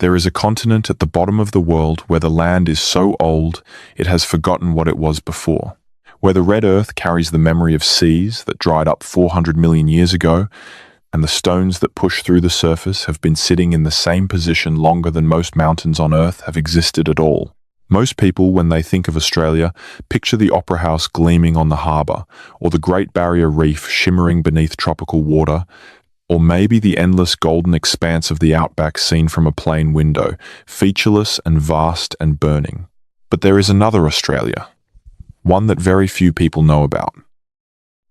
There is a continent at the bottom of the world where the land is so old it has forgotten what it was before, where the red earth carries the memory of seas that dried up 400 million years ago, and the stones that push through the surface have been sitting in the same position longer than most mountains on Earth have existed at all. Most people, when they think of Australia, picture the Opera House gleaming on the harbour, or the Great Barrier Reef shimmering beneath tropical water, or maybe the endless golden expanse of the Outback seen from a plane window, featureless and vast and burning. But there is another Australia, one that very few people know about.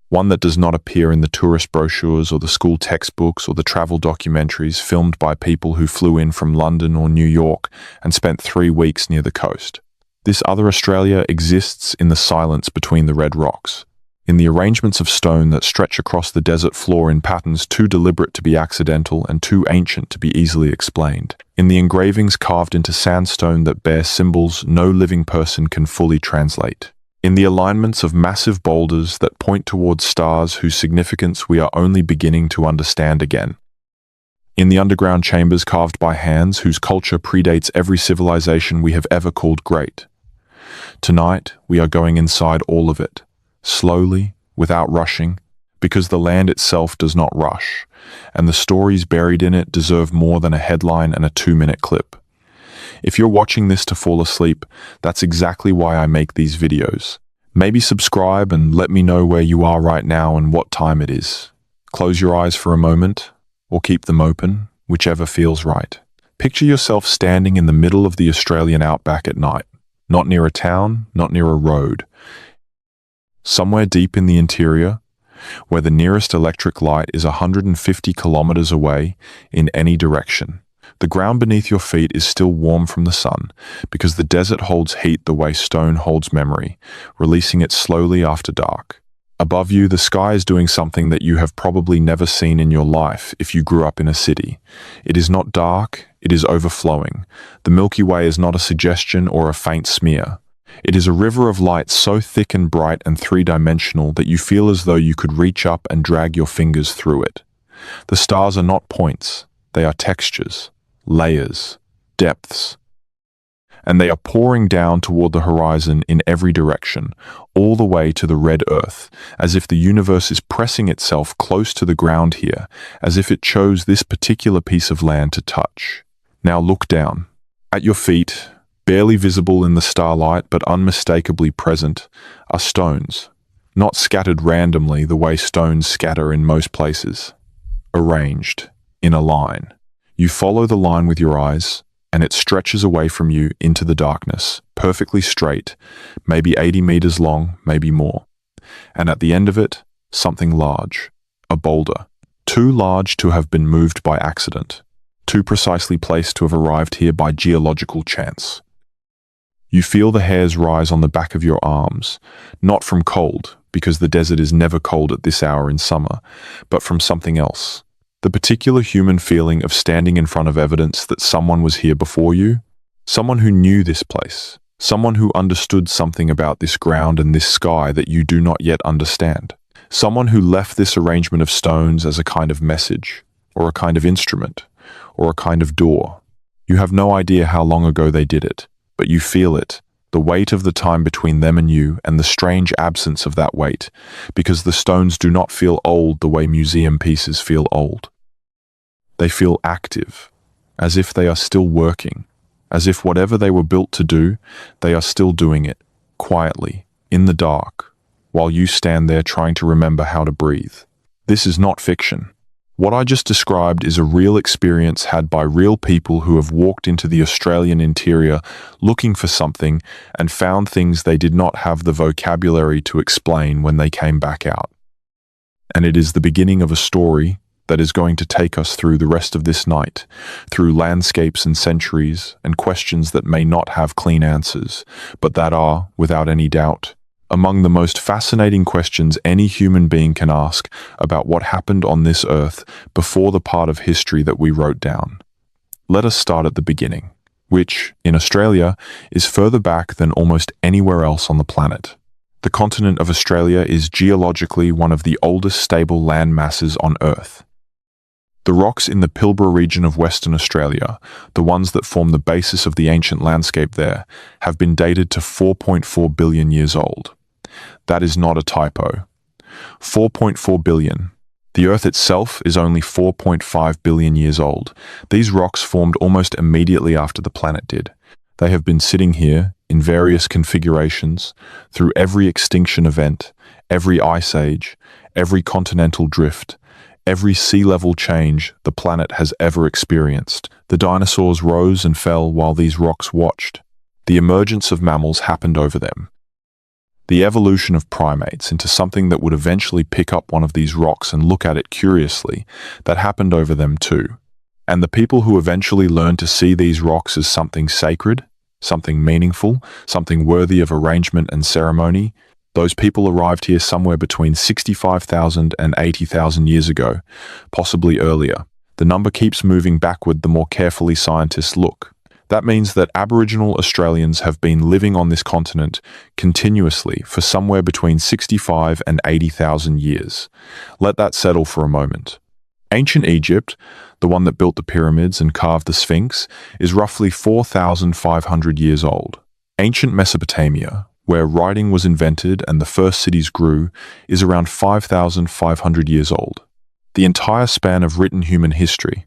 One that does not appear in the tourist brochures or the school textbooks or the travel documentaries filmed by people who flew in from London or New York and spent 3 weeks near the coast. This other Australia exists in the silence between the red rocks, in the arrangements of stone that stretch across the desert floor in patterns too deliberate to be accidental and too ancient to be easily explained, in the engravings carved into sandstone that bear symbols no living person can fully translate, in the alignments of massive boulders that point towards stars whose significance we are only beginning to understand again, in the underground chambers carved by hands whose culture predates every civilization we have ever called great. Tonight, we are going inside all of it, slowly, without rushing, because the land itself does not rush, and the stories buried in it deserve more than a headline and a 2-minute clip. If you're watching this to fall asleep, that's exactly why I make these videos. Maybe subscribe and let me know where you are right now and what time it is. Close your eyes for a moment, or keep them open, whichever feels right. Picture yourself standing in the middle of the Australian Outback at night, not near a town, not near a road. Somewhere deep in the interior, where the nearest electric light is 150 kilometers away in any direction. The ground beneath your feet is still warm from the sun, because the desert holds heat the way stone holds memory, releasing it slowly after dark. Above you, the sky is doing something that you have probably never seen in your life if you grew up in a city. It is not dark, it is overflowing. The Milky Way is not a suggestion or a faint smear. It is a river of light so thick and bright and three-dimensional that you feel as though you could reach up and drag your fingers through it. The stars are not points, they are textures, layers, depths. And they are pouring down toward the horizon in every direction, all the way to the red earth, as if the universe is pressing itself close to the ground here, as if it chose this particular piece of land to touch. Now look down. At your feet, barely visible in the starlight but unmistakably present, are stones, not scattered randomly the way stones scatter in most places. Arranged, in a line. You follow the line with your eyes, and it stretches away from you into the darkness, perfectly straight, maybe 80 meters long, maybe more. And at the end of it, something large, a boulder, too large to have been moved by accident, too precisely placed to have arrived here by geological chance. You feel the hairs rise on the back of your arms, not from cold, because the desert is never cold at this hour in summer, but from something else. The particular human feeling of standing in front of evidence that someone was here before you, someone who knew this place, someone who understood something about this ground and this sky that you do not yet understand, someone who left this arrangement of stones as a kind of message, or a kind of instrument, or a kind of door. You have no idea how long ago they did it, but you feel it, the weight of the time between them and you, and the strange absence of that weight, because the stones do not feel old the way museum pieces feel old. They feel active, as if they are still working, as if whatever they were built to do, they are still doing it, quietly, in the dark, while you stand there trying to remember how to breathe. This is not fiction. What I just described is a real experience had by real people who have walked into the Australian interior looking for something and found things they did not have the vocabulary to explain when they came back out. And it is the beginning of a story that is going to take us through the rest of this night, through landscapes and centuries, and questions that may not have clean answers, but that are, without any doubt, among the most fascinating questions any human being can ask about what happened on this earth before the part of history that we wrote down. Let us start at the beginning, which, in Australia, is further back than almost anywhere else on the planet. The continent of Australia is geologically one of the oldest stable land masses on Earth. The rocks in the Pilbara region of Western Australia, the ones that form the basis of the ancient landscape there, have been dated to 4.4 billion years old. That is not a typo. 4.4 billion. The Earth itself is only 4.5 billion years old. These rocks formed almost immediately after the planet did. They have been sitting here in various configurations through every extinction event, every ice age, every continental drift, every sea level change the planet has ever experienced. The dinosaurs rose and fell while these rocks watched. The emergence of mammals happened over them. The evolution of primates into something that would eventually pick up one of these rocks and look at it curiously, that happened over them too. And the people who eventually learned to see these rocks as something sacred, something meaningful, something worthy of arrangement and ceremony, those people arrived here somewhere between 65,000 and 80,000 years ago, possibly earlier. The number keeps moving backward the more carefully scientists look. That means that Aboriginal Australians have been living on this continent continuously for somewhere between 65 and 80,000 years. Let that settle for a moment. Ancient Egypt, the one that built the pyramids and carved the Sphinx, is roughly 4,500 years old. Ancient Mesopotamia, where writing was invented and the first cities grew, is around 5,500 years old. The entire span of written human history,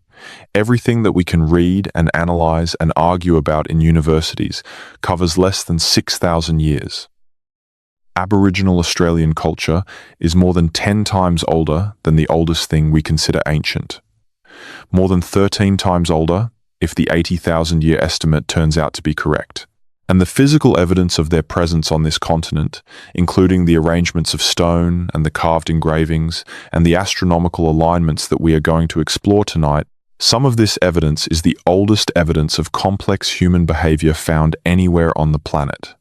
everything that we can read and analyze and argue about in universities, covers less than 6,000 years. Aboriginal Australian culture is more than 10 times older than the oldest thing we consider ancient. More than 13 times older if the 80,000-year estimate turns out to be correct. And the physical evidence of their presence on this continent, including the arrangements of stone and the carved engravings and the astronomical alignments that we are going to explore tonight, some of this evidence is the oldest evidence of complex human behavior found anywhere on the planet.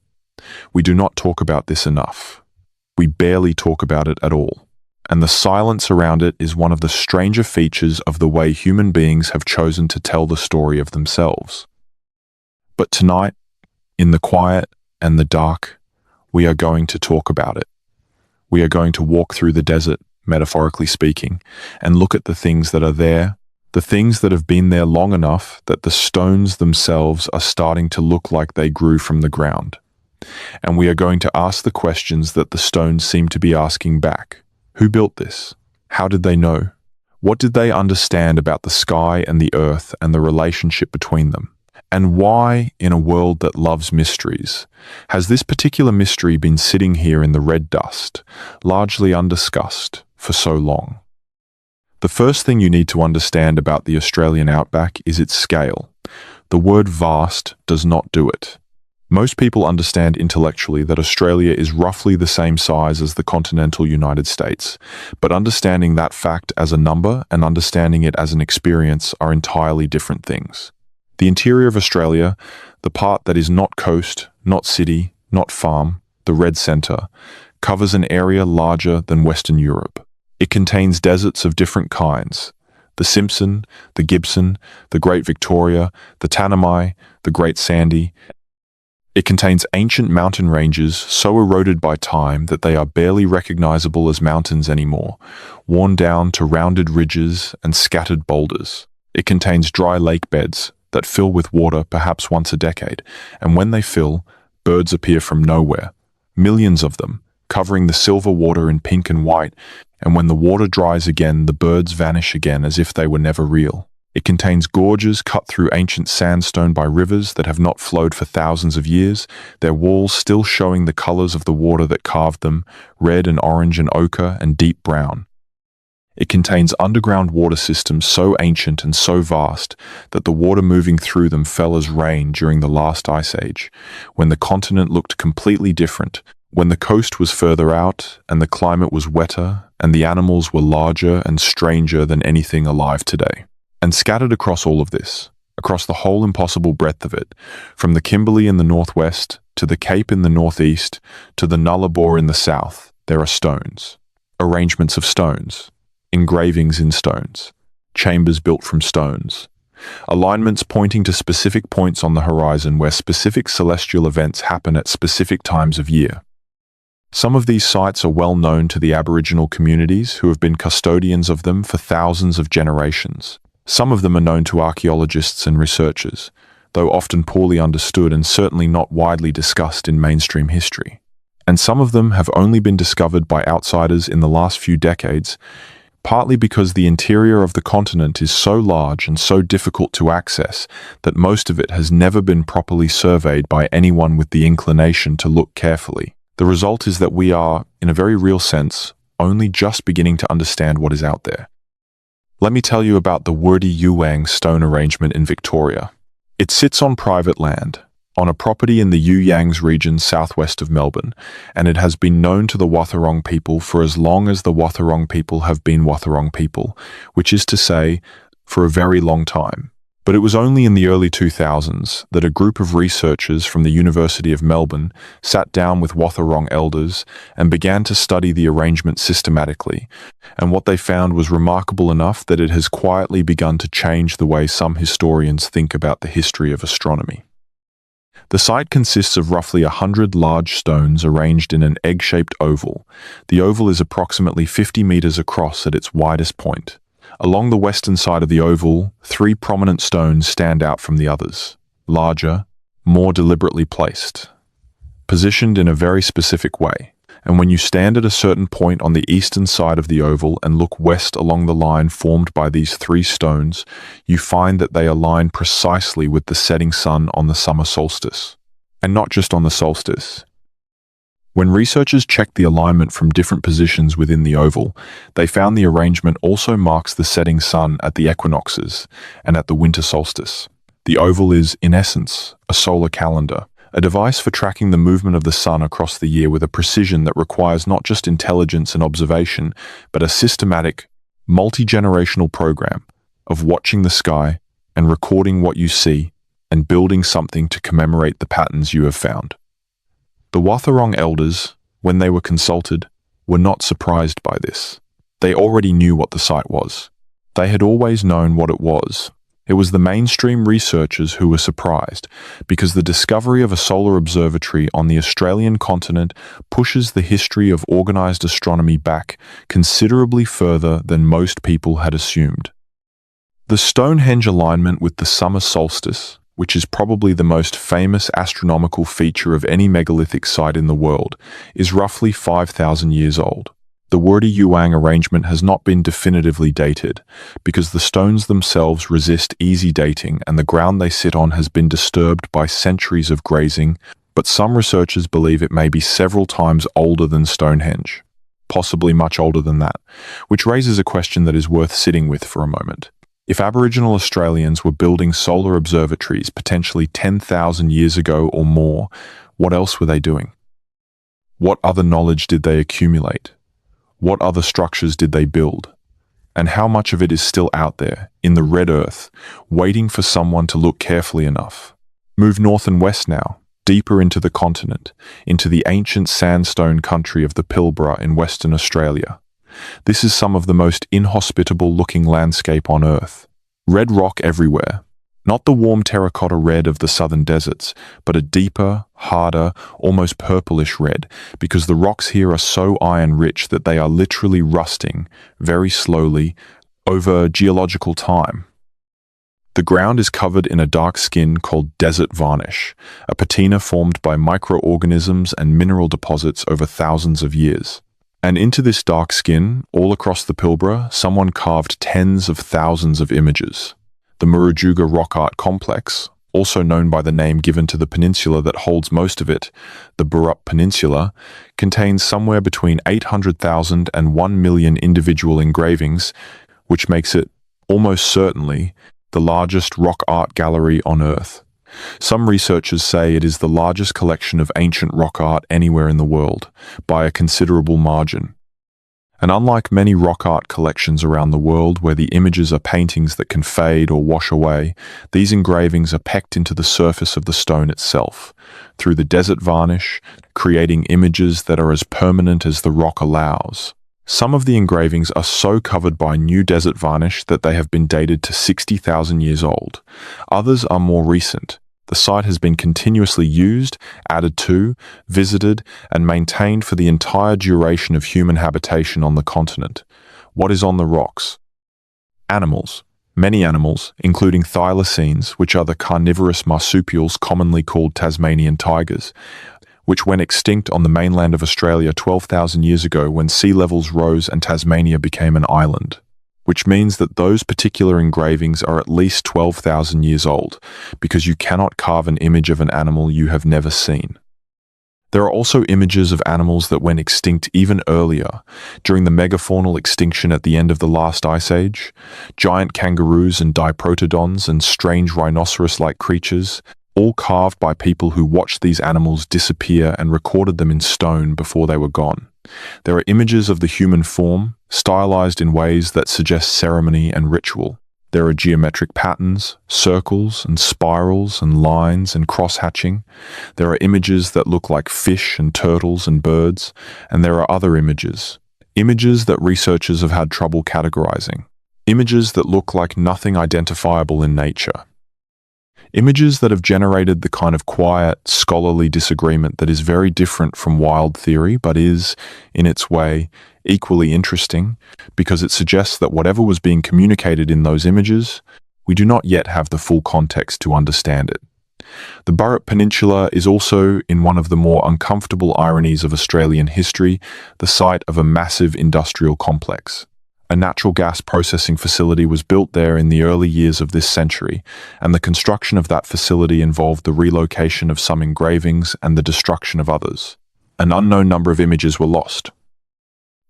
We do not talk about this enough. We barely talk about it at all. And the silence around it is one of the stranger features of the way human beings have chosen to tell the story of themselves. But tonight, in the quiet and the dark, we are going to talk about it. We are going to walk through the desert, metaphorically speaking, and look at the things that are there, the things that have been there long enough that the stones themselves are starting to look like they grew from the ground. And we are going to ask the questions that the stones seem to be asking back. Who built this? How did they know? What did they understand about the sky and the earth and the relationship between them? And why, in a world that loves mysteries, has this particular mystery been sitting here in the red dust, largely undiscussed, for so long? The first thing you need to understand about the Australian Outback is its scale. The word vast does not do it. Most people understand intellectually that Australia is roughly the same size as the continental United States, but understanding that fact as a number and understanding it as an experience are entirely different things. The interior of Australia, the part that is not coast, not city, not farm, the red centre, covers an area larger than Western Europe. It contains deserts of different kinds: the Simpson, the Gibson, the Great Victoria, the Tanami, the Great Sandy. It contains ancient mountain ranges so eroded by time that they are barely recognizable as mountains anymore, worn down to rounded ridges and scattered boulders. It contains dry lake beds that fill with water perhaps once a decade, and when they fill, birds appear from nowhere, millions of them, covering the silver water in pink and white, and when the water dries again, the birds vanish again as if they were never real. It contains gorges cut through ancient sandstone by rivers that have not flowed for thousands of years, their walls still showing the colors of the water that carved them, red and orange and ochre and deep brown. It contains underground water systems so ancient and so vast that the water moving through them fell as rain during the last ice age, when the continent looked completely different, when the coast was further out and the climate was wetter and the animals were larger and stranger than anything alive today. And scattered across all of this, across the whole impossible breadth of it, from the Kimberley in the northwest to the Cape in the northeast to the Nullarbor in the south, there are stones, arrangements of stones, engravings in stones, chambers built from stones, alignments pointing to specific points on the horizon where specific celestial events happen at specific times of year. Some of these sites are well known to the Aboriginal communities who have been custodians of them for thousands of generations. Some of them are known to archaeologists and researchers, though often poorly understood and certainly not widely discussed in mainstream history. And some of them have only been discovered by outsiders in the last few decades, partly because the interior of the continent is so large and so difficult to access that most of it has never been properly surveyed by anyone with the inclination to look carefully. The result is that we are, in a very real sense, only just beginning to understand what is out there. Let me tell you about the Wurdi Yuwang stone arrangement in Victoria. It sits on private land, on a property in the Yuyangs region southwest of Melbourne, and it has been known to the Wathaurong people for as long as the Wathaurong people have been Wathaurong people, which is to say, for a very long time. But it was only in the early 2000s that a group of researchers from the University of Melbourne sat down with Wathaurong elders and began to study the arrangement systematically, and what they found was remarkable enough that it has quietly begun to change the way some historians think about the history of astronomy. The site consists of roughly 100 large stones arranged in an egg-shaped oval. The oval is approximately 50 meters across at its widest point. Along the western side of the oval, 3 prominent stones stand out from the others, larger, more deliberately placed, positioned in a very specific way. And when you stand at a certain point on the eastern side of the oval and look west along the line formed by these 3 stones, you find that they align precisely with the setting sun on the summer solstice. And not just on the solstice. When researchers checked the alignment from different positions within the oval, they found the arrangement also marks the setting sun at the equinoxes and at the winter solstice. The oval is, in essence, a solar calendar, a device for tracking the movement of the sun across the year with a precision that requires not just intelligence and observation, but a systematic, multi-generational program of watching the sky and recording what you see and building something to commemorate the patterns you have found. The Wathaurong elders, when they were consulted, were not surprised by this. They already knew what the site was. They had always known what it was. It was the mainstream researchers who were surprised, because the discovery of a solar observatory on the Australian continent pushes the history of organized astronomy back considerably further than most people had assumed. The Stonehenge alignment with the summer solstice, which is probably the most famous astronomical feature of any megalithic site in the world, is roughly 5,000 years old. The Wurdi Yuwang arrangement has not been definitively dated, because the stones themselves resist easy dating and the ground they sit on has been disturbed by centuries of grazing, but some researchers believe it may be several times older than Stonehenge, possibly much older than that, which raises a question that is worth sitting with for a moment. If Aboriginal Australians were building solar observatories potentially 10,000 years ago or more, what else were they doing? What other knowledge did they accumulate? What other structures did they build? And how much of it is still out there, in the red earth, waiting for someone to look carefully enough? Move north and west now, deeper into the continent, into the ancient sandstone country of the Pilbara in Western Australia. This is some of the most inhospitable-looking landscape on Earth. Red rock everywhere. Not the warm terracotta red of the southern deserts, but a deeper, harder, almost purplish red, because the rocks here are so iron-rich that they are literally rusting, very slowly, over geological time. The ground is covered in a dark skin called desert varnish, a patina formed by microorganisms and mineral deposits over thousands of years. And into this dark skin, all across the Pilbara, someone carved tens of thousands of images. The Murujuga Rock Art Complex, also known by the name given to the peninsula that holds most of it, the Burrup Peninsula, contains somewhere between 800,000 and 1 million individual engravings, which makes it, almost certainly, the largest rock art gallery on Earth. Some researchers say it is the largest collection of ancient rock art anywhere in the world, by a considerable margin. And unlike many rock art collections around the world where the images are paintings that can fade or wash away, these engravings are pecked into the surface of the stone itself, through the desert varnish, creating images that are as permanent as the rock allows. Some of the engravings are so covered by new desert varnish that they have been dated to 60,000 years old. Others are more recent, The site has been continuously used, added to, visited, and maintained for the entire duration of human habitation on the continent. What is on the rocks? Animals. Many animals, including thylacines, which are the carnivorous marsupials commonly called Tasmanian tigers, which went extinct on the mainland of Australia 12,000 years ago when sea levels rose and Tasmania became an island, which means that those particular engravings are at least 12,000 years old, because you cannot carve an image of an animal you have never seen. There are also images of animals that went extinct even earlier, during the megafaunal extinction at the end of the last ice age. Giant kangaroos and diprotodons and strange rhinoceros-like creatures, all carved by people who watched these animals disappear and recorded them in stone before they were gone. There are images of the human form, stylized in ways that suggest ceremony and ritual. There are geometric patterns, circles and spirals and lines and cross-hatching. There are images that look like fish and turtles and birds, and there are other images. Images that researchers have had trouble categorizing. Images that look like nothing identifiable in nature. Images that have generated the kind of quiet, scholarly disagreement that is very different from wild theory, but is, in its way, equally interesting, because it suggests that whatever was being communicated in those images, we do not yet have the full context to understand it. The Burrup Peninsula is also, in one of the more uncomfortable ironies of Australian history, the site of a massive industrial complex. A natural gas processing facility was built there in the early years of this century, and the construction of that facility involved the relocation of some engravings and the destruction of others. An unknown number of images were lost.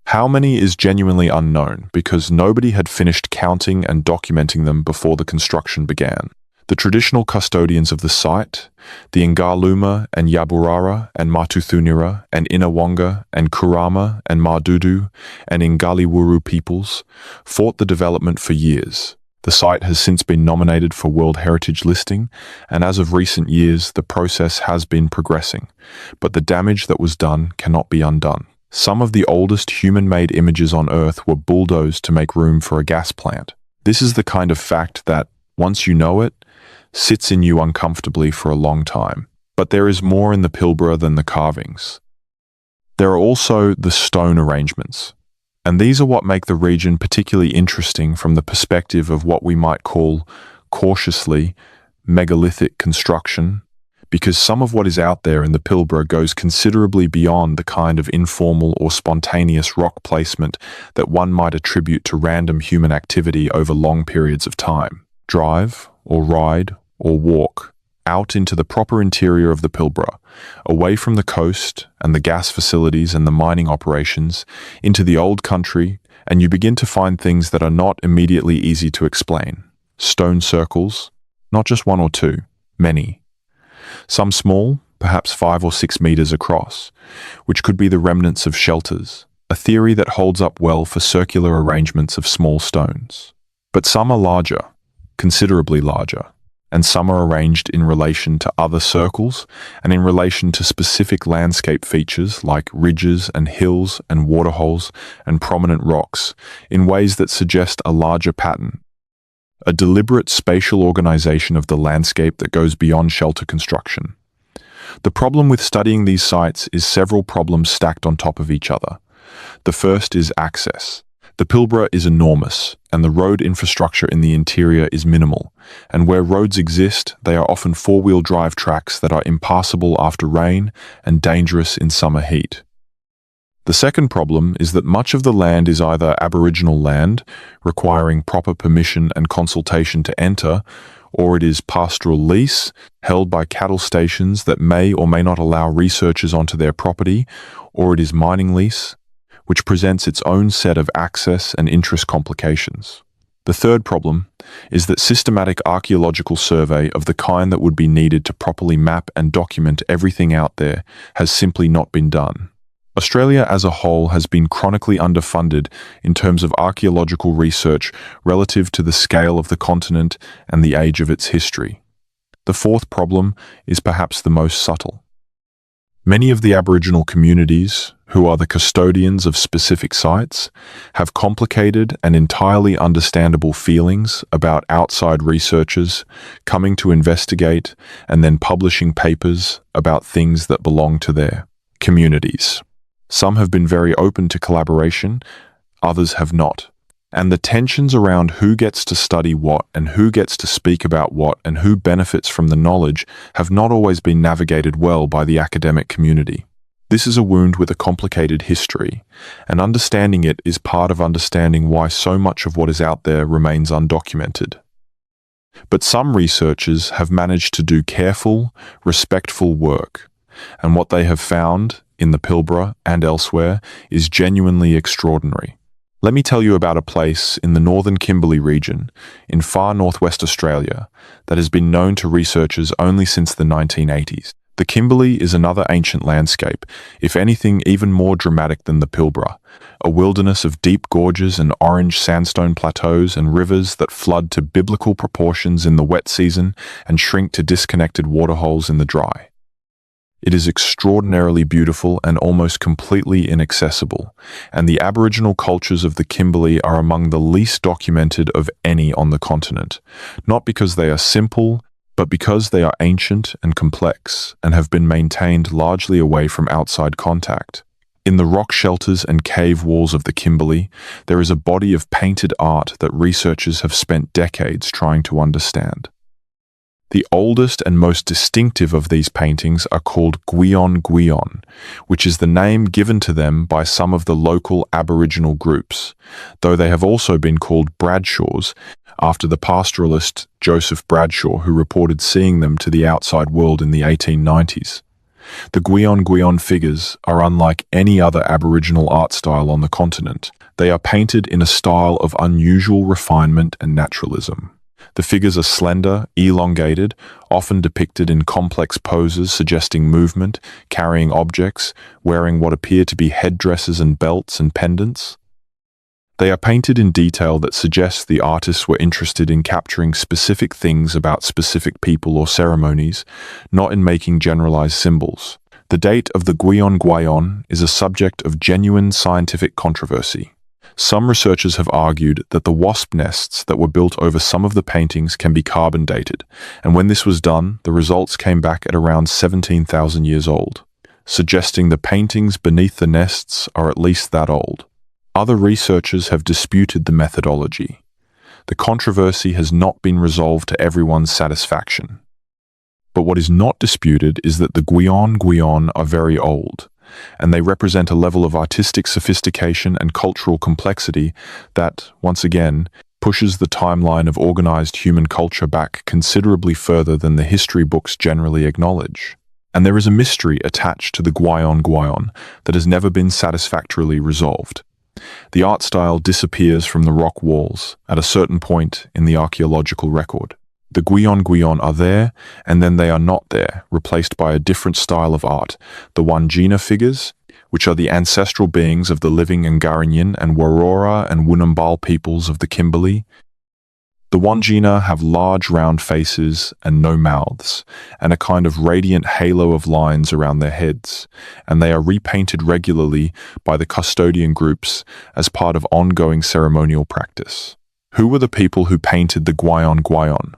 How many is genuinely unknown, because nobody had finished counting and documenting them before the construction began. The traditional custodians of the site, the Ngaluma and Yaburara and Matuthunira and Inawonga and Kurama and Mardudu and Ngaliwuru peoples, fought the development for years. The site has since been nominated for World Heritage listing, and as of recent years, the process has been progressing, but the damage that was done cannot be undone. Some of the oldest human-made images on Earth were bulldozed to make room for a gas plant. This is the kind of fact that, once you know it, sits in you uncomfortably for a long time. But there is more in the Pilbara than the carvings. There are also the stone arrangements, and these are what make the region particularly interesting from the perspective of what we might call, cautiously, megalithic construction, because some of what is out there in the Pilbara goes considerably beyond the kind of informal or spontaneous rock placement that one might attribute to random human activity over long periods of time. Drive, or ride, or walk out into the proper interior of the Pilbara, away from the coast and the gas facilities and the mining operations, into the old country, and you begin to find things that are not immediately easy to explain. Stone circles, not just one or two, many. Some small, perhaps 5 or 6 meters across, which could be the remnants of shelters, a theory that holds up well for circular arrangements of small stones. But some are larger, considerably larger, and some are arranged in relation to other circles and in relation to specific landscape features like ridges and hills and waterholes and prominent rocks in ways that suggest a larger pattern, a deliberate spatial organization of the landscape that goes beyond shelter construction. The problem with studying these sites is several problems stacked on top of each other. The first is access. The Pilbara is enormous, and the road infrastructure in the interior is minimal, and where roads exist, they are often four-wheel drive tracks that are impassable after rain and dangerous in summer heat. The second problem is that much of the land is either Aboriginal land, requiring proper permission and consultation to enter, or it is pastoral lease, held by cattle stations that may or may not allow researchers onto their property, or it is mining lease, which presents its own set of access and interest complications. The third problem is that systematic archaeological survey of the kind that would be needed to properly map and document everything out there has simply not been done. Australia as a whole has been chronically underfunded in terms of archaeological research relative to the scale of the continent and the age of its history. The fourth problem is perhaps the most subtle. Many of the Aboriginal communities, who are the custodians of specific sites, have complicated and entirely understandable feelings about outside researchers coming to investigate and then publishing papers about things that belong to their communities. Some have been very open to collaboration, others have not. And the tensions around who gets to study what and who gets to speak about what and who benefits from the knowledge have not always been navigated well by the academic community. This is a wound with a complicated history, and understanding it is part of understanding why so much of what is out there remains undocumented. But some researchers have managed to do careful, respectful work, and what they have found in the Pilbara and elsewhere is genuinely extraordinary. Let me tell you about a place in the northern Kimberley region, in far northwest Australia, that has been known to researchers only since the 1980s. The Kimberley is another ancient landscape, if anything even more dramatic than the Pilbara, a wilderness of deep gorges and orange sandstone plateaus and rivers that flood to biblical proportions in the wet season and shrink to disconnected waterholes in the dry. It is extraordinarily beautiful and almost completely inaccessible, and the Aboriginal cultures of the Kimberley are among the least documented of any on the continent, not because they are simple, but because they are ancient and complex and have been maintained largely away from outside contact. In the rock shelters and cave walls of the Kimberley, there is a body of painted art that researchers have spent decades trying to understand. The oldest and most distinctive of these paintings are called Gwion Gwion, which is the name given to them by some of the local Aboriginal groups, though they have also been called Bradshaws, after the pastoralist Joseph Bradshaw, who reported seeing them to the outside world in the 1890s. The Gwion Gwion figures are unlike any other Aboriginal art style on the continent. They are painted in a style of unusual refinement and naturalism. The figures are slender, elongated, often depicted in complex poses suggesting movement, carrying objects, wearing what appear to be headdresses and belts and pendants. They are painted in detail that suggests the artists were interested in capturing specific things about specific people or ceremonies, not in making generalized symbols. The date of the Gwion Gwion is a subject of genuine scientific controversy. Some researchers have argued that the wasp nests that were built over some of the paintings can be carbon dated, and when this was done, the results came back at around 17,000 years old, suggesting the paintings beneath the nests are at least that old. Other researchers have disputed the methodology. The controversy has not been resolved to everyone's satisfaction. But what is not disputed is that the Gwion Gwion are very old, and they represent a level of artistic sophistication and cultural complexity that, once again, pushes the timeline of organized human culture back considerably further than the history books generally acknowledge. And there is a mystery attached to the Gwion Gwion that has never been satisfactorily resolved. The art style disappears from the rock walls at a certain point in the archaeological record. The Gwion Gwion are there, and then they are not there, replaced by a different style of art, the Wandjina figures, which are the ancestral beings of the living Ngarinyin and Warora and Wunumbal peoples of the Kimberley. The Wandjina have large round faces and no mouths, and a kind of radiant halo of lines around their heads, and they are repainted regularly by the custodian groups as part of ongoing ceremonial practice. Who were the people who painted the Gwion Gwion?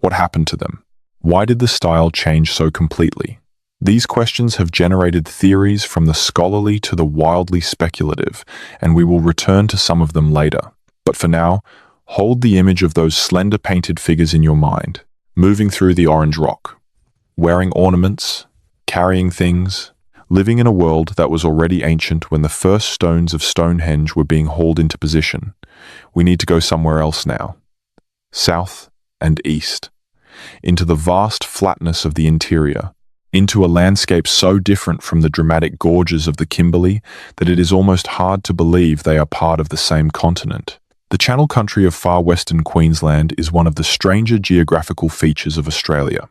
What happened to them? Why did the style change so completely? These questions have generated theories from the scholarly to the wildly speculative, and we will return to some of them later. But for now, hold the image of those slender painted figures in your mind, moving through the orange rock, wearing ornaments, carrying things, living in a world that was already ancient when the first stones of Stonehenge were being hauled into position. We need to go somewhere else now. South and east, into the vast flatness of the interior, into a landscape so different from the dramatic gorges of the Kimberley that it is almost hard to believe they are part of the same continent. The Channel Country of far western Queensland is one of the stranger geographical features of Australia.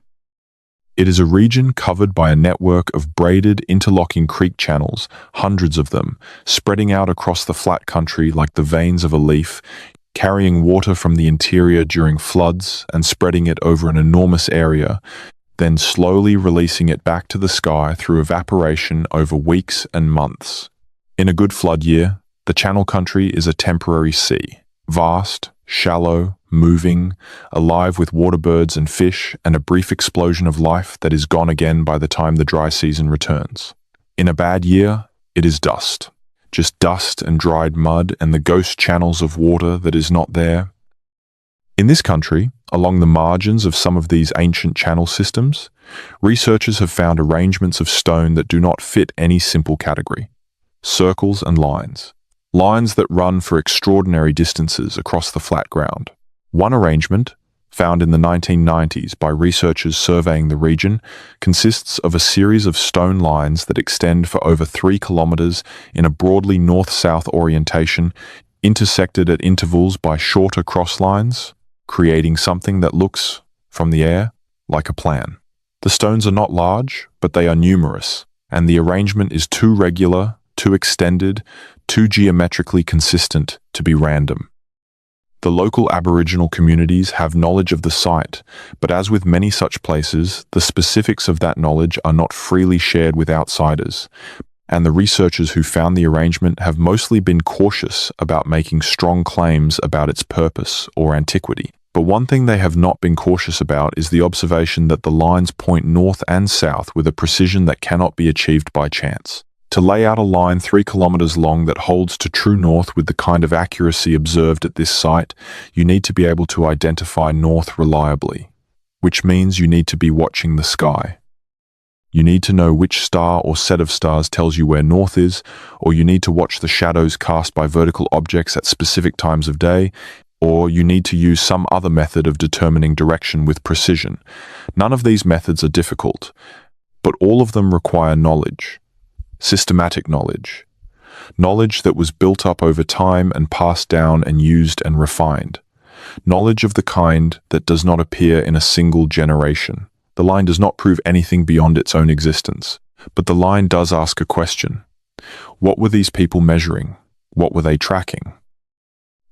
It is a region covered by a network of braided, interlocking creek channels, hundreds of them, spreading out across the flat country like the veins of a leaf, carrying water from the interior during floods and spreading it over an enormous area, then slowly releasing it back to the sky through evaporation over weeks and months. In a good flood year, the Channel Country is a temporary sea, vast, shallow, moving, alive with water birds and fish, and a brief explosion of life that is gone again by the time the dry season returns. In a bad year, it is dust. Just dust and dried mud and the ghost channels of water that is not there. In this country, along the margins of some of these ancient channel systems, researchers have found arrangements of stone that do not fit any simple category. Circles and lines. Lines that run for extraordinary distances across the flat ground. One arrangement, found in the 1990s by researchers surveying the region, consists of a series of stone lines that extend for over 3 kilometers in a broadly north-south orientation, intersected at intervals by shorter cross lines, creating something that looks, from the air, like a plan. The stones are not large, but they are numerous, and the arrangement is too regular, too extended, too geometrically consistent to be random. The local Aboriginal communities have knowledge of the site, but as with many such places, the specifics of that knowledge are not freely shared with outsiders, and the researchers who found the arrangement have mostly been cautious about making strong claims about its purpose or antiquity. But one thing they have not been cautious about is the observation that the lines point north and south with a precision that cannot be achieved by chance. To lay out a line 3 kilometers long that holds to true north with the kind of accuracy observed at this site, you need to be able to identify north reliably, which means you need to be watching the sky. You need to know which star or set of stars tells you where north is, or you need to watch the shadows cast by vertical objects at specific times of day, or you need to use some other method of determining direction with precision. None of these methods are difficult, but all of them require knowledge. Systematic knowledge. Knowledge that was built up over time and passed down and used and refined. Knowledge of the kind that does not appear in a single generation. The line does not prove anything beyond its own existence, but the line does ask a question. What were these people measuring? What were they tracking?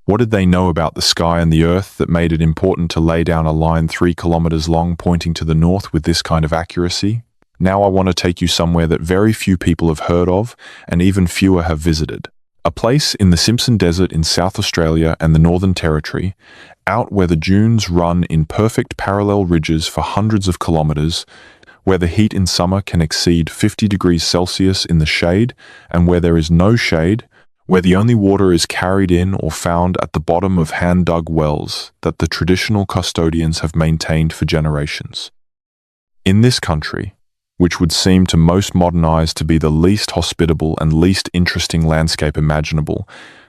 What did they know about the sky and the earth that made it important to lay down a line 3 kilometers long pointing to the north with this kind of accuracy? Now I want to take you somewhere that very few people have heard of and even fewer have visited. A place in the Simpson Desert in South Australia and the Northern Territory, out where the dunes run in perfect parallel ridges for hundreds of kilometers, where the heat in summer can exceed 50 degrees Celsius in the shade, and where there is no shade, where the only water is carried in or found at the bottom of hand-dug wells that the traditional custodians have maintained for generations. In this country, which would seem to most modern eyes to be the least hospitable and least interesting landscape imaginable,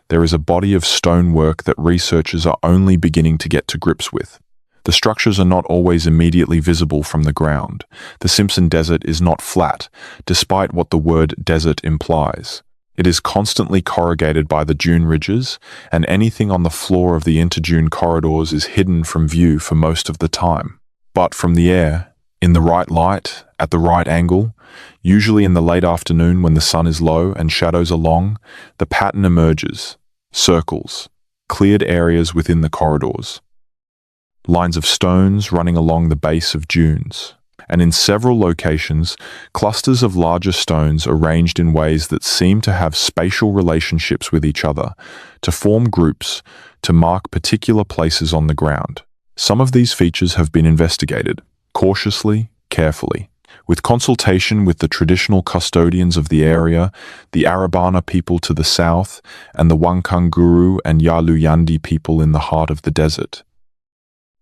there is a body of stonework that researchers are only beginning to get to grips with. The structures are not always immediately visible from the ground. The Simpson Desert is not flat, despite what the word desert implies. It is constantly corrugated by the dune ridges, and anything on the floor of the interdune corridors is hidden from view for most of the time. But from the air, in the right light, at the right angle, usually in the late afternoon when the sun is low and shadows are long, the pattern emerges. Circles, cleared areas within the corridors. Lines of stones running along the base of dunes. And in several locations, clusters of larger stones arranged in ways that seem to have spatial relationships with each other, to form groups, to mark particular places on the ground. Some of these features have been investigated, cautiously, carefully, with consultation with the traditional custodians of the area, the Arabana people to the south, and the Wankanguru and Yaluyandi people in the heart of the desert.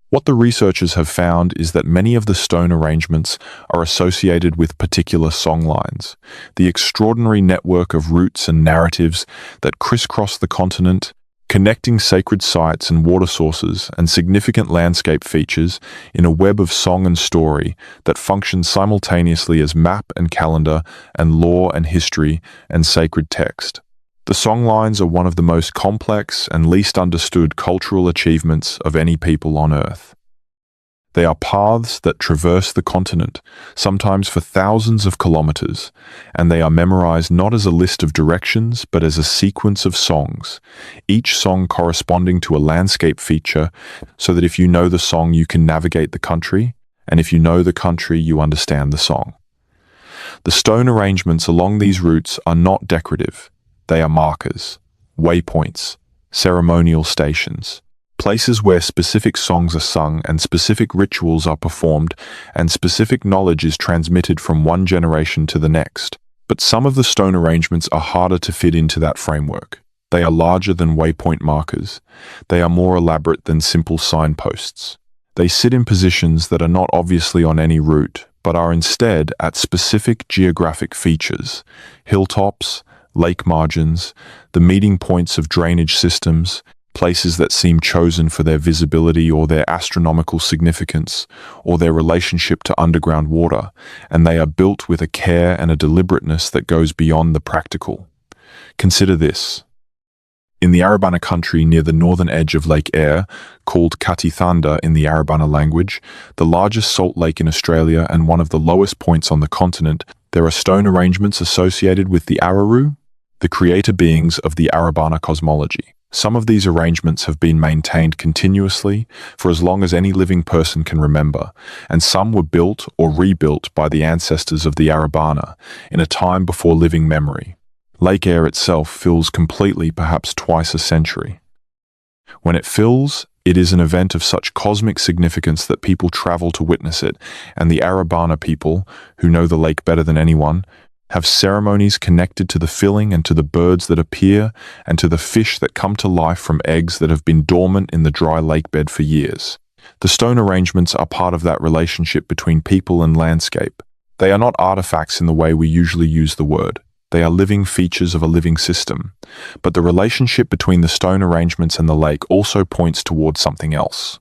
What the researchers have found is that many of the stone arrangements are associated with particular songlines, the extraordinary network of roots and narratives that crisscross the continent, connecting sacred sites and water sources and significant landscape features in a web of song and story that functions simultaneously as map and calendar and lore and history and sacred text. The songlines are one of the most complex and least understood cultural achievements of any people on Earth. They are paths that traverse the continent, sometimes for thousands of kilometers, and they are memorized not as a list of directions, but as a sequence of songs, each song corresponding to a landscape feature, so that if you know the song you can navigate the country, and if you know the country, you understand the song. The stone arrangements along these routes are not decorative. They are markers, waypoints, ceremonial stations, places where specific songs are sung and specific rituals are performed and specific knowledge is transmitted from one generation to the next. But some of the stone arrangements are harder to fit into that framework. They are larger than waypoint markers. They are more elaborate than simple signposts. They sit in positions that are not obviously on any route, but are instead at specific geographic features, hilltops, lake margins, the meeting points of drainage systems, places that seem chosen for their visibility or their astronomical significance, or their relationship to underground water, and they are built with a care and a deliberateness that goes beyond the practical. Consider this. In the Arabana country near the northern edge of Lake Eyre, called Katithanda in the Arabana language, the largest salt lake in Australia and one of the lowest points on the continent, there are stone arrangements associated with the Araru, the creator beings of the Arabana cosmology. Some of these arrangements have been maintained continuously for as long as any living person can remember, and some were built or rebuilt by the ancestors of the Arabana in a time before living memory. Lake Eyre itself fills completely perhaps twice a century. When it fills, it is an event of such cosmic significance that people travel to witness it, and the Arabana people, who know the lake better than anyone, have ceremonies connected to the filling and to the birds that appear and to the fish that come to life from eggs that have been dormant in the dry lake bed for years. The stone arrangements are part of that relationship between people and landscape. They are not artifacts in the way we usually use the word. They are living features of a living system. But the relationship between the stone arrangements and the lake also points towards something else.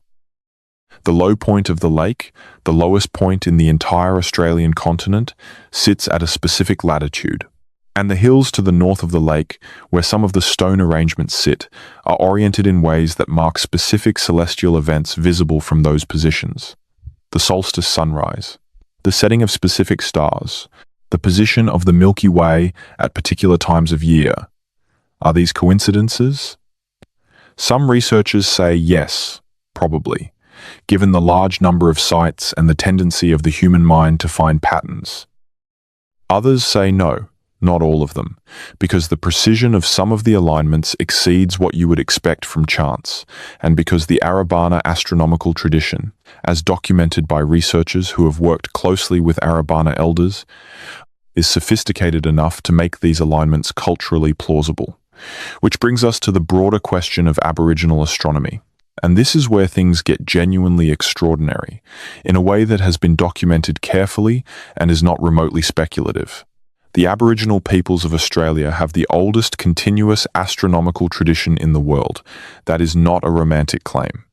The low point of the lake, the lowest point in the entire Australian continent, sits at a specific latitude. And the hills to the north of the lake, where some of the stone arrangements sit, are oriented in ways that mark specific celestial events visible from those positions. The solstice sunrise, the setting of specific stars, the position of the Milky Way at particular times of year. Are these coincidences? Some researchers say yes, probably, given the large number of sites and the tendency of the human mind to find patterns. Others say no, not all of them, because the precision of some of the alignments exceeds what you would expect from chance, and because the Arabana astronomical tradition, as documented by researchers who have worked closely with Arabana elders, is sophisticated enough to make these alignments culturally plausible. Which brings us to the broader question of Aboriginal astronomy. And this is where things get genuinely extraordinary, in a way that has been documented carefully and is not remotely speculative. The Aboriginal peoples of Australia have the oldest continuous astronomical tradition in the world. That is not a romantic claim.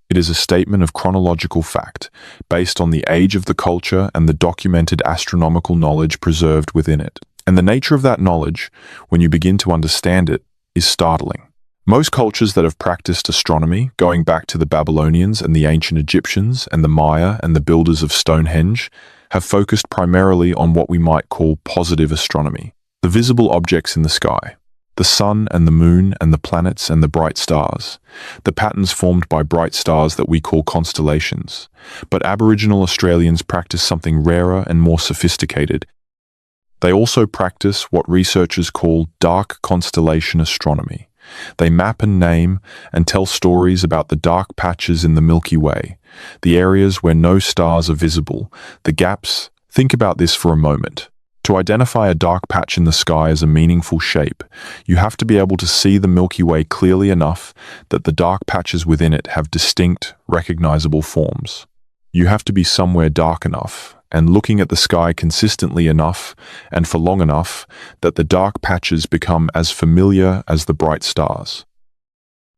It is a statement of chronological fact, based on the age of the culture and the documented astronomical knowledge preserved within it. And the nature of that knowledge, when you begin to understand it, is startling. Most cultures that have practiced astronomy, going back to the Babylonians and the ancient Egyptians and the Maya and the builders of Stonehenge, have focused primarily on what we might call positive astronomy, the visible objects in the sky, the sun and the moon and the planets and the bright stars, the patterns formed by bright stars that we call constellations. But Aboriginal Australians practice something rarer and more sophisticated. They also practice what researchers call dark constellation astronomy. They map and name and tell stories about the dark patches in the Milky Way, the areas where no stars are visible, the gaps. Think about this for a moment. To identify a dark patch in the sky as a meaningful shape, you have to be able to see the Milky Way clearly enough that the dark patches within it have distinct, recognizable forms. You have to be somewhere dark enough, and looking at the sky consistently enough and for long enough that the dark patches become as familiar as the bright stars.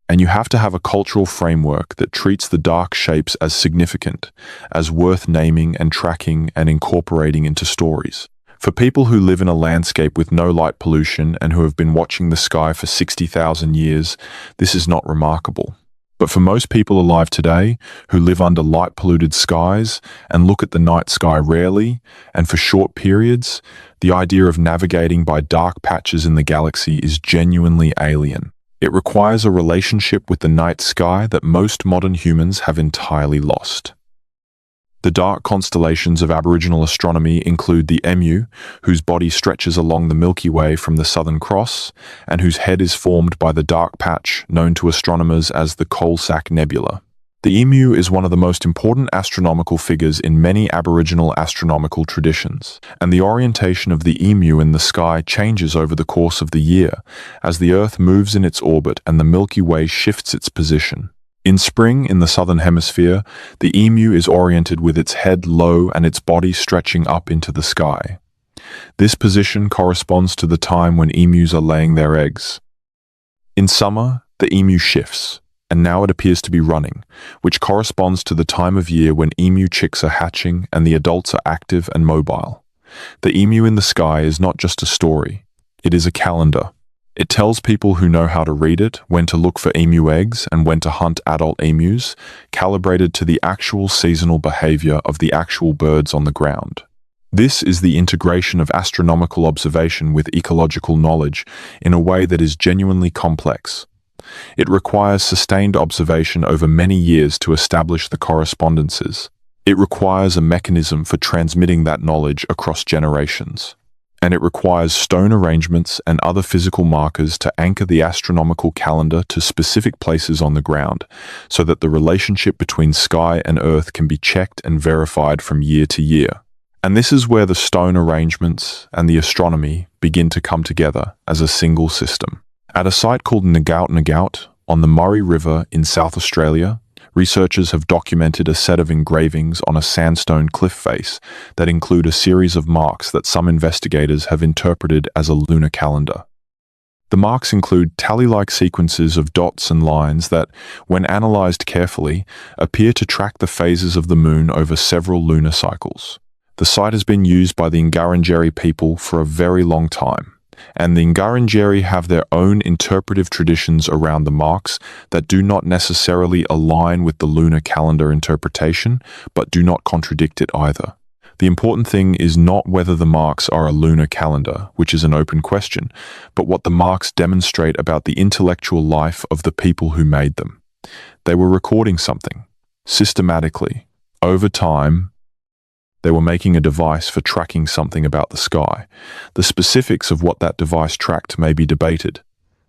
And you have to have a cultural framework that treats the dark shapes as significant, as worth naming and tracking and incorporating into stories. For people who live in a landscape with no light pollution and who have been watching the sky for 60,000 years, this is not remarkable. But for most people alive today, who live under light-polluted skies and look at the night sky rarely, and for short periods, the idea of navigating by dark patches in the galaxy is genuinely alien. It requires a relationship with the night sky that most modern humans have entirely lost. The dark constellations of Aboriginal astronomy include the Emu, whose body stretches along the Milky Way from the Southern Cross, and whose head is formed by the dark patch known to astronomers as the Coal Sack Nebula. The Emu is one of the most important astronomical figures in many Aboriginal astronomical traditions, and the orientation of the Emu in the sky changes over the course of the year as the Earth moves in its orbit and the Milky Way shifts its position. In spring, in the southern hemisphere, the emu is oriented with its head low and its body stretching up into the sky. This position corresponds to the time when emus are laying their eggs. In summer, the emu shifts, and now it appears to be running, which corresponds to the time of year when emu chicks are hatching and the adults are active and mobile. The emu in the sky is not just a story, it is a calendar. It tells people who know how to read it when to look for emu eggs and when to hunt adult emus, calibrated to the actual seasonal behavior of the actual birds on the ground. This is the integration of astronomical observation with ecological knowledge in a way that is genuinely complex. It requires sustained observation over many years to establish the correspondences. It requires a mechanism for transmitting that knowledge across generations. And it requires stone arrangements and other physical markers to anchor the astronomical calendar to specific places on the ground, so that the relationship between sky and Earth can be checked and verified from year to year. And this is where the stone arrangements and the astronomy begin to come together as a single system. At a site called Ngaut on the Murray River in South Australia, researchers have documented a set of engravings on a sandstone cliff face that include a series of marks that some investigators have interpreted as a lunar calendar. The marks include tally-like sequences of dots and lines that, when analysed carefully, appear to track the phases of the moon over several lunar cycles. The site has been used by the Ngarrindjeri people for a very long time, and the Ngarrindjeri have their own interpretive traditions around the marks that do not necessarily align with the lunar calendar interpretation, but do not contradict it either. The important thing is not whether the marks are a lunar calendar, which is an open question, but what the marks demonstrate about the intellectual life of the people who made them. They were recording something, systematically, over time. They were making a device for tracking something about the sky. The specifics of what that device tracked may be debated.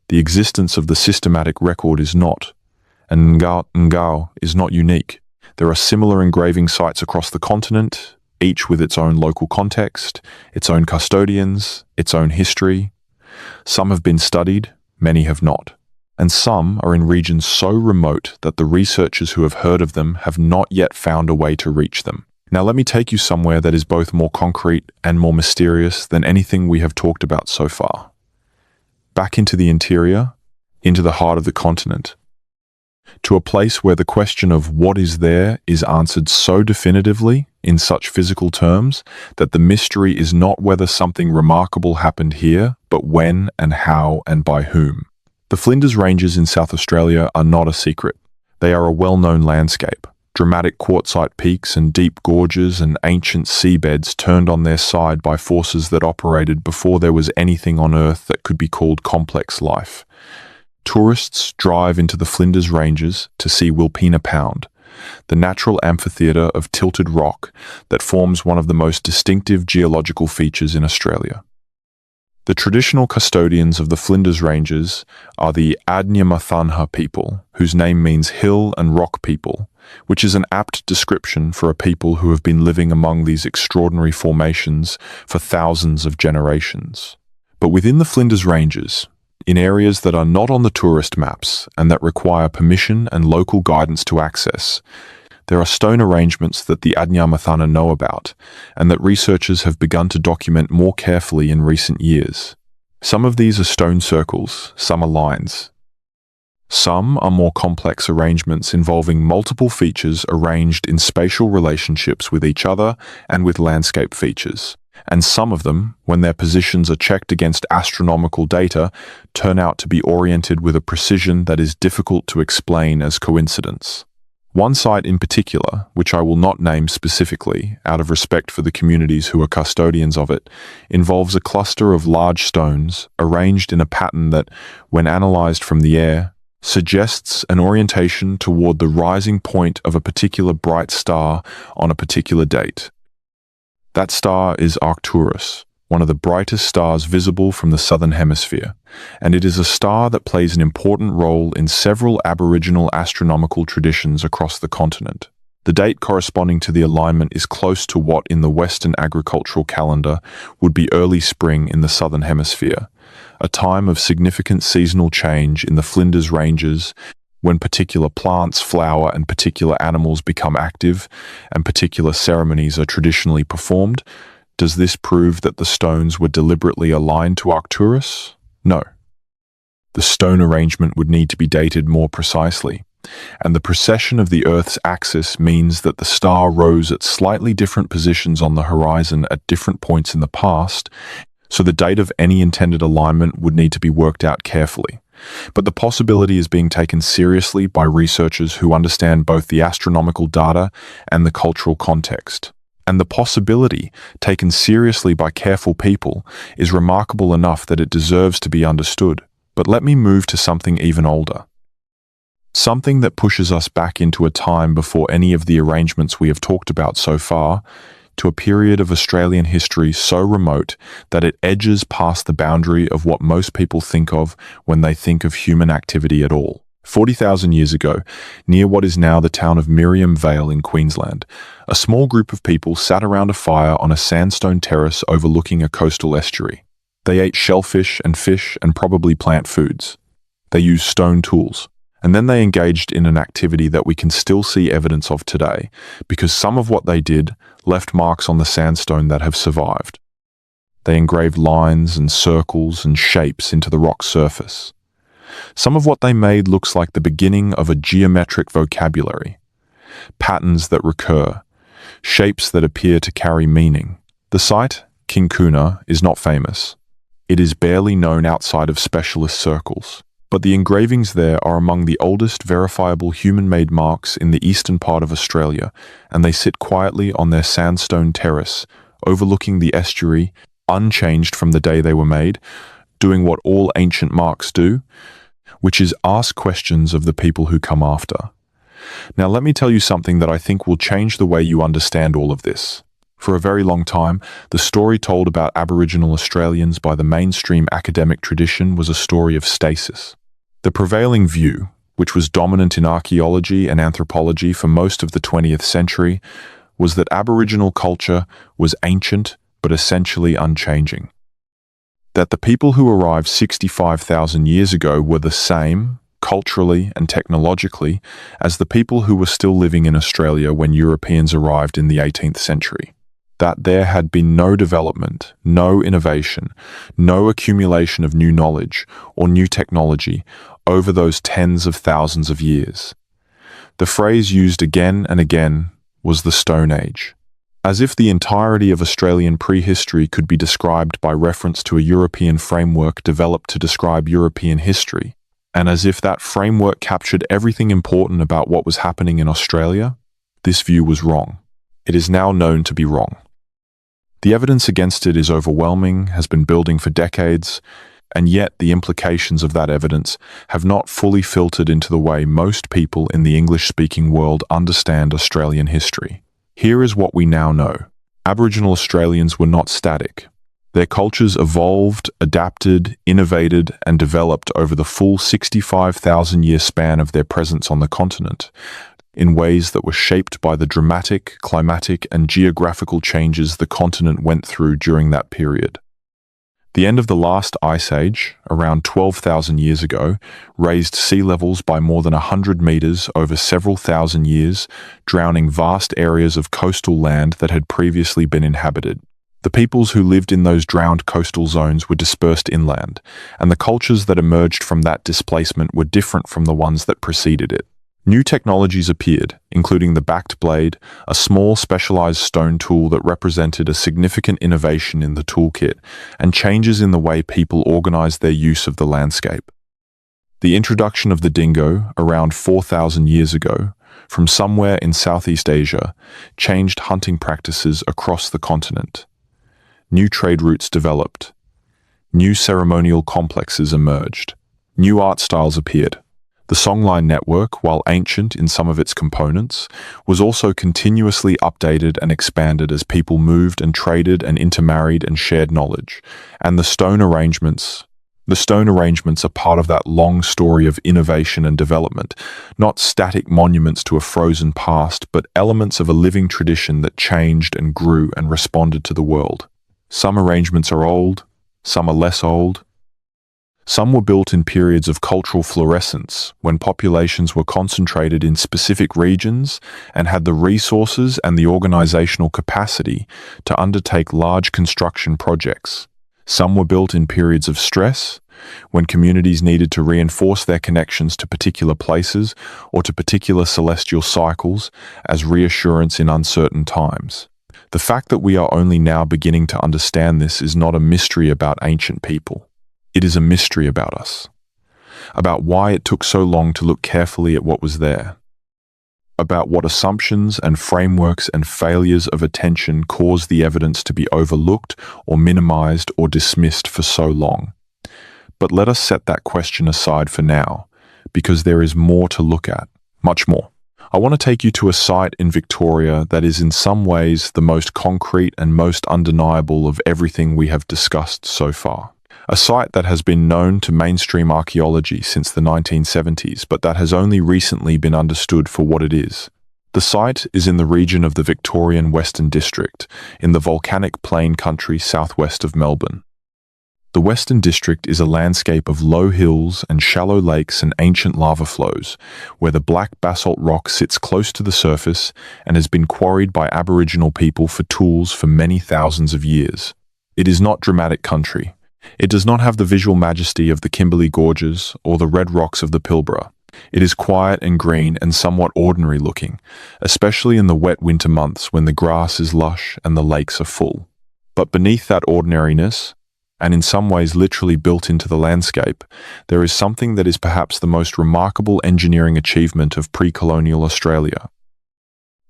The existence of the systematic record is not, and Ngau is not unique. There are similar engraving sites across the continent, each with its own local context, its own custodians, its own history. Some have been studied, many have not. And some are in regions so remote that the researchers who have heard of them have not yet found a way to reach them. Now let me take you somewhere that is both more concrete and more mysterious than anything we have talked about so far. Back into the interior, into the heart of the continent, to a place where the question of what is there is answered so definitively in such physical terms that the mystery is not whether something remarkable happened here, but when and how and by whom. The Flinders Ranges in South Australia are not a secret. They are a well-known landscape. Dramatic quartzite peaks and deep gorges and ancient seabeds turned on their side by forces that operated before there was anything on Earth that could be called complex life. Tourists drive into the Flinders Ranges to see Wilpena Pound, the natural amphitheatre of tilted rock that forms one of the most distinctive geological features in Australia. The traditional custodians of the Flinders Ranges are the Adnyamathanha people, whose name means hill and rock people, which is an apt description for a people who have been living among these extraordinary formations for thousands of generations. But within the Flinders Ranges, in areas that are not on the tourist maps and that require permission and local guidance to access, there are stone arrangements that the Adnyamathanha know about and that researchers have begun to document more carefully in recent years. Some of these are stone circles, some are lines. Some are more complex arrangements involving multiple features arranged in spatial relationships with each other and with landscape features. And some of them, when their positions are checked against astronomical data, turn out to be oriented with a precision that is difficult to explain as coincidence. One site in particular, which I will not name specifically out of respect for the communities who are custodians of it, involves a cluster of large stones arranged in a pattern that, when analysed from the air, suggests an orientation toward the rising point of a particular bright star on a particular date. That star is Arcturus, one of the brightest stars visible from the southern hemisphere, and it is a star that plays an important role in several Aboriginal astronomical traditions across the continent. The date corresponding to the alignment is close to what in the Western agricultural calendar would be early spring in the southern hemisphere, a time of significant seasonal change in the Flinders Ranges when particular plants flower and particular animals become active and particular ceremonies are traditionally performed. Does this prove that the stones were deliberately aligned to Arcturus? No. The stone arrangement would need to be dated more precisely, and the precession of the Earth's axis means that the star rose at slightly different positions on the horizon at different points in the past, so the date of any intended alignment would need to be worked out carefully. But the possibility is being taken seriously by researchers who understand both the astronomical data and the cultural context. And the possibility, taken seriously by careful people, is remarkable enough that it deserves to be understood. But let me move to something even older. Something that pushes us back into a time before any of the arrangements we have talked about so far, to a period of Australian history so remote that it edges past the boundary of what most people think of when they think of human activity at all. 40,000 years ago, near what is now the town of Miriam Vale in Queensland, a small group of people sat around a fire on a sandstone terrace overlooking a coastal estuary. They ate shellfish and fish and probably plant foods. They used stone tools. And then they engaged in an activity that we can still see evidence of today, because some of what they did left marks on the sandstone that have survived. They engraved lines and circles and shapes into the rock surface. Some of what they made looks like the beginning of a geometric vocabulary, patterns that recur, shapes that appear to carry meaning. The site, King Kuna, is not famous. It is barely known outside of specialist circles. But the engravings there are among the oldest verifiable human-made marks in the eastern part of Australia, and they sit quietly on their sandstone terrace, overlooking the estuary, unchanged from the day they were made, doing what all ancient marks do, which is ask questions of the people who come after. Now let me tell you something that I think will change the way you understand all of this. For a very long time, the story told about Aboriginal Australians by the mainstream academic tradition was a story of stasis. The prevailing view, which was dominant in archaeology and anthropology for most of the 20th century, was that Aboriginal culture was ancient but essentially unchanging. That the people who arrived 65,000 years ago were the same, culturally and technologically, as the people who were still living in Australia when Europeans arrived in the 18th century. That there had been no development, no innovation, no accumulation of new knowledge or new technology over those tens of thousands of years. The phrase used again and again was the Stone Age, as if the entirety of Australian prehistory could be described by reference to a European framework developed to describe European history, and as if that framework captured everything important about what was happening in Australia. This view was wrong. It is now known to be wrong. The evidence against it is overwhelming, has been building for decades, and yet the implications of that evidence have not fully filtered into the way most people in the English-speaking world understand Australian history. Here is what we now know. Aboriginal Australians were not static. Their cultures evolved, adapted, innovated, and developed over the full 65,000-year span of their presence on the continent, in ways that were shaped by the dramatic, climatic, and geographical changes the continent went through during that period. The end of the last ice age, around 12,000 years ago, raised sea levels by more than 100 meters over several thousand years, drowning vast areas of coastal land that had previously been inhabited. The peoples who lived in those drowned coastal zones were dispersed inland, and the cultures that emerged from that displacement were different from the ones that preceded it. New technologies appeared, including the backed blade, a small specialized stone tool that represented a significant innovation in the toolkit, and changes in the way people organized their use of the landscape. The introduction of the dingo, around 4,000 years ago, from somewhere in Southeast Asia, changed hunting practices across the continent. New trade routes developed. New ceremonial complexes emerged. New art styles appeared. The songline network, while ancient in some of its components, was also continuously updated and expanded as people moved and traded and intermarried and shared knowledge. And the stone arrangements are part of that long story of innovation and development, not static monuments to a frozen past, but elements of a living tradition that changed and grew and responded to the world. Some arrangements are old, some are less old. Some were built in periods of cultural fluorescence, when populations were concentrated in specific regions and had the resources and the organizational capacity to undertake large construction projects. Some were built in periods of stress, when communities needed to reinforce their connections to particular places or to particular celestial cycles as reassurance in uncertain times. The fact that we are only now beginning to understand this is not a mystery about ancient people. It is a mystery about us, about why it took so long to look carefully at what was there, about what assumptions and frameworks and failures of attention caused the evidence to be overlooked or minimized or dismissed for so long. But let us set that question aside for now, because there is more to look at, much more. I want to take you to a site in Victoria that is in some ways the most concrete and most undeniable of everything we have discussed so far. A site that has been known to mainstream archaeology since the 1970s, but that has only recently been understood for what it is. The site is in the region of the Victorian Western District, in the volcanic plain country southwest of Melbourne. The Western District is a landscape of low hills and shallow lakes and ancient lava flows, where the black basalt rock sits close to the surface and has been quarried by Aboriginal people for tools for many thousands of years. It is not dramatic country. It does not have the visual majesty of the Kimberley Gorges or the red rocks of the Pilbara. It is quiet and green and somewhat ordinary looking, especially in the wet winter months when the grass is lush and the lakes are full. But beneath that ordinariness, and in some ways literally built into the landscape, there is something that is perhaps the most remarkable engineering achievement of pre-colonial Australia.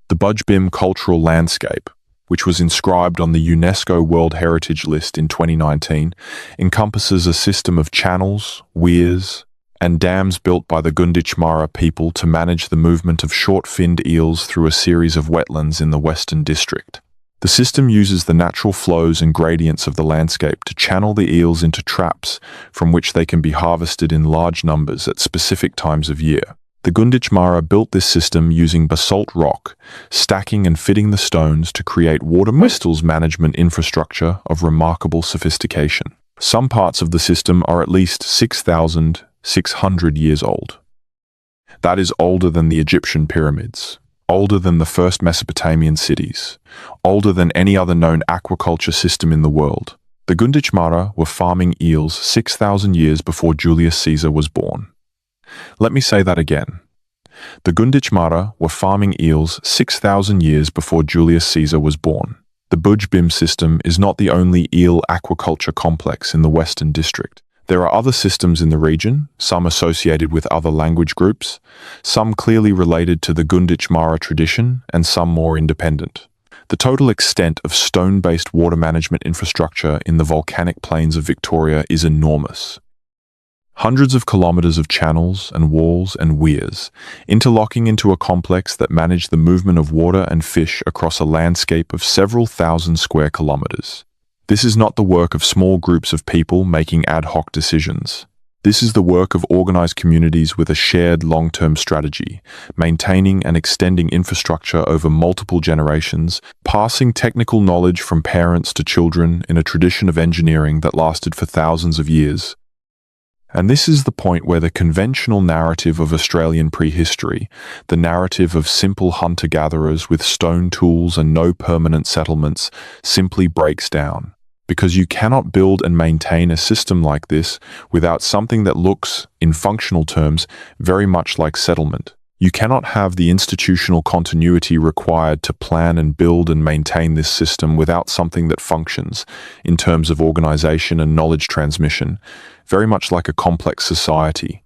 The Budgebim cultural landscape, which was inscribed on the UNESCO World Heritage List in 2019, encompasses a system of channels, weirs, and dams built by the Gunditjmara people to manage the movement of short-finned eels through a series of wetlands in the Western District. The system uses the natural flows and gradients of the landscape to channel the eels into traps from which they can be harvested in large numbers at specific times of year. The Gunditjmara built this system using basalt rock, stacking and fitting the stones to create water crystals management infrastructure of remarkable sophistication. Some parts of the system are at least 6,600 years old. That is older than the Egyptian pyramids, older than the first Mesopotamian cities, older than any other known aquaculture system in the world. The Gunditjmara were farming eels 6,000 years before Julius Caesar was born. Let me say that again. The Gunditjmara were farming eels 6,000 years before Julius Caesar was born. The Budgebim system is not the only eel aquaculture complex in the Western District. There are other systems in the region, some associated with other language groups, some clearly related to the Gunditjmara tradition, and some more independent. The total extent of stone-based water management infrastructure in the volcanic plains of Victoria is enormous. Hundreds of kilometers of channels and walls and weirs, interlocking into a complex that managed the movement of water and fish across a landscape of several thousand square kilometers. This is not the work of small groups of people making ad hoc decisions. This is the work of organized communities with a shared long-term strategy, maintaining and extending infrastructure over multiple generations, passing technical knowledge from parents to children in a tradition of engineering that lasted for thousands of years. And this is the point where the conventional narrative of Australian prehistory, the narrative of simple hunter-gatherers with stone tools and no permanent settlements, simply breaks down. Because you cannot build and maintain a system like this without something that looks, in functional terms, very much like settlement. You cannot have the institutional continuity required to plan and build and maintain this system without something that functions, in terms of organization and knowledge transmission, very much like a complex society.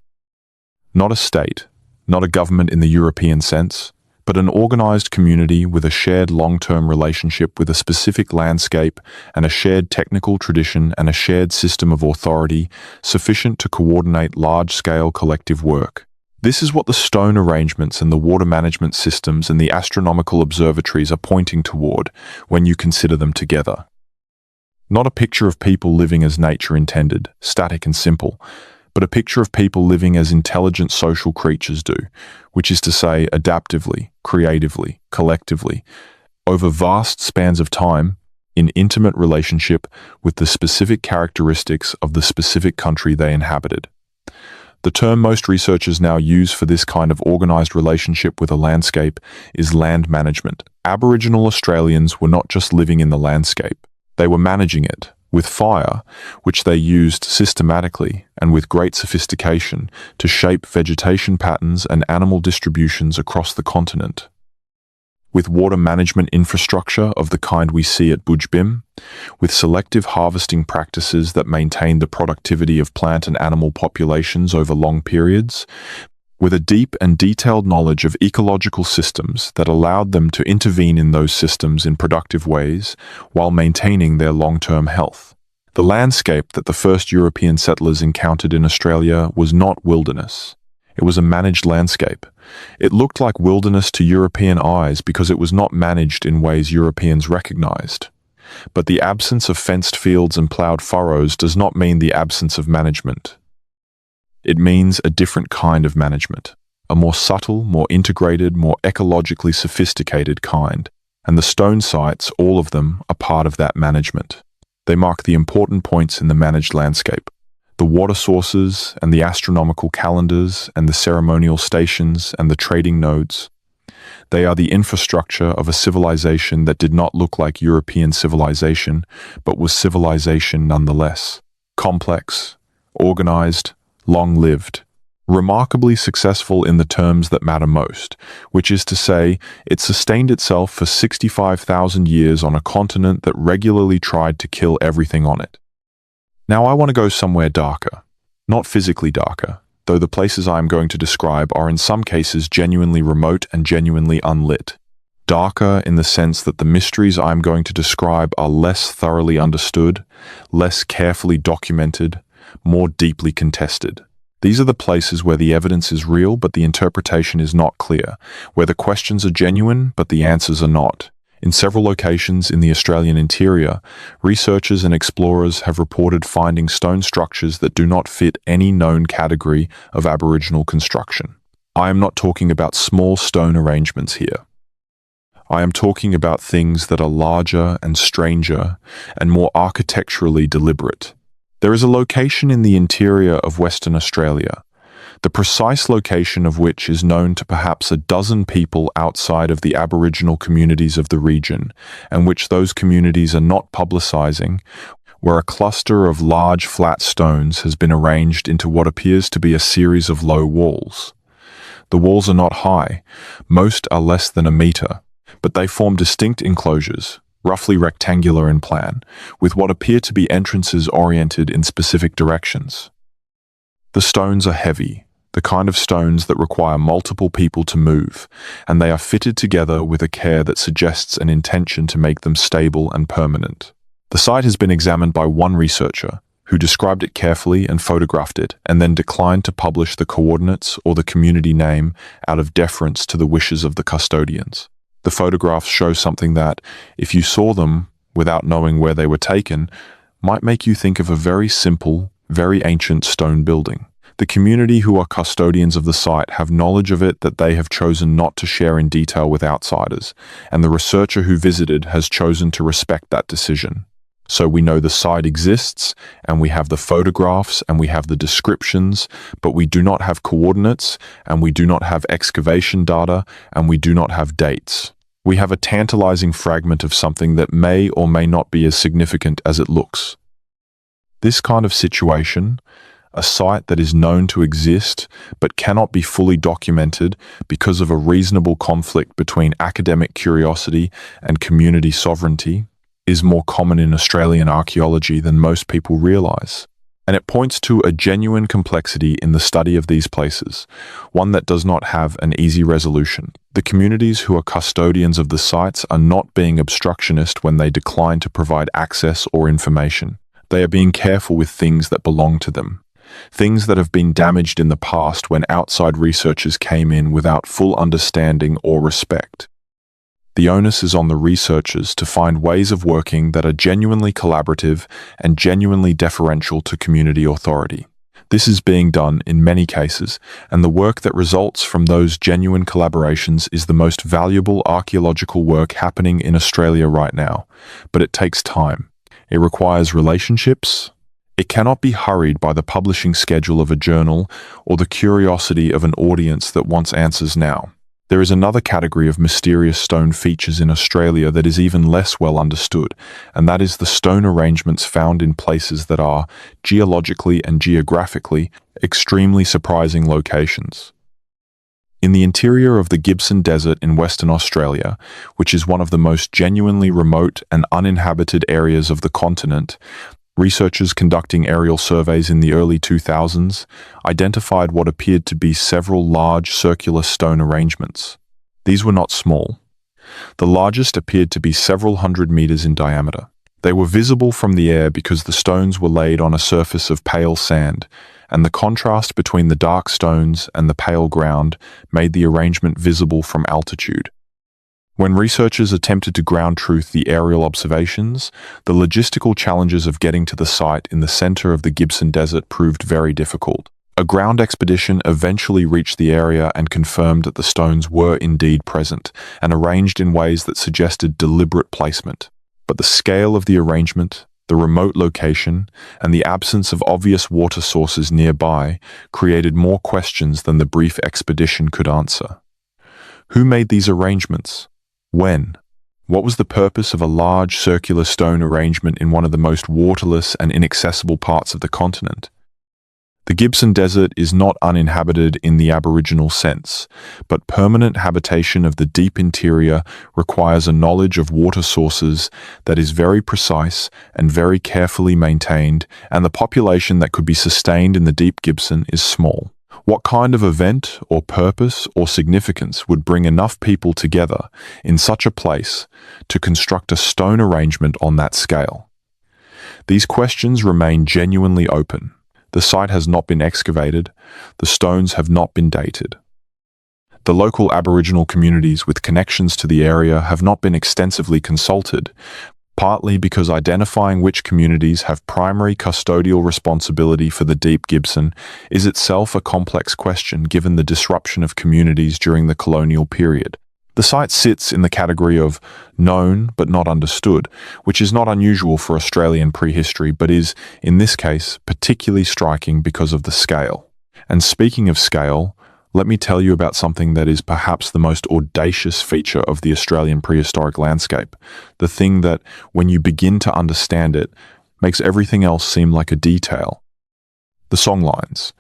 Not a state, not a government in the European sense, but an organized community with a shared long-term relationship with a specific landscape and a shared technical tradition and a shared system of authority sufficient to coordinate large-scale collective work. This is what the stone arrangements and the water management systems and the astronomical observatories are pointing toward when you consider them together. Not a picture of people living as nature intended, static and simple, but a picture of people living as intelligent social creatures do, which is to say adaptively, creatively, collectively, over vast spans of time, in intimate relationship with the specific characteristics of the specific country they inhabited. The term most researchers now use for this kind of organized relationship with a landscape is land management. Aboriginal Australians were not just living in the landscape, they were managing it, with fire, which they used systematically and with great sophistication to shape vegetation patterns and animal distributions across the continent. With water management infrastructure of the kind we see at Bujbim, with selective harvesting practices that maintain the productivity of plant and animal populations over long periods, with a deep and detailed knowledge of ecological systems that allowed them to intervene in those systems in productive ways while maintaining their long-term health. The landscape that the first European settlers encountered in Australia was not wilderness. It was a managed landscape. It looked like wilderness to European eyes because it was not managed in ways Europeans recognized. But the absence of fenced fields and plowed furrows does not mean the absence of management. It means a different kind of management, a more subtle, more integrated, more ecologically sophisticated kind. And the stone sites, all of them, are part of that management. They mark the important points in the managed landscape. The water sources and the astronomical calendars and the ceremonial stations and the trading nodes. They are the infrastructure of a civilization that did not look like European civilization, but was civilization nonetheless. Complex, organized, long-lived, remarkably successful in the terms that matter most, which is to say, it sustained itself for 65,000 years on a continent that regularly tried to kill everything on it. Now I want to go somewhere darker, not physically darker, though the places I am going to describe are in some cases genuinely remote and genuinely unlit. Darker in the sense that the mysteries I am going to describe are less thoroughly understood, less carefully documented, more deeply contested. These are the places where the evidence is real but the interpretation is not clear, where the questions are genuine but the answers are not. In several locations in the Australian interior, researchers and explorers have reported finding stone structures that do not fit any known category of Aboriginal construction. I am not talking about small stone arrangements here. I am talking about things that are larger and stranger and more architecturally deliberate. There is a location in the interior of Western Australia, the precise location of which is known to perhaps a dozen people outside of the Aboriginal communities of the region, and which those communities are not publicising, where a cluster of large flat stones has been arranged into what appears to be a series of low walls. The walls are not high, most are less than a metre, but they form distinct enclosures, roughly rectangular in plan, with what appear to be entrances oriented in specific directions. The stones are heavy, the kind of stones that require multiple people to move, and they are fitted together with a care that suggests an intention to make them stable and permanent. The site has been examined by one researcher, who described it carefully and photographed it, and then declined to publish the coordinates or the community name out of deference to the wishes of the custodians. The photographs show something that, if you saw them without knowing where they were taken, might make you think of a very simple, very ancient stone building. The community who are custodians of the site have knowledge of it that they have chosen not to share in detail with outsiders, and the researcher who visited has chosen to respect that decision. So we know the site exists, and we have the photographs, and we have the descriptions, but we do not have coordinates, and we do not have excavation data, and we do not have dates. We have a tantalizing fragment of something that may or may not be as significant as it looks. This kind of situation, a site that is known to exist but cannot be fully documented because of a reasonable conflict between academic curiosity and community sovereignty, is more common in Australian archaeology than most people realise. And it points to a genuine complexity in the study of these places, one that does not have an easy resolution. The communities who are custodians of the sites are not being obstructionist when they decline to provide access or information. They are being careful with things that belong to them. things that have been damaged in the past when outside researchers came in without full understanding or respect. The onus is on the researchers to find ways of working that are genuinely collaborative and genuinely deferential to community authority. This is being done in many cases, and the work that results from those genuine collaborations is the most valuable archaeological work happening in Australia right now. But it takes time. It requires relationships. It cannot be hurried by the publishing schedule of a journal or the curiosity of an audience that wants answers now. There is another category of mysterious stone features in Australia that is even less well understood, and that is the stone arrangements found in places that are, geologically and geographically, extremely surprising locations. In the interior of the Gibson Desert in Western Australia, which is one of the most genuinely remote and uninhabited areas of the continent, researchers conducting aerial surveys in the early 2000s identified what appeared to be several large circular stone arrangements. These were not small. The largest appeared to be several hundred meters in diameter. They were visible from the air because the stones were laid on a surface of pale sand, and the contrast between the dark stones and the pale ground made the arrangement visible from altitude. When researchers attempted to ground truth the aerial observations, the logistical challenges of getting to the site in the center of the Gibson Desert proved very difficult. A ground expedition eventually reached the area and confirmed that the stones were indeed present and arranged in ways that suggested deliberate placement. But the scale of the arrangement, the remote location, and the absence of obvious water sources nearby created more questions than the brief expedition could answer. Who made these arrangements? When? What was the purpose of a large circular stone arrangement in one of the most waterless and inaccessible parts of the continent? The Gibson Desert is not uninhabited in the Aboriginal sense, but permanent habitation of the deep interior requires a knowledge of water sources that is very precise and very carefully maintained, and the population that could be sustained in the deep Gibson is small. What kind of event or purpose or significance would bring enough people together in such a place to construct a stone arrangement on that scale? These questions remain genuinely open. The site has not been excavated. The stones have not been dated. The local Aboriginal communities with connections to the area have not been extensively consulted, partly because identifying which communities have primary custodial responsibility for the deep Gibson is itself a complex question given the disruption of communities during the colonial period. The site sits in the category of known but not understood, which is not unusual for Australian prehistory but is, in this case, particularly striking because of the scale. And speaking of scale, let me tell you about something that is perhaps the most audacious feature of the Australian prehistoric landscape, the thing that, when you begin to understand it, makes everything else seem like a detail. The songlines.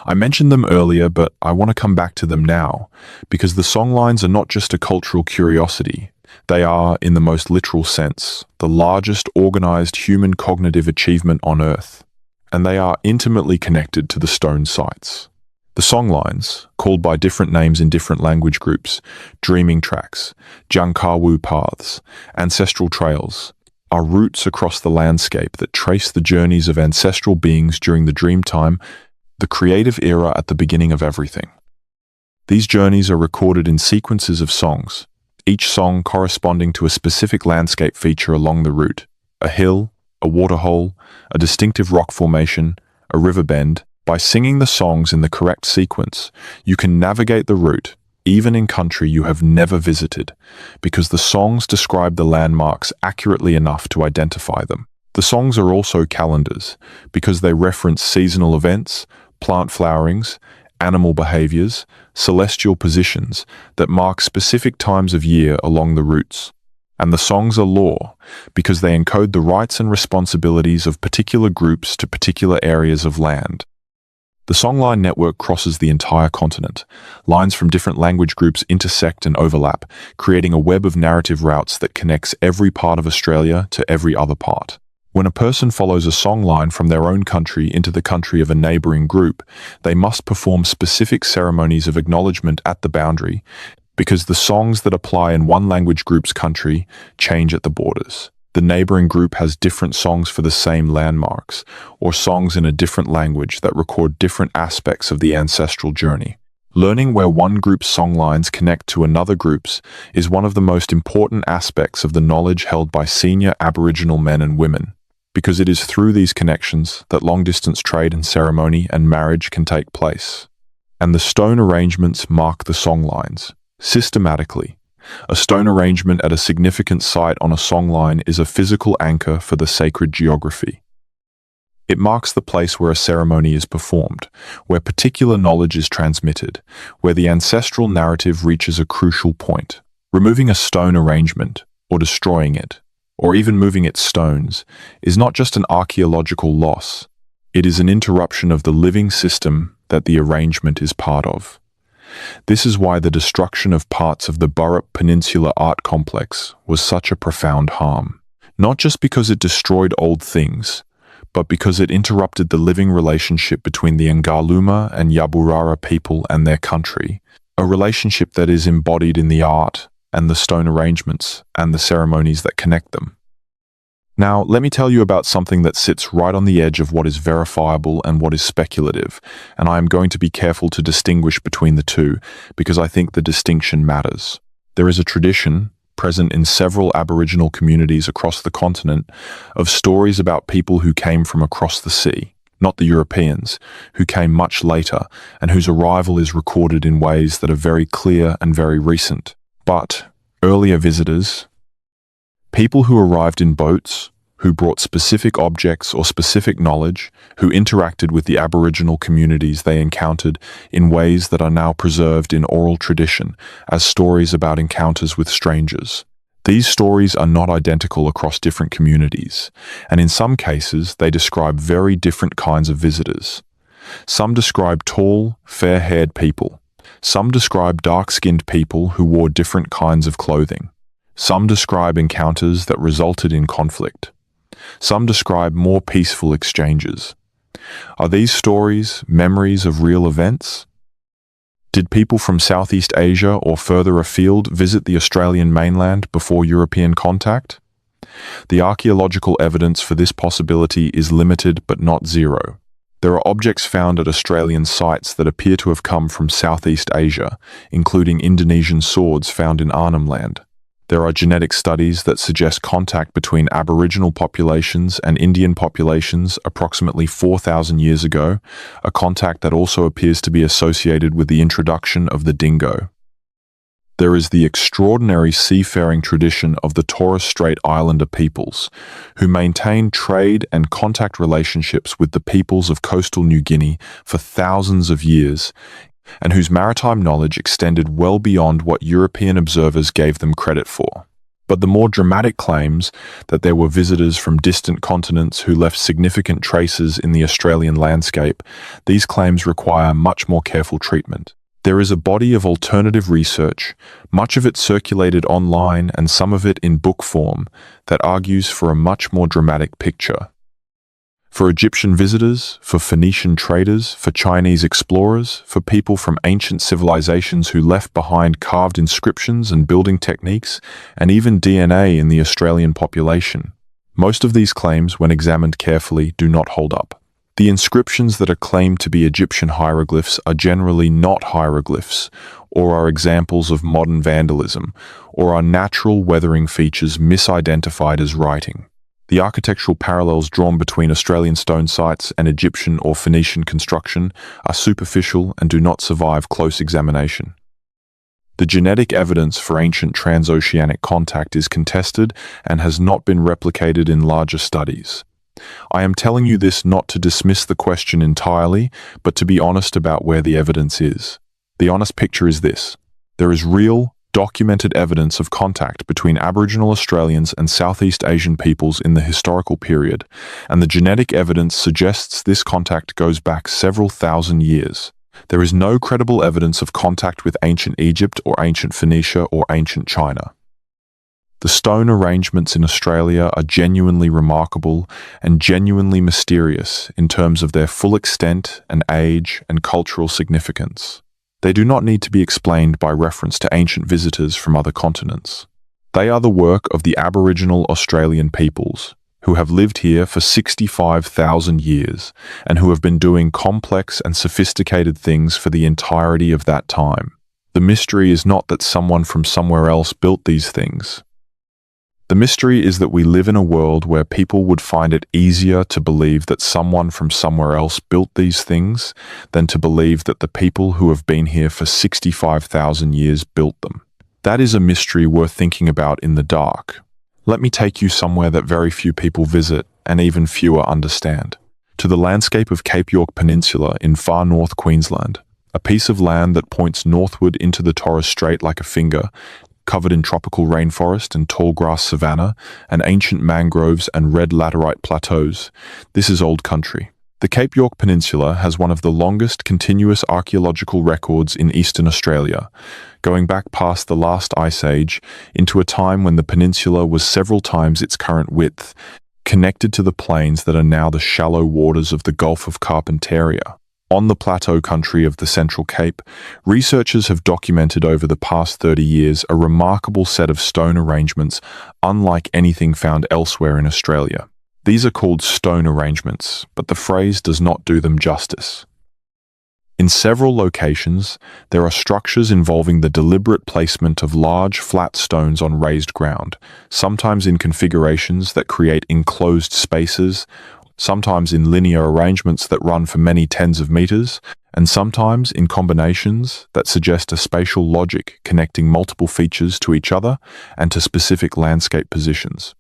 I mentioned them earlier, but I want to come back to them now, because the songlines are not just a cultural curiosity. They are, in the most literal sense, the largest organized human cognitive achievement on Earth, and they are intimately connected to the stone sites. The songlines, called by different names in different language groups, dreaming tracks, Jankawu paths, ancestral trails, are routes across the landscape that trace the journeys of ancestral beings during the dream time, the creative era at the beginning of everything. These journeys are recorded in sequences of songs, each song corresponding to a specific landscape feature along the route: a hill, a waterhole, a distinctive rock formation, a river bend. By singing the songs in the correct sequence, you can navigate the route, even in country you have never visited, because the songs describe the landmarks accurately enough to identify them. The songs are also calendars, because they reference seasonal events, plant flowerings, animal behaviors, celestial positions that mark specific times of year along the routes. And the songs are law, because they encode the rights and responsibilities of particular groups to particular areas of land. The songline network crosses the entire continent. Lines from different language groups intersect and overlap, creating a web of narrative routes that connects every part of Australia to every other part. When a person follows a songline from their own country into the country of a neighboring group, they must perform specific ceremonies of acknowledgement at the boundary, because the songs that apply in one language group's country change at the borders. The neighboring group has different songs for the same landmarks, or songs in a different language that record different aspects of the ancestral journey. Learning where one group's songlines connect to another group's is one of the most important aspects of the knowledge held by senior Aboriginal men and women, because it is through these connections that long-distance trade and ceremony and marriage can take place. And the stone arrangements mark the songlines. Systematically, a stone arrangement at a significant site on a songline is a physical anchor for the sacred geography. It marks the place where a ceremony is performed, where particular knowledge is transmitted, where the ancestral narrative reaches a crucial point. Removing a stone arrangement, or destroying it, or even moving its stones, is not just an archaeological loss. It is an interruption of the living system that the arrangement is part of. This is why the destruction of parts of the Burrup Peninsula art complex was such a profound harm. Not just because it destroyed old things, but because it interrupted the living relationship between the Ngarluma and Yaburara people and their country, a relationship that is embodied in the art and the stone arrangements and the ceremonies that connect them. Now, let me tell you about something that sits right on the edge of what is verifiable and what is speculative, and I am going to be careful to distinguish between the two, because I think the distinction matters. There is a tradition, present in several Aboriginal communities across the continent, of stories about people who came from across the sea, not the Europeans, who came much later, and whose arrival is recorded in ways that are very clear and very recent. But earlier visitors, people who arrived in boats, who brought specific objects or specific knowledge, who interacted with the Aboriginal communities they encountered in ways that are now preserved in oral tradition as stories about encounters with strangers. These stories are not identical across different communities, and in some cases they describe very different kinds of visitors. Some describe tall, fair-haired people. Some describe dark-skinned people who wore different kinds of clothing. Some describe encounters that resulted in conflict. Some describe more peaceful exchanges. Are these stories memories of real events? Did people from Southeast Asia or further afield visit the Australian mainland before European contact? The archaeological evidence for this possibility is limited but not zero. There are objects found at Australian sites that appear to have come from Southeast Asia, including Indonesian swords found in Arnhem Land. There are genetic studies that suggest contact between Aboriginal populations and Indian populations approximately 4,000 years ago, a contact that also appears to be associated with the introduction of the dingo. There is the extraordinary seafaring tradition of the Torres Strait Islander peoples, who maintained trade and contact relationships with the peoples of coastal New Guinea for thousands of years, and whose maritime knowledge extended well beyond what European observers gave them credit for. But the more dramatic claims that there were visitors from distant continents who left significant traces in the Australian landscape, these claims require much more careful treatment. There is a body of alternative research, much of it circulated online and some of it in book form, that argues for a much more dramatic picture. For Egyptian visitors, for Phoenician traders, for Chinese explorers, for people from ancient civilizations who left behind carved inscriptions and building techniques, and even DNA in the Australian population. Most of these claims, when examined carefully, do not hold up. The inscriptions that are claimed to be Egyptian hieroglyphs are generally not hieroglyphs, or are examples of modern vandalism, or are natural weathering features misidentified as writing. The architectural parallels drawn between Australian stone sites and Egyptian or Phoenician construction are superficial and do not survive close examination. The genetic evidence for ancient transoceanic contact is contested and has not been replicated in larger studies. I am telling you this not to dismiss the question entirely, but to be honest about where the evidence is. The honest picture is this: there is real, documented evidence of contact between Aboriginal Australians and Southeast Asian peoples in the historical period, and the genetic evidence suggests this contact goes back several thousand years. There is no credible evidence of contact with ancient Egypt or ancient Phoenicia or ancient China. The stone arrangements in Australia are genuinely remarkable and genuinely mysterious in terms of their full extent and age and cultural significance. They do not need to be explained by reference to ancient visitors from other continents. They are the work of the Aboriginal Australian peoples, who have lived here for 65,000 years and who have been doing complex and sophisticated things for the entirety of that time. The mystery is not that someone from somewhere else built these things. The mystery is that we live in a world where people would find it easier to believe that someone from somewhere else built these things than to believe that the people who have been here for 65,000 years built them. That is a mystery worth thinking about in the dark. Let me take you somewhere that very few people visit and even fewer understand. To the landscape of Cape York Peninsula in far north Queensland. A piece of land that points northward into the Torres Strait like a finger, covered in tropical rainforest and tall grass savanna, and ancient mangroves and red laterite plateaus. This is old country. The Cape York Peninsula has one of the longest continuous archaeological records in eastern Australia, going back past the last ice age into a time when the peninsula was several times its current width, connected to the plains that are now the shallow waters of the Gulf of Carpentaria. On the plateau country of the Central Cape, researchers have documented over the past 30 years a remarkable set of stone arrangements unlike anything found elsewhere in Australia. These are called stone arrangements, but the phrase does not do them justice. In several locations, there are structures involving the deliberate placement of large, flat stones on raised ground, sometimes in configurations that create enclosed spaces, sometimes in linear arrangements that run for many tens of meters, and sometimes in combinations that suggest a spatial logic connecting multiple features to each other and to specific landscape positions.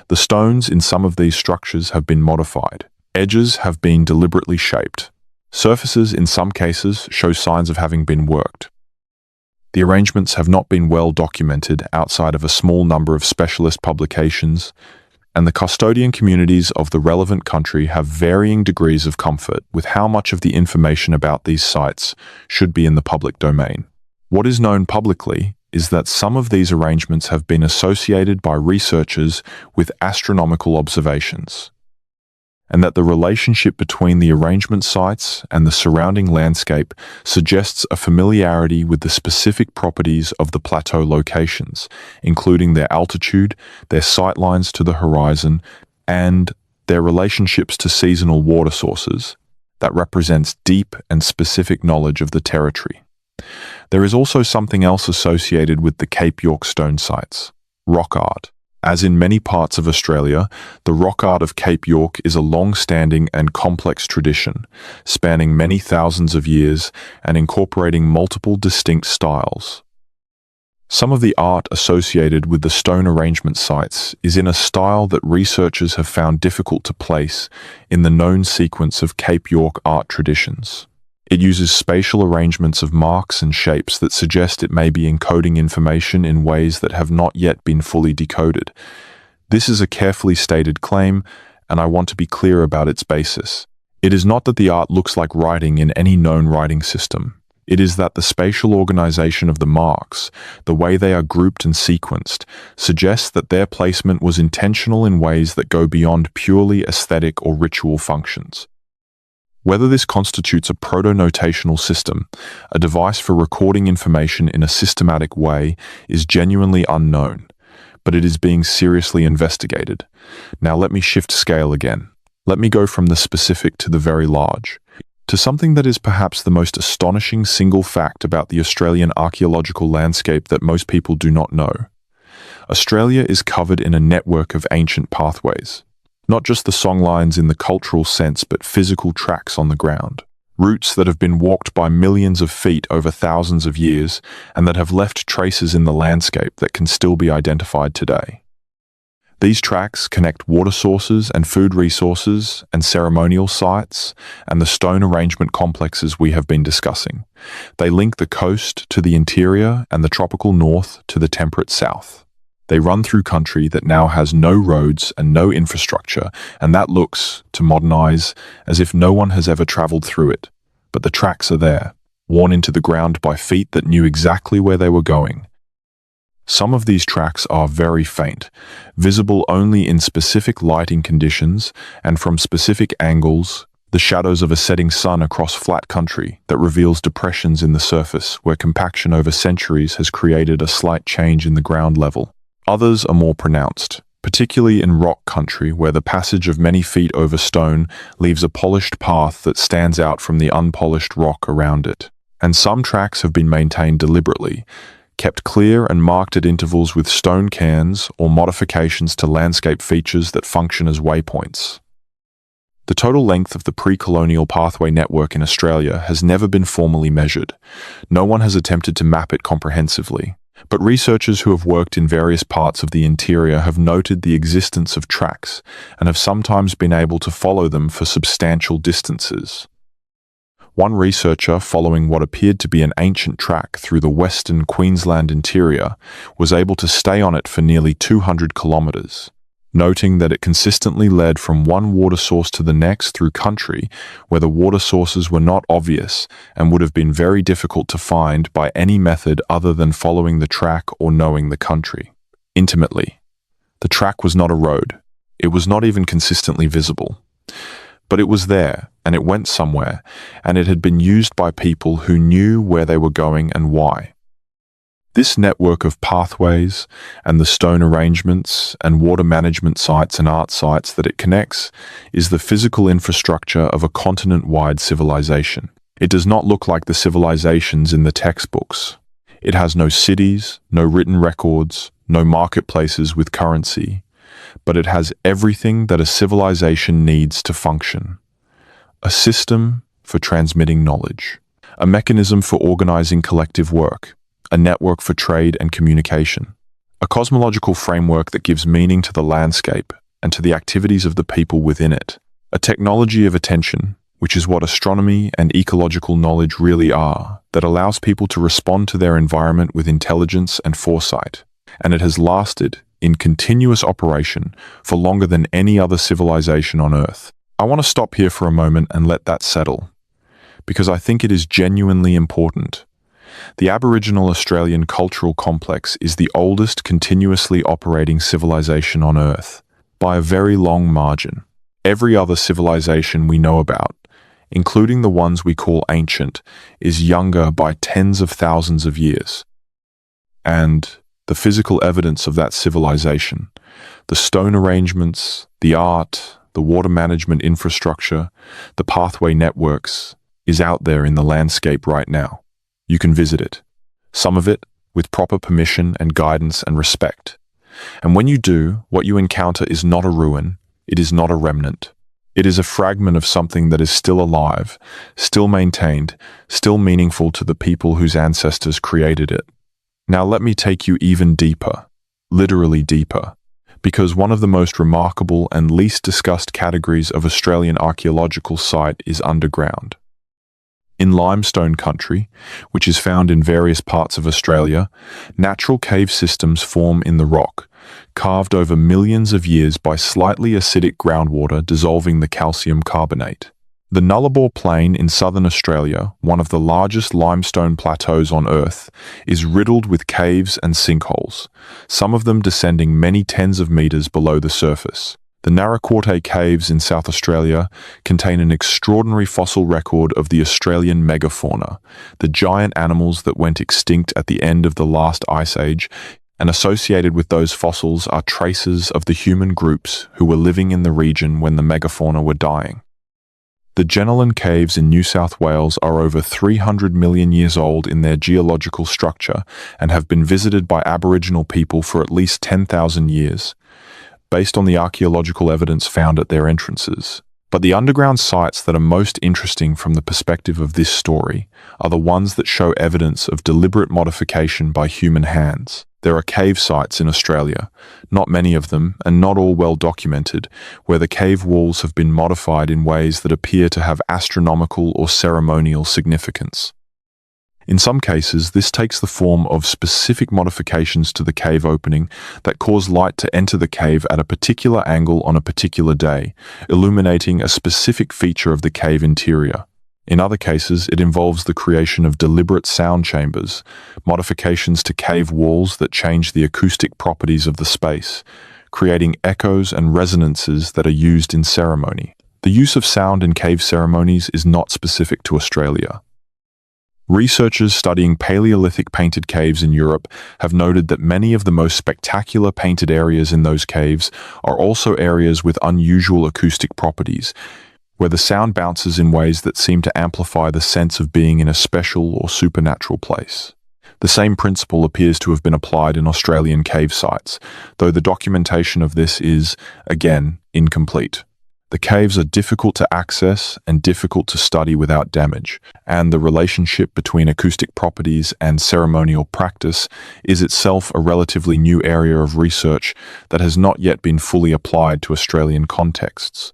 The stones in some of these structures have been modified. Edges have been deliberately shaped. Surfaces in some cases show signs of having been worked. The arrangements have not been well documented outside of a small number of specialist publications, and the custodian communities of the relevant country have varying degrees of comfort with how much of the information about these sites should be in the public domain. What is known publicly is that some of these arrangements have been associated by researchers with astronomical observations, and that the relationship between the arrangement sites and the surrounding landscape suggests a familiarity with the specific properties of the plateau locations, including their altitude, their sightlines to the horizon, and their relationships to seasonal water sources. That represents deep and specific knowledge of the territory. There is also something else associated with the Cape York stone sites: rock art. As in many parts of Australia, the rock art of Cape York is a long-standing and complex tradition, spanning many thousands of years and incorporating multiple distinct styles. Some of the art associated with the stone arrangement sites is in a style that researchers have found difficult to place in the known sequence of Cape York art traditions. It uses spatial arrangements of marks and shapes that suggest it may be encoding information in ways that have not yet been fully decoded. This is a carefully stated claim, and I want to be clear about its basis. It is not that the art looks like writing in any known writing system. It is that the spatial organization of the marks, the way they are grouped and sequenced, suggests that their placement was intentional in ways that go beyond purely aesthetic or ritual functions. Whether this constitutes a proto-notational system, a device for recording information in a systematic way, is genuinely unknown, but it is being seriously investigated. Now let me shift scale again. Let me go from the specific to the very large, to something that is perhaps the most astonishing single fact about the Australian archaeological landscape that most people do not know. Australia is covered in a network of ancient pathways. Not just the songlines in the cultural sense, but physical tracks on the ground. Routes that have been walked by millions of feet over thousands of years and that have left traces in the landscape that can still be identified today. These tracks connect water sources and food resources and ceremonial sites and the stone arrangement complexes we have been discussing. They link the coast to the interior and the tropical north to the temperate south. They run through country that now has no roads and no infrastructure, and that looks, to modern eyes, as if no one has ever traveled through it. But the tracks are there, worn into the ground by feet that knew exactly where they were going. Some of these tracks are very faint, visible only in specific lighting conditions and from specific angles, the shadows of a setting sun across flat country that reveals depressions in the surface where compaction over centuries has created a slight change in the ground level. Others are more pronounced, particularly in rock country where the passage of many feet over stone leaves a polished path that stands out from the unpolished rock around it. And some tracks have been maintained deliberately, kept clear and marked at intervals with stone cairns or modifications to landscape features that function as waypoints. The total length of the pre-colonial pathway network in Australia has never been formally measured. No one has attempted to map it comprehensively, but researchers who have worked in various parts of the interior have noted the existence of tracks and have sometimes been able to follow them for substantial distances. One researcher, following what appeared to be an ancient track through the western Queensland interior, was able to stay on it for nearly 200 kilometres, noting that it consistently led from one water source to the next through country where the water sources were not obvious and would have been very difficult to find by any method other than following the track or knowing the country intimately. The track was not a road. It was not even consistently visible. But it was there, and it went somewhere, and it had been used by people who knew where they were going and why. This network of pathways and the stone arrangements and water management sites and art sites that it connects is the physical infrastructure of a continent-wide civilization. It does not look like the civilizations in the textbooks. It has no cities, no written records, no marketplaces with currency, but it has everything that a civilization needs to function. A system for transmitting knowledge, a mechanism for organizing collective work, a network for trade and communication, a cosmological framework that gives meaning to the landscape and to the activities of the people within it, a technology of attention, which is what astronomy and ecological knowledge really are, that allows people to respond to their environment with intelligence and foresight, and it has lasted in continuous operation for longer than any other civilization on Earth. I want to stop here for a moment and let that settle, because I think it is genuinely important. The Aboriginal Australian cultural complex is the oldest continuously operating civilization on Earth, by a very long margin. Every other civilization we know about, including the ones we call ancient, is younger by tens of thousands of years. And the physical evidence of that civilization, the stone arrangements, the art, the water management infrastructure, the pathway networks, is out there in the landscape right now. You can visit it, some of it with proper permission and guidance and respect. And when you do, what you encounter is not a ruin, it is not a remnant. It is a fragment of something that is still alive, still maintained, still meaningful to the people whose ancestors created it. Now let me take you even deeper, literally deeper, because one of the most remarkable and least discussed categories of Australian archaeological site is underground. In limestone country, which is found in various parts of Australia, natural cave systems form in the rock, carved over millions of years by slightly acidic groundwater dissolving the calcium carbonate. The Nullarbor Plain in southern Australia, one of the largest limestone plateaus on Earth, is riddled with caves and sinkholes, some of them descending many tens of meters below the surface. The Narracoorte Caves in South Australia contain an extraordinary fossil record of the Australian megafauna, the giant animals that went extinct at the end of the last ice age, and associated with those fossils are traces of the human groups who were living in the region when the megafauna were dying. The Jenolan Caves in New South Wales are over 300 million years old in their geological structure and have been visited by Aboriginal people for at least 10,000 years, based on the archaeological evidence found at their entrances. But the underground sites that are most interesting from the perspective of this story are the ones that show evidence of deliberate modification by human hands. There are cave sites in Australia, not many of them, and not all well documented, where the cave walls have been modified in ways that appear to have astronomical or ceremonial significance. In some cases, this takes the form of specific modifications to the cave opening that cause light to enter the cave at a particular angle on a particular day, illuminating a specific feature of the cave interior. In other cases, it involves the creation of deliberate sound chambers, modifications to cave walls that change the acoustic properties of the space, creating echoes and resonances that are used in ceremony. The use of sound in cave ceremonies is not specific to Australia. Researchers studying Paleolithic painted caves in Europe have noted that many of the most spectacular painted areas in those caves are also areas with unusual acoustic properties, where the sound bounces in ways that seem to amplify the sense of being in a special or supernatural place. The same principle appears to have been applied in Australian cave sites, though the documentation of this is, again, incomplete. The caves are difficult to access and difficult to study without damage, and the relationship between acoustic properties and ceremonial practice is itself a relatively new area of research that has not yet been fully applied to Australian contexts.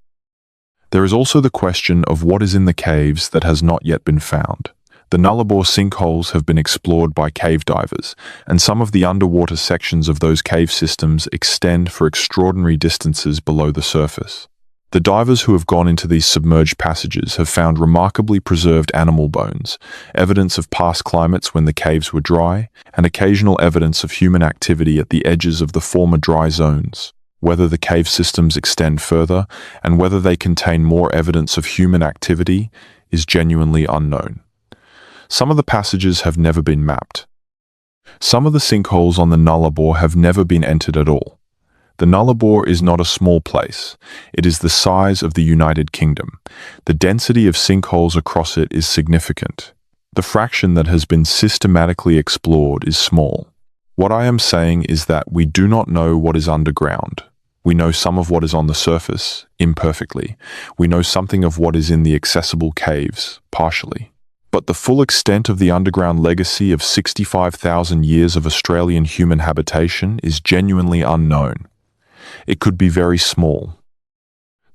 There is also the question of what is in the caves that has not yet been found. The Nullarbor sinkholes have been explored by cave divers, and some of the underwater sections of those cave systems extend for extraordinary distances below the surface. The divers who have gone into these submerged passages have found remarkably preserved animal bones, evidence of past climates when the caves were dry, and occasional evidence of human activity at the edges of the former dry zones. Whether the cave systems extend further, and whether they contain more evidence of human activity, is genuinely unknown. Some of the passages have never been mapped. Some of the sinkholes on the Nullarbor have never been entered at all. The Nullarbor is not a small place. It is the size of the United Kingdom. The density of sinkholes across it is significant. The fraction that has been systematically explored is small. What I am saying is that we do not know what is underground. We know some of what is on the surface, imperfectly. We know something of what is in the accessible caves, partially. But the full extent of the underground legacy of 65,000 years of Australian human habitation is genuinely unknown. It could be very small.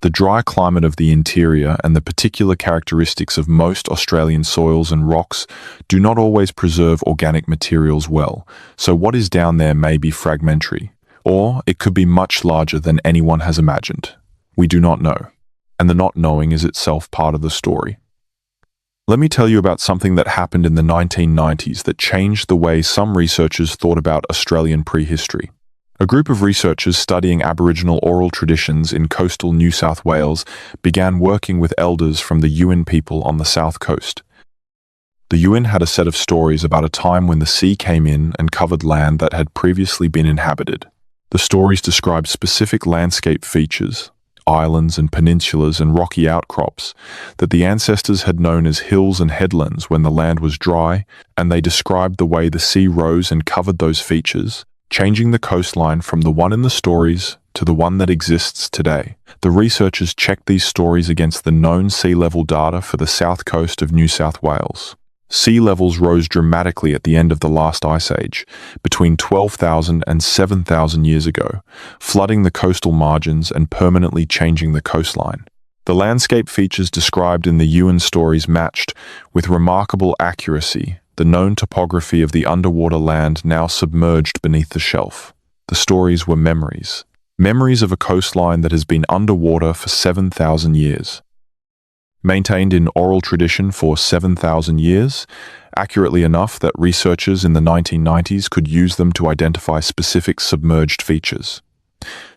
The dry climate of the interior and the particular characteristics of most Australian soils and rocks do not always preserve organic materials well, so what is down there may be fragmentary, or it could be much larger than anyone has imagined. We do not know, and the not knowing is itself part of the story. Let me tell you about something that happened in the 1990s that changed the way some researchers thought about Australian prehistory. A group of researchers studying Aboriginal oral traditions in coastal New South Wales began working with elders from the Yuin people on the south coast. The Yuin had a set of stories about a time when the sea came in and covered land that had previously been inhabited. The stories described specific landscape features, islands and peninsulas and rocky outcrops that the ancestors had known as hills and headlands when the land was dry, and they described the way the sea rose and covered those features, changing the coastline from the one in the stories to the one that exists today. The researchers checked these stories against the known sea level data for the south coast of New South Wales. Sea levels rose dramatically at the end of the last ice age, between 12,000 and 7,000 years ago, flooding the coastal margins and permanently changing the coastline. The landscape features described in the Yuin stories matched, with remarkable accuracy, the known topography of the underwater land now submerged beneath the shelf. The stories were memories. Memories of a coastline that has been underwater for 7,000 years. Maintained in oral tradition for 7,000 years, accurately enough that researchers in the 1990s could use them to identify specific submerged features.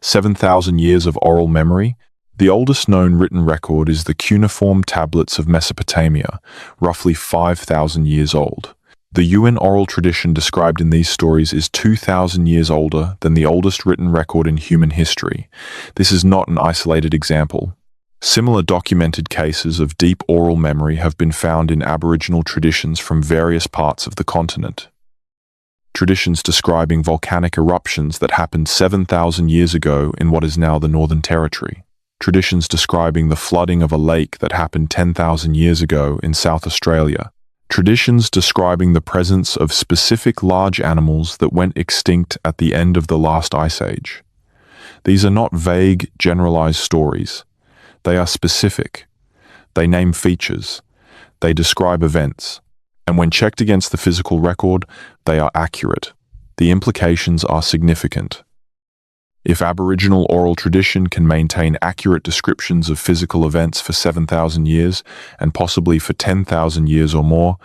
7,000 years of oral memory. The oldest known written record is the cuneiform tablets of Mesopotamia, roughly 5,000 years old. The Yuin oral tradition described in these stories is 2,000 years older than the oldest written record in human history. This is not an isolated example. Similar documented cases of deep oral memory have been found in Aboriginal traditions from various parts of the continent. Traditions describing volcanic eruptions that happened 7,000 years ago in what is now the Northern Territory. Traditions describing the flooding of a lake that happened 10,000 years ago in South Australia. Traditions describing the presence of specific large animals that went extinct at the end of the last ice age. These are not vague, generalized stories. They are specific. They name features. They describe events. And when checked against the physical record, they are accurate. The implications are significant. If Aboriginal oral tradition can maintain accurate descriptions of physical events for 7,000 years, and possibly for 10,000 years or more,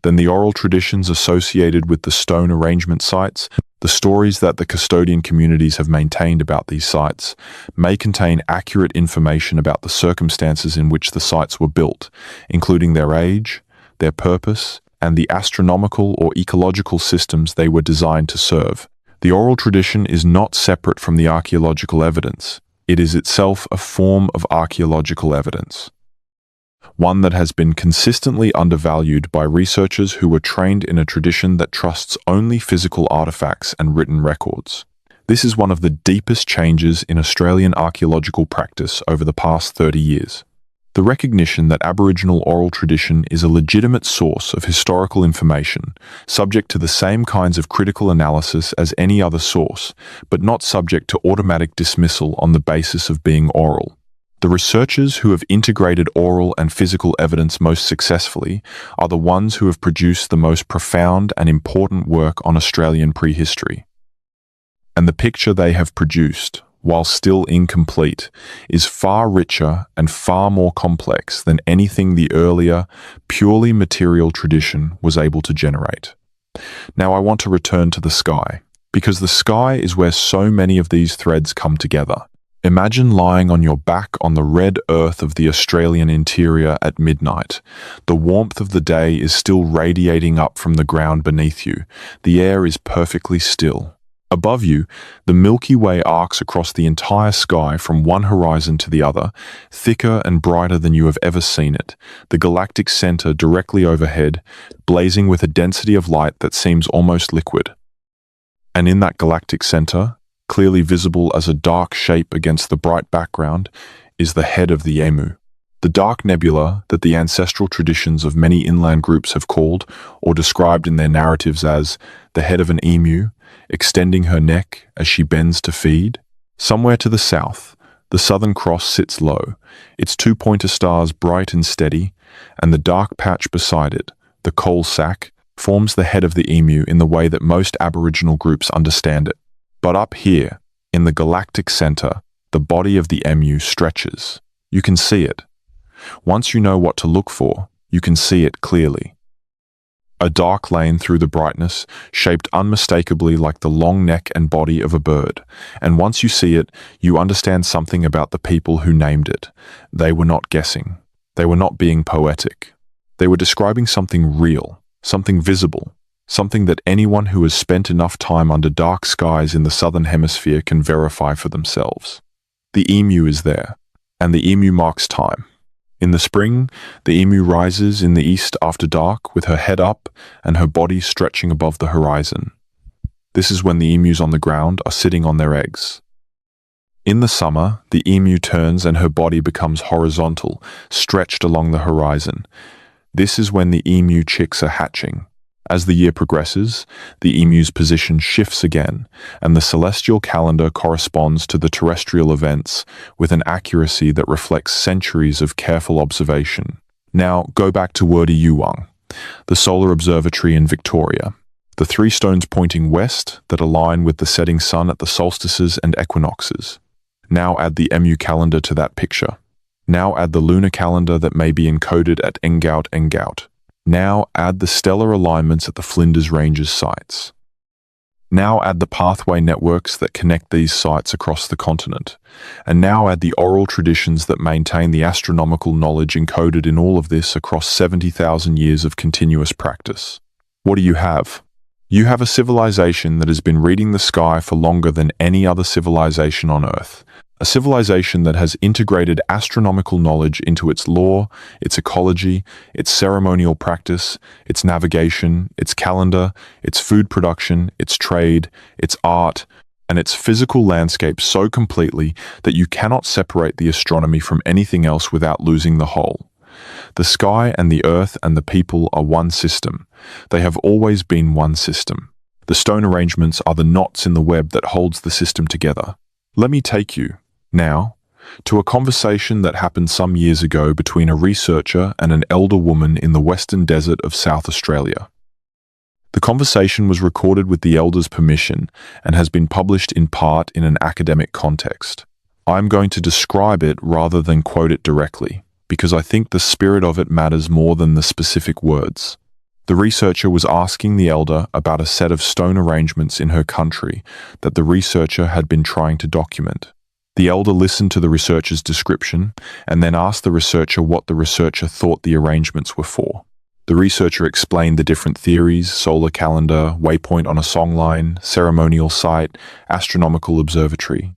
then the oral traditions associated with the stone arrangement sites, the stories that the custodian communities have maintained about these sites, may contain accurate information about the circumstances in which the sites were built, including their age, their purpose, and the astronomical or ecological systems they were designed to serve. The oral tradition is not separate from the archaeological evidence. It is itself a form of archaeological evidence, one that has been consistently undervalued by researchers who were trained in a tradition that trusts only physical artifacts and written records. This is one of the deepest changes in Australian archaeological practice over the past 30 years. The recognition that Aboriginal oral tradition is a legitimate source of historical information, subject to the same kinds of critical analysis as any other source, but not subject to automatic dismissal on the basis of being oral. The researchers who have integrated oral and physical evidence most successfully are the ones who have produced the most profound and important work on Australian prehistory. And the picture they have produced, while still incomplete, is far richer and far more complex than anything the earlier, purely material tradition was able to generate. Now I want to return to the sky, because the sky is where so many of these threads come together. Imagine lying on your back on the red earth of the Australian interior at midnight. The warmth of the day is still radiating up from the ground beneath you. The air is perfectly still. Above you, the Milky Way arcs across the entire sky from one horizon to the other, thicker and brighter than you have ever seen it, the galactic center directly overhead, blazing with a density of light that seems almost liquid. And in that galactic center, clearly visible as a dark shape against the bright background, is the head of the emu. The dark nebula that the ancestral traditions of many inland groups have called or described in their narratives as the head of an emu, extending her neck as she bends to feed. Somewhere to the south, the Southern Cross sits low, its two pointer stars bright and steady, and the dark patch beside it, the coal sack, forms the head of the emu in the way that most Aboriginal groups understand it. But up here, in the galactic center, the body of the emu stretches. You can see it. Once you know what to look for, you can see it clearly. A dark lane through the brightness, shaped unmistakably like the long neck and body of a bird. And once you see it, you understand something about the people who named it. They were not guessing. They were not being poetic. They were describing something real, something visible, something that anyone who has spent enough time under dark skies in the southern hemisphere can verify for themselves. The emu is there, and the emu marks time. In the spring, the emu rises in the east after dark with her head up and her body stretching above the horizon. This is when the emus on the ground are sitting on their eggs. In the summer, the emu turns and her body becomes horizontal, stretched along the horizon. This is when the emu chicks are hatching. As the year progresses, the emu's position shifts again, and the celestial calendar corresponds to the terrestrial events with an accuracy that reflects centuries of careful observation. Now, go back to Wurdi Yuwang, the solar observatory in Victoria. The three stones pointing west that align with the setting sun at the solstices and equinoxes. Now add the emu calendar to that picture. Now add the lunar calendar that may be encoded at Engout. Now add the stellar alignments at the Flinders Ranges sites. Now add the pathway networks that connect these sites across the continent. And now add the oral traditions that maintain the astronomical knowledge encoded in all of this across 70,000 years of continuous practice. What do you have? You have a civilization that has been reading the sky for longer than any other civilization on Earth. A civilization that has integrated astronomical knowledge into its law, its ecology, its ceremonial practice, its navigation, its calendar, its food production, its trade, its art, and its physical landscape so completely that you cannot separate the astronomy from anything else without losing the whole. The sky and the earth and the people are one system. They have always been one system. The stone arrangements are the knots in the web that holds the system together. Let me take you, now, to a conversation that happened some years ago between a researcher and an elder woman in the western desert of South Australia. The conversation was recorded with the elder's permission and has been published in part in an academic context. I'm going to describe it rather than quote it directly, because I think the spirit of it matters more than the specific words. The researcher was asking the elder about a set of stone arrangements in her country that the researcher had been trying to document. The elder listened to the researcher's description and then asked the researcher what the researcher thought the arrangements were for. The researcher explained the different theories: solar calendar, waypoint on a songline, ceremonial site, astronomical observatory.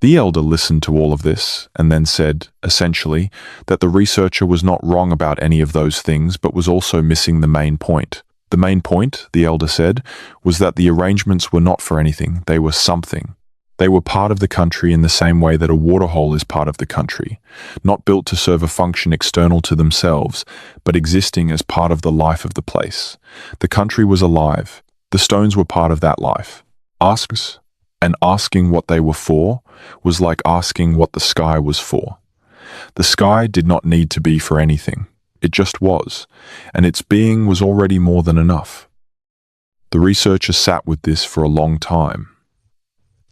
The elder listened to all of this and then said, essentially, that the researcher was not wrong about any of those things, but was also missing the main point. The main point, the elder said, was that the arrangements were not for anything, they were something. They were part of the country in the same way that a waterhole is part of the country, not built to serve a function external to themselves, but existing as part of the life of the place. The country was alive. The stones were part of that life. Asking what they were for was like asking what the sky was for. The sky did not need to be for anything. It just was, and its being was already more than enough. The researcher sat with this for a long time,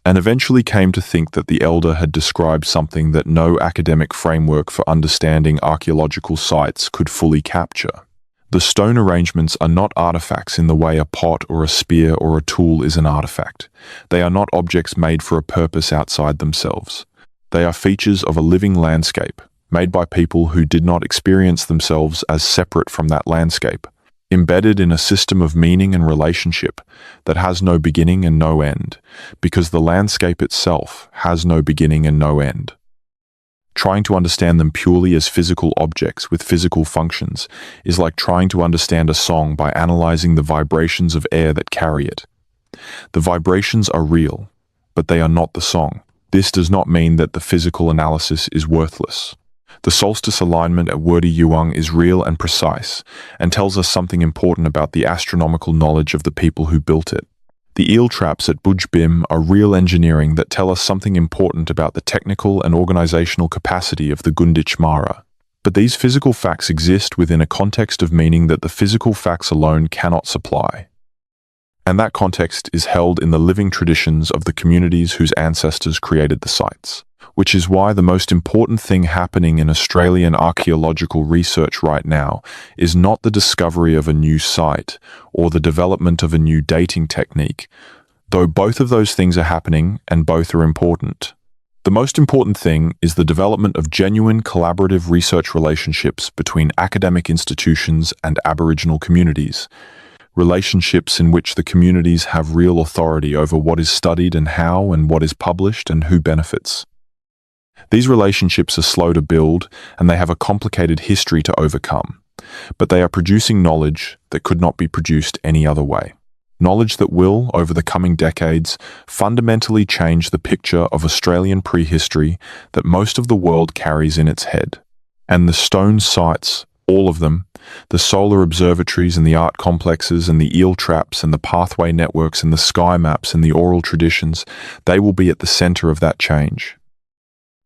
and eventually came to think that the elder had described something that no academic framework for understanding archaeological sites could fully capture. The stone arrangements are not artifacts in the way a pot or a spear or a tool is an artifact. They are not objects made for a purpose outside themselves. They are features of a living landscape, made by people who did not experience themselves as separate from that landscape, embedded in a system of meaning and relationship that has no beginning and no end, because the landscape itself has no beginning and no end. Trying to understand them purely as physical objects with physical functions is like trying to understand a song by analyzing the vibrations of air that carry it. The vibrations are real, but they are not the song. This does not mean that the physical analysis is worthless. The solstice alignment at Wurdi Yuang is real and precise, and tells us something important about the astronomical knowledge of the people who built it. The eel traps at Buj Bim are real engineering that tell us something important about the technical and organizational capacity of the Gunditj Mara. But these physical facts exist within a context of meaning that the physical facts alone cannot supply. And that context is held in the living traditions of the communities whose ancestors created the sites. Which is why the most important thing happening in Australian archaeological research right now is not the discovery of a new site or the development of a new dating technique, though both of those things are happening and both are important. The most important thing is the development of genuine collaborative research relationships between academic institutions and Aboriginal communities, relationships in which the communities have real authority over what is studied and how, and what is published and who benefits. These relationships are slow to build, and they have a complicated history to overcome, but they are producing knowledge that could not be produced any other way. Knowledge that will, over the coming decades, fundamentally change the picture of Australian prehistory that most of the world carries in its head. And the stone sites, all of them, the solar observatories and the art complexes and the eel traps and the pathway networks and the sky maps and the oral traditions, they will be at the center of that change.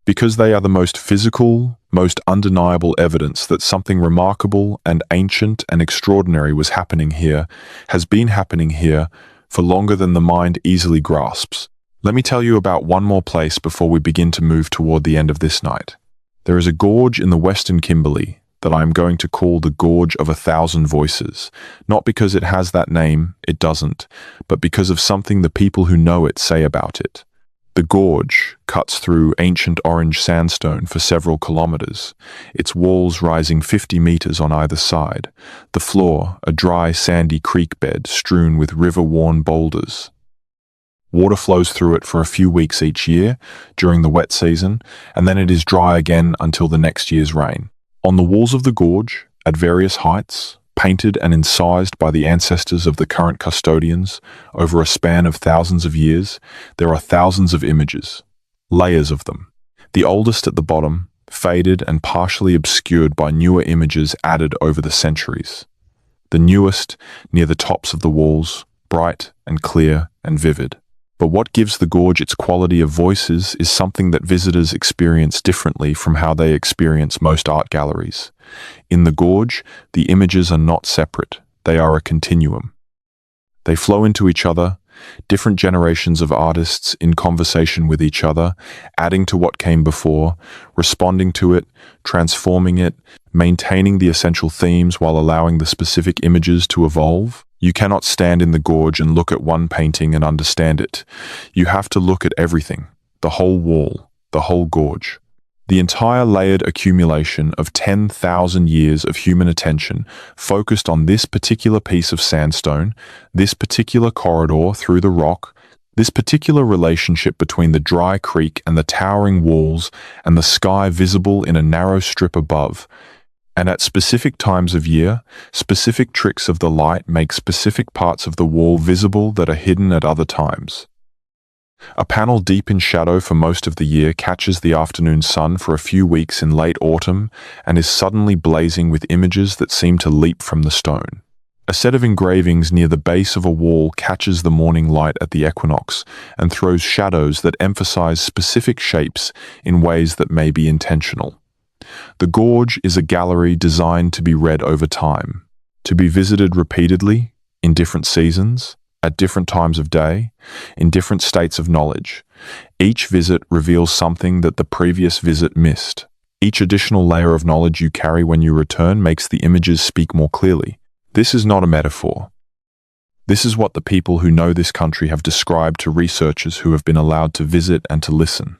Because they are the most physical, most undeniable evidence that something remarkable and ancient and extraordinary was happening here, has been happening here, for longer than the mind easily grasps. Let me tell you about one more place before we begin to move toward the end of this night. There is a gorge in the Western Kimberley that I am going to call the Gorge of 1,000 Voices, not because it has that name, it doesn't, but because of something the people who know it say about it. The gorge cuts through ancient orange sandstone for several kilometers, its walls rising 50 meters on either side, the floor a dry sandy creek bed strewn with river-worn boulders. Water flows through it for a few weeks each year during the wet season, and then it is dry again until the next year's rain. On the walls of the gorge, at various heights, painted and incised by the ancestors of the current custodians over a span of thousands of years, there are thousands of images, layers of them. The oldest at the bottom, faded and partially obscured by newer images added over the centuries. The newest, near the tops of the walls, bright and clear and vivid. But what gives the gorge its quality of voices is something that visitors experience differently from how they experience most art galleries. In the gorge, the images are not separate, they are a continuum. They flow into each other, different generations of artists in conversation with each other, adding to what came before, responding to it, transforming it, maintaining the essential themes while allowing the specific images to evolve. You cannot stand in the gorge and look at one painting and understand it. You have to look at everything, the whole wall, the whole gorge. The entire layered accumulation of 10,000 years of human attention focused on this particular piece of sandstone, this particular corridor through the rock, this particular relationship between the dry creek and the towering walls and the sky visible in a narrow strip above. And at specific times of year, specific tricks of the light make specific parts of the wall visible that are hidden at other times. A panel deep in shadow for most of the year catches the afternoon sun for a few weeks in late autumn and is suddenly blazing with images that seem to leap from the stone. A set of engravings near the base of a wall catches the morning light at the equinox and throws shadows that emphasize specific shapes in ways that may be intentional. The gorge is a gallery designed to be read over time, to be visited repeatedly, in different seasons, at different times of day, in different states of knowledge. Each visit reveals something that the previous visit missed. Each additional layer of knowledge you carry when you return makes the images speak more clearly. This is not a metaphor. This is what the people who know this country have described to researchers who have been allowed to visit and to listen.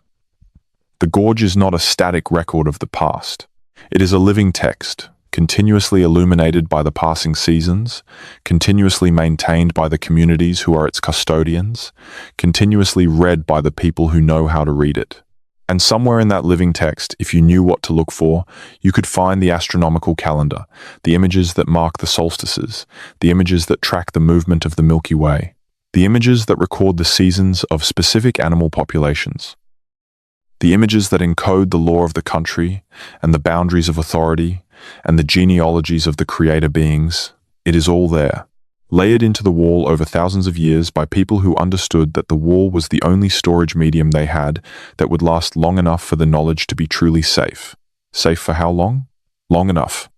The gorge is not a static record of the past. It is a living text, continuously illuminated by the passing seasons, continuously maintained by the communities who are its custodians, continuously read by the people who know how to read it. And somewhere in that living text, if you knew what to look for, you could find the astronomical calendar, the images that mark the solstices, the images that track the movement of the Milky Way, the images that record the seasons of specific animal populations, the images that encode the law of the country and the boundaries of authority, and the genealogies of the creator beings. It is all there, layered into the wall over thousands of years by people who understood that the wall was the only storage medium they had that would last long enough for the knowledge to be truly safe. Safe for how long? Long enough.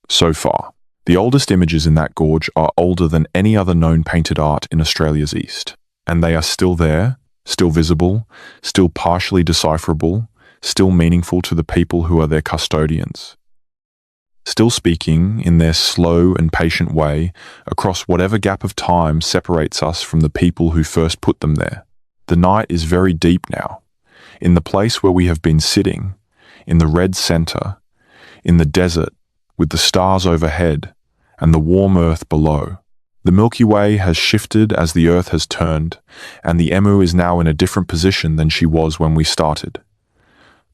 So far. The oldest images in that gorge are older than any other known painted art in Australia's east. And they are still there, still visible, still partially decipherable, still meaningful to the people who are their custodians. Still speaking, in their slow and patient way, across whatever gap of time separates us from the people who first put them there. The night is very deep now. In the place where we have been sitting, in the red center, in the desert, with the stars overhead, and the warm earth below. The Milky Way has shifted as the earth has turned, and the Emu is now in a different position than she was when we started.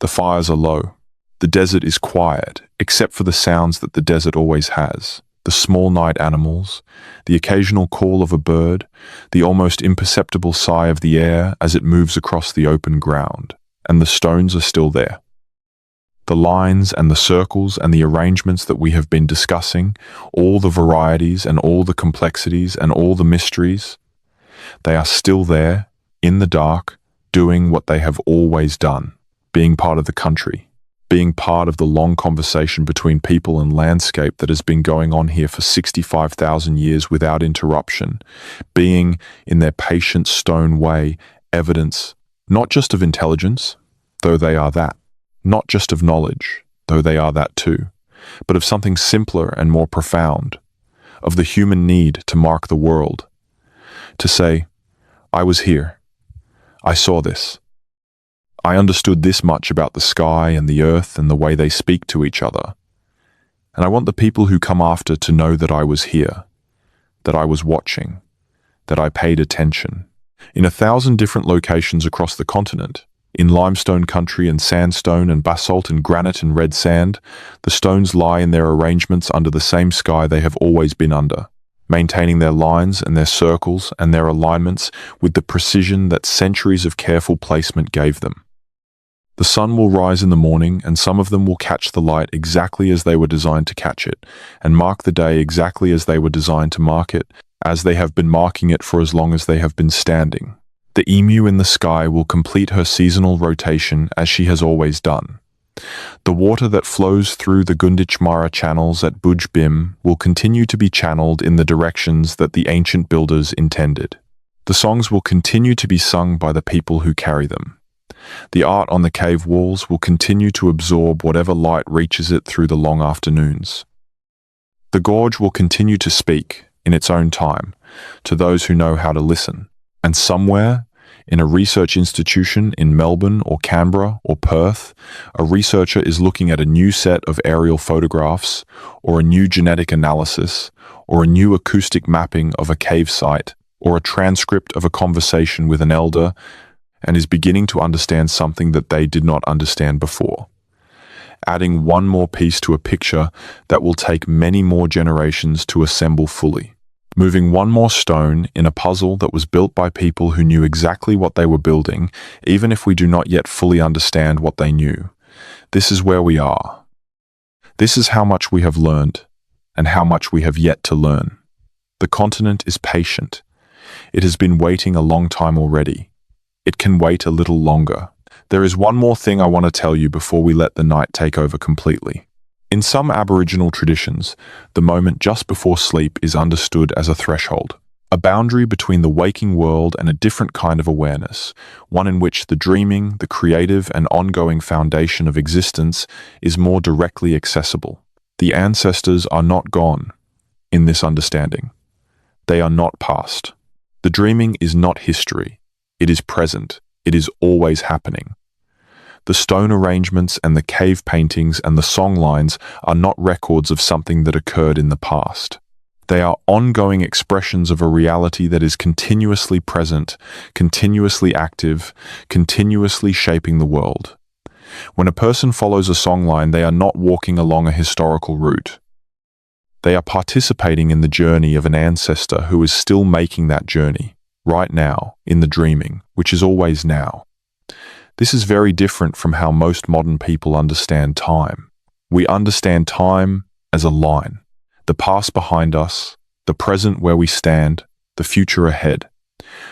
The fires are low. The desert is quiet, except for the sounds that the desert always has. The small night animals, the occasional call of a bird, the almost imperceptible sigh of the air as it moves across the open ground. And the stones are still there. The lines and the circles and the arrangements that we have been discussing, all the varieties and all the complexities and all the mysteries, they are still there, in the dark, doing what they have always done, being part of the country. Being part of the long conversation between people and landscape that has been going on here for 65,000 years without interruption, being, in their patient stone way, evidence not just of intelligence, though they are that, not just of knowledge, though they are that too, but of something simpler and more profound, of the human need to mark the world, to say, I was here, I saw this. I understood this much about the sky and the earth and the way they speak to each other. And I want the people who come after to know that I was here, that I was watching, that I paid attention. In 1,000 different locations across the continent, in limestone country and sandstone and basalt and granite and red sand, the stones lie in their arrangements under the same sky they have always been under, maintaining their lines and their circles and their alignments with the precision that centuries of careful placement gave them. The sun will rise in the morning, and some of them will catch the light exactly as they were designed to catch it, and mark the day exactly as they were designed to mark it, as they have been marking it for as long as they have been standing. The emu in the sky will complete her seasonal rotation as she has always done. The water that flows through the Gunditjmara channels at Buj Bim will continue to be channeled in the directions that the ancient builders intended. The songs will continue to be sung by the people who carry them. The art on the cave walls will continue to absorb whatever light reaches it through the long afternoons. The gorge will continue to speak, in its own time, to those who know how to listen. And somewhere, In a research institution in Melbourne or Canberra or Perth, a researcher is looking at a new set of aerial photographs, or a new genetic analysis, or a new acoustic mapping of a cave site, or a transcript of a conversation with an elder, and is beginning to understand something that they did not understand before. Adding one more piece to a picture that will take many more generations to assemble fully. Moving one more stone in a puzzle that was built by people who knew exactly what they were building, even if we do not yet fully understand what they knew. This is where we are. This is how much we have learned, and how much we have yet to learn. The continent is patient. It has been waiting a long time already. It can wait a little longer. There is one more thing I want to tell you before we let the night take over completely. In some Aboriginal traditions, the moment just before sleep is understood as a threshold, a boundary between the waking world and a different kind of awareness, one in which the dreaming, the creative and ongoing foundation of existence is more directly accessible. The ancestors are not gone in this understanding. They are not past. The dreaming is not history. It is present. It is always happening. The stone arrangements and the cave paintings and the song lines are not records of something that occurred in the past. They are ongoing expressions of a reality that is continuously present, continuously active, continuously shaping the world. When a person follows a songline, they are not walking along a historical route. They are participating in the journey of an ancestor who is still making that journey, right now, in the dreaming, which is always now. This is very different from how most modern people understand time. We understand time as a line, the past behind us, the present where we stand, the future ahead.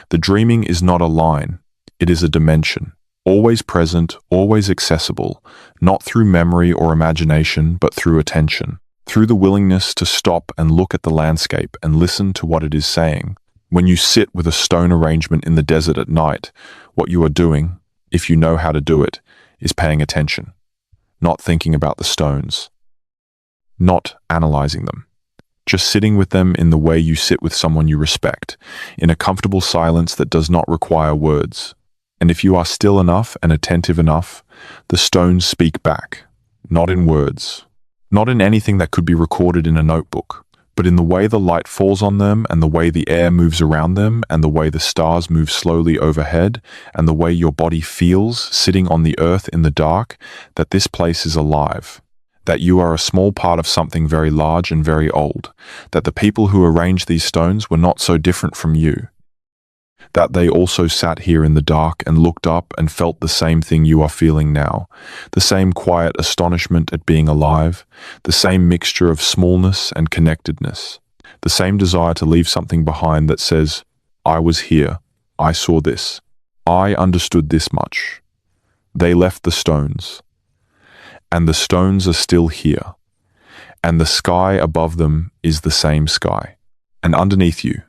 The dreaming is not a line, it is a dimension, always present, always accessible, not through memory or imagination, but through attention, through the willingness to stop and look at the landscape and listen to what it is saying. When you sit with a stone arrangement in the desert at night, what you are doing, if you know how to do it, is paying attention, not thinking about the stones, not analyzing them, just sitting with them in the way you sit with someone you respect, in a comfortable silence that does not require words. And if you are still enough and attentive enough, the stones speak back, not in words, not in anything that could be recorded in a notebook, but in the way the light falls on them and the way the air moves around them and the way the stars move slowly overhead and the way your body feels sitting on the earth in the dark, that this place is alive, that you are a small part of something very large and very old, that the people who arranged these stones were not so different from you, that they also sat here in the dark and looked up and felt the same thing you are feeling now, the same quiet astonishment at being alive, the same mixture of smallness and connectedness, the same desire to leave something behind that says, I was here, I saw this, I understood this much. They left the stones, and the stones are still here, and the sky above them is the same sky, and underneath you,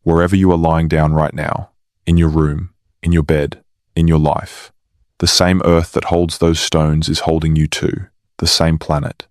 wherever you are lying down right now, in your room, in your bed, in your life, the same earth that holds those stones is holding you too, the same planet.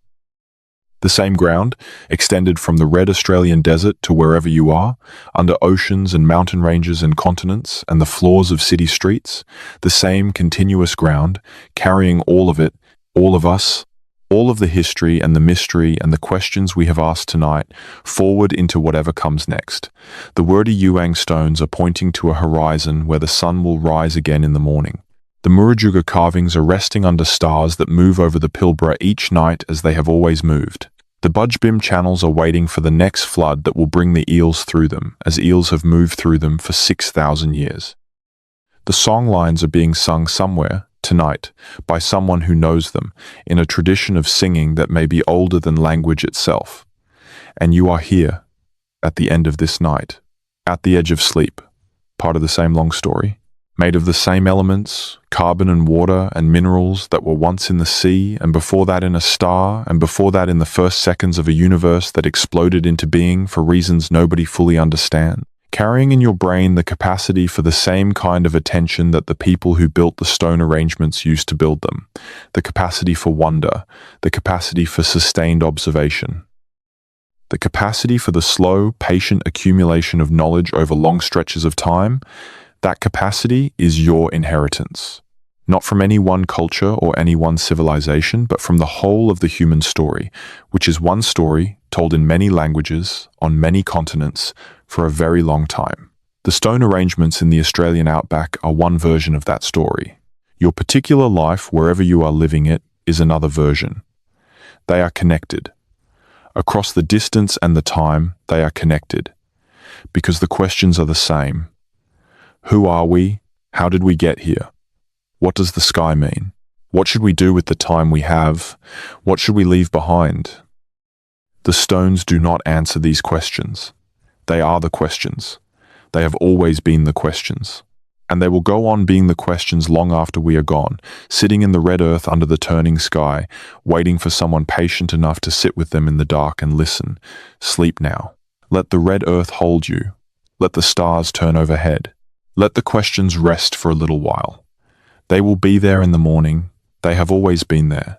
The same ground, extended from the red Australian desert to wherever you are, under oceans and mountain ranges and continents and the floors of city streets, the same continuous ground, carrying all of it, all of us, all of the history and the mystery and the questions we have asked tonight, forward into whatever comes next. The Wurdi Yuang stones are pointing to a horizon where the sun will rise again in the morning. The Murujuga carvings are resting under stars that move over the Pilbara each night as they have always moved. The Budgebim channels are waiting for the next flood that will bring the eels through them, as eels have moved through them for 6,000 years. The song lines are being sung somewhere, tonight, by someone who knows them, in a tradition of singing that may be older than language itself. And you are here, at the end of this night, at the edge of sleep, part of the same long story, made of the same elements, carbon and water and minerals that were once in the sea, and before that in a star, and before that in the first seconds of a universe that exploded into being for reasons nobody fully understands. Carrying in your brain the capacity for the same kind of attention that the people who built the stone arrangements used to build them, the capacity for wonder, the capacity for sustained observation, the capacity for the slow, patient accumulation of knowledge over long stretches of time, That capacity is your inheritance. Not from any one culture or any one civilization, but from the whole of the human story, which is one story told in many languages, on many continents, for a very long time. The stone arrangements in the Australian Outback are one version of that story. Your particular life, wherever you are living it, is another version. They are connected. Across the distance and the time, they are connected. Because the questions are the same. Who are we? How did we get here? What does the sky mean? What should we do with the time we have? What should we leave behind? The stones do not answer these questions. They are the questions. They have always been the questions. And they will go on being the questions long after we are gone, sitting in the red earth under the turning sky, waiting for someone patient enough to sit with them in the dark and listen. Sleep now. Let the red earth hold you. Let the stars turn overhead. Let the questions rest for a little while. They will be there in the morning. They have always been there.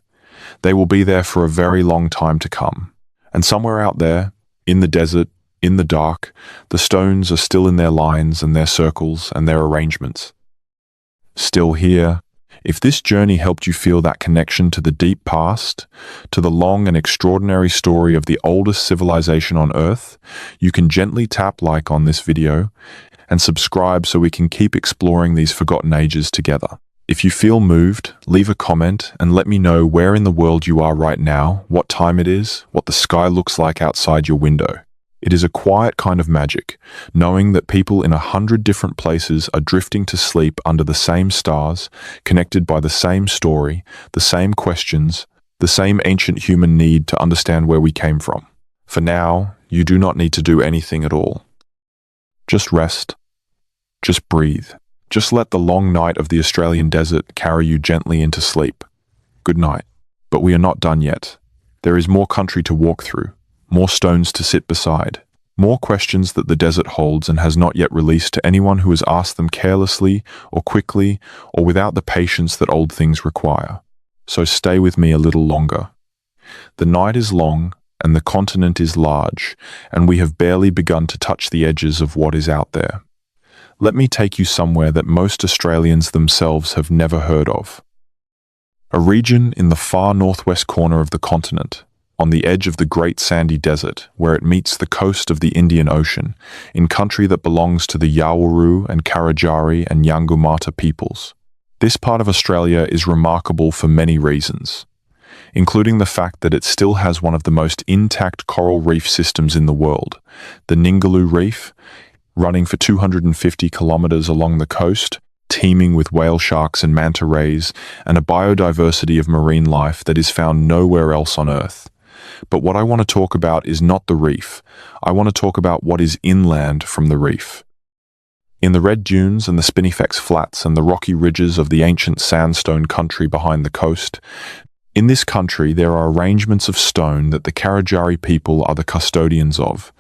They will be there for a very long time to come. And somewhere out there, in the desert, in the dark, the stones are still in their lines and their circles and their arrangements. Still here, if this journey helped you feel that connection to the deep past, to the long and extraordinary story of the oldest civilization on Earth, you can gently tap like on this video and subscribe so we can keep exploring these forgotten ages together. If you feel moved, leave a comment and let me know where in the world you are right now, what time it is, what the sky looks like outside your window. It is a quiet kind of magic, knowing that people in 100 different places are drifting to sleep under the same stars, connected by the same story, the same questions, the same ancient human need to understand where we came from. For now, you do not need to do anything at all. Just rest. Just breathe. Just let the long night of the Australian desert carry you gently into sleep. Good night. But we are not done yet. There is more country to walk through, more stones to sit beside, more questions that the desert holds and has not yet released to anyone who has asked them carelessly or quickly or without the patience that old things require. So stay with me a little longer. The night is long and the continent is large, and we have barely begun to touch the edges of what is out there. Let me take you somewhere that most Australians themselves have never heard of. A region in the far northwest corner of the continent, on the edge of the Great Sandy Desert, where it meets the coast of the Indian Ocean, in country that belongs to the Yawuru and Karadjari and Yangumata peoples. This part of Australia is remarkable for many reasons, including the fact that it still has one of the most intact coral reef systems in the world, the Ningaloo Reef, running for 250 kilometers along the coast, teeming with whale sharks and manta rays, and a biodiversity of marine life that is found nowhere else on Earth. But what I want to talk about is not the reef. I want to talk about what is inland from the reef. In the red dunes and the Spinifex flats and the rocky ridges of the ancient sandstone country behind the coast, in this country there are arrangements of stone that the Karadjari people are the custodians of,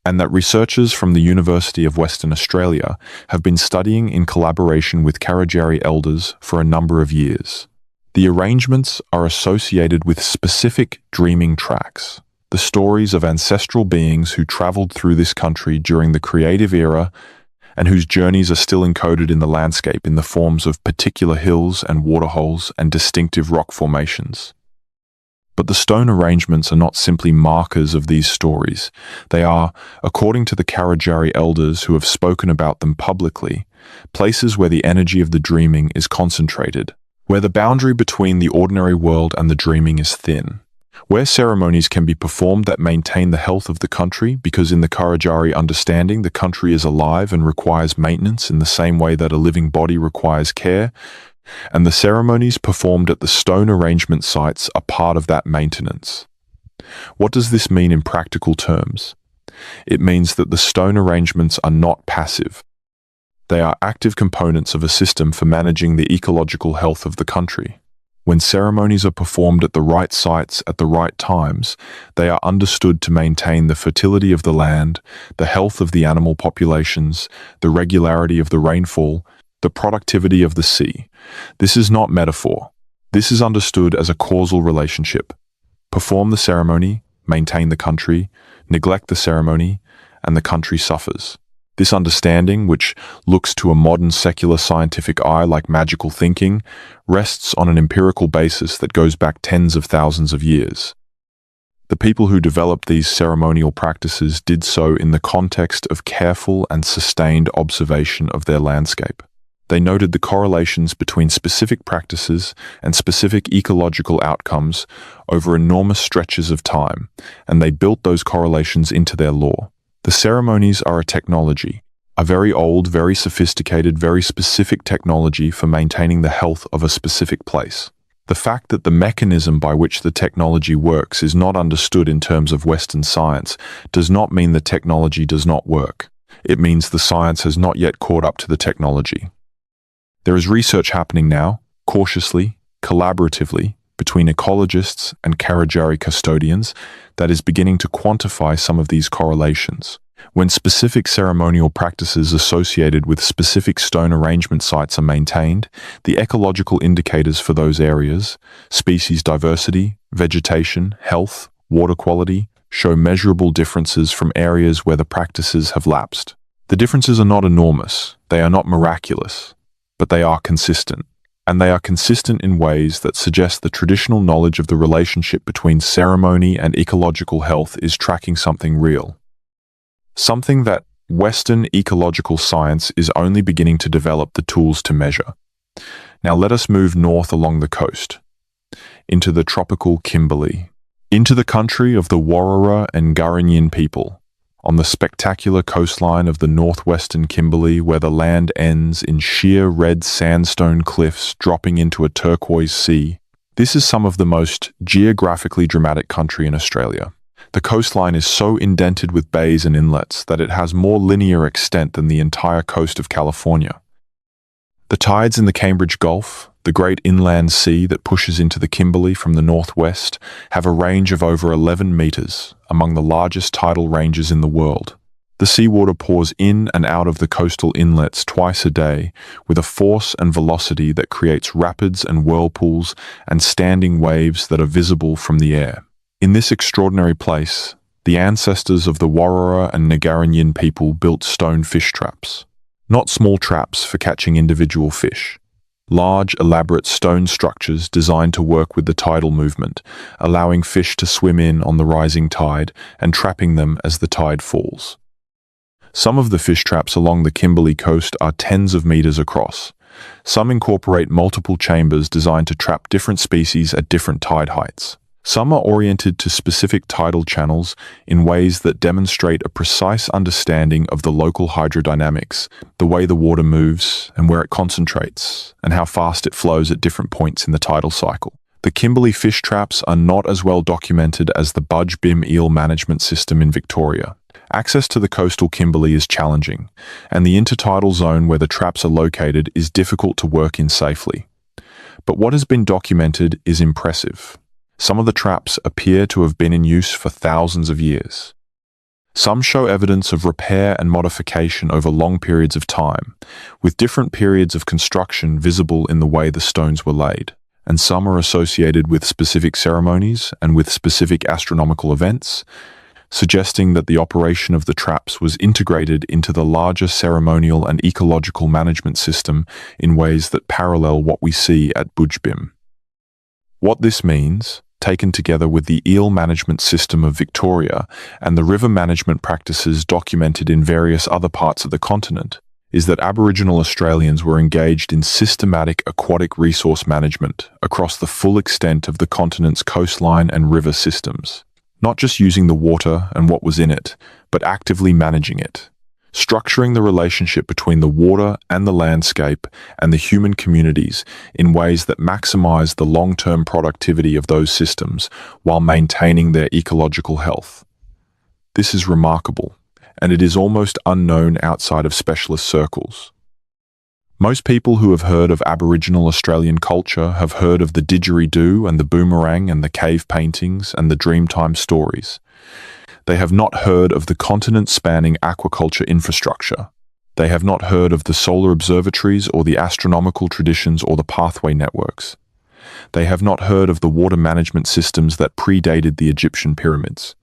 and that researchers from the University of Western Australia have been studying in collaboration with Karadjari elders for a number of years. The arrangements are associated with specific dreaming tracks, the stories of ancestral beings who travelled through this country during the creative era and whose journeys are still encoded in the landscape in the forms of particular hills and waterholes and distinctive rock formations. But the stone arrangements are not simply markers of these stories. They are, according to the Karadjari elders who have spoken about them publicly, places where the energy of the dreaming is concentrated, where the boundary between the ordinary world and the dreaming is thin, where ceremonies can be performed that maintain the health of the country, because in the Karadjari understanding, the country is alive and requires maintenance in the same way that a living body requires care, and the ceremonies performed at the stone arrangement sites are part of that maintenance. What does this mean in practical terms? It means that the stone arrangements are not passive. They are active components of a system for managing the ecological health of the country. When ceremonies are performed at the right sites at the right times, they are understood to maintain the fertility of the land, the health of the animal populations, the regularity of the rainfall, the productivity of the sea. This is not metaphor. This is understood as a causal relationship. Perform the ceremony, maintain the country, neglect the ceremony, and the country suffers. This understanding, which looks to a modern secular scientific eye like magical thinking, rests on an empirical basis that goes back tens of thousands of years. The people who developed these ceremonial practices did so in the context of careful and sustained observation of their landscape. They noted the correlations between specific practices and specific ecological outcomes over enormous stretches of time, and they built those correlations into their law. The ceremonies are a technology, a very old, very sophisticated, very specific technology for maintaining the health of a specific place. The fact that the mechanism by which the technology works is not understood in terms of Western science does not mean the technology does not work. It means the science has not yet caught up to the technology. There is research happening now, cautiously, collaboratively, between ecologists and Karijari custodians that is beginning to quantify some of these correlations. When specific ceremonial practices associated with specific stone arrangement sites are maintained, the ecological indicators for those areas, species diversity, vegetation, health, water quality, show measurable differences from areas where the practices have lapsed. The differences are not enormous, they are not miraculous, but they are consistent. And they are consistent in ways that suggest the traditional knowledge of the relationship between ceremony and ecological health is tracking something real. Something that Western ecological science is only beginning to develop the tools to measure. Now let us move north along the coast, into the tropical Kimberley, into the country of the Warrara and Gurrinjin people, on the spectacular coastline of the northwestern Kimberley where the land ends in sheer red sandstone cliffs dropping into a turquoise sea. This is some of the most geographically dramatic country in Australia. The coastline is so indented with bays and inlets that it has more linear extent than the entire coast of California. The tides in the Cambridge Gulf, the great inland sea that pushes into the Kimberley from the northwest, have a range of over 11 meters, among the largest tidal ranges in the world. The seawater pours in and out of the coastal inlets twice a day, with a force and velocity that creates rapids and whirlpools and standing waves that are visible from the air. In this extraordinary place, the ancestors of the Warrara and Ngarrindjin people built stone fish traps. Not small traps for catching individual fish. Large, elaborate stone structures designed to work with the tidal movement, allowing fish to swim in on the rising tide and trapping them as the tide falls. Some of the fish traps along the Kimberley coast are tens of meters across. Some incorporate multiple chambers designed to trap different species at different tide heights. Some are oriented to specific tidal channels in ways that demonstrate a precise understanding of the local hydrodynamics, the way the water moves and where it concentrates, and how fast it flows at different points in the tidal cycle. The Kimberley fish traps are not as well documented as the Budge Bim eel management system in Victoria. Access to the coastal Kimberley is challenging, and the intertidal zone where the traps are located is difficult to work in safely. But what has been documented is impressive. Some of the traps appear to have been in use for thousands of years. Some show evidence of repair and modification over long periods of time, with different periods of construction visible in the way the stones were laid. And some are associated with specific ceremonies and with specific astronomical events, suggesting that the operation of the traps was integrated into the larger ceremonial and ecological management system in ways that parallel what we see at Budge Bim. What this means, taken together with the eel management system of Victoria and the river management practices documented in various other parts of the continent, is that Aboriginal Australians were engaged in systematic aquatic resource management across the full extent of the continent's coastline and river systems, not just using the water and what was in it, but actively managing it. Structuring the relationship between the water and the landscape and the human communities in ways that maximize the long-term productivity of those systems while maintaining their ecological health. This is remarkable, and it is almost unknown outside of specialist circles. Most people who have heard of Aboriginal Australian culture have heard of the didgeridoo and the boomerang and the cave paintings and the Dreamtime stories. They have not heard of the continent-spanning aquaculture infrastructure. They have not heard of the solar observatories or the astronomical traditions or the pathway networks. They have not heard of the water management systems that predated the Egyptian pyramids.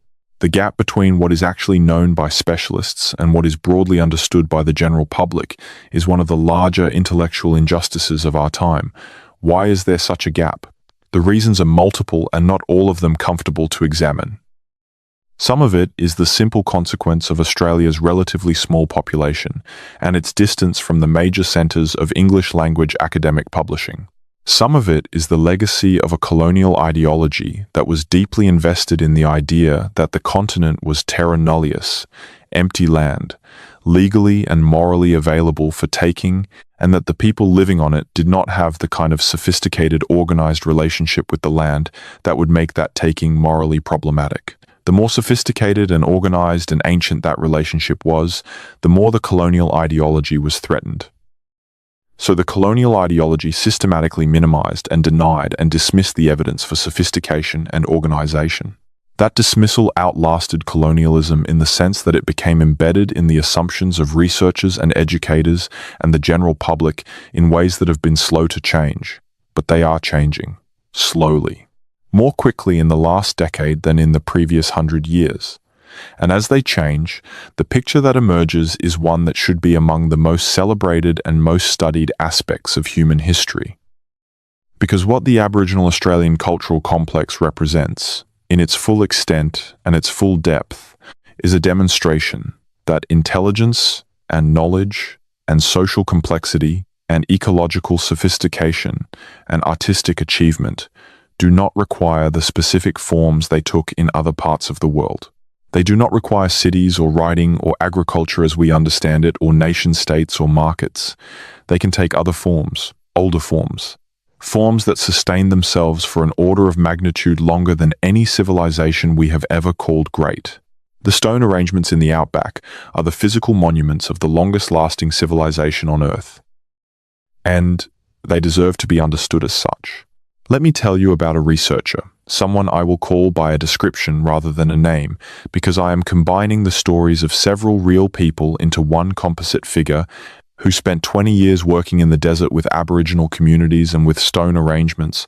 The gap between what is actually known by specialists and what is broadly understood by the general public is one of the larger intellectual injustices of our time. Why is there such a gap? The reasons are multiple and not all of them comfortable to examine. Some of it is the simple consequence of Australia's relatively small population and its distance from the major centres of English-language academic publishing. Some of it is the legacy of a colonial ideology that was deeply invested in the idea that the continent was terra nullius, empty land, legally and morally available for taking, and that the people living on it did not have the kind of sophisticated, organized relationship with the land that would make that taking morally problematic. The more sophisticated and organized and ancient that relationship was, the more the colonial ideology was threatened. So the colonial ideology systematically minimized and denied and dismissed the evidence for sophistication and organization. That dismissal outlasted colonialism in the sense that it became embedded in the assumptions of researchers and educators and the general public in ways that have been slow to change. But they are changing. Slowly. More quickly in the last decade than in the previous 100 years. And as they change, the picture that emerges is one that should be among the most celebrated and most studied aspects of human history. Because what the Aboriginal Australian cultural complex represents, in its full extent and its full depth, is a demonstration that intelligence and knowledge and social complexity and ecological sophistication and artistic achievement do not require the specific forms they took in other parts of the world. They do not require cities or writing or agriculture as we understand it, or nation-states or markets. They can take other forms, older forms, forms that sustain themselves for an order of magnitude longer than any civilization we have ever called great. The stone arrangements in the Outback are the physical monuments of the longest-lasting civilization on Earth. And they deserve to be understood as such. Let me tell you about a researcher, someone I will call by a description rather than a name, because I am combining the stories of several real people into one composite figure who spent 20 years working in the desert with Aboriginal communities and with stone arrangements,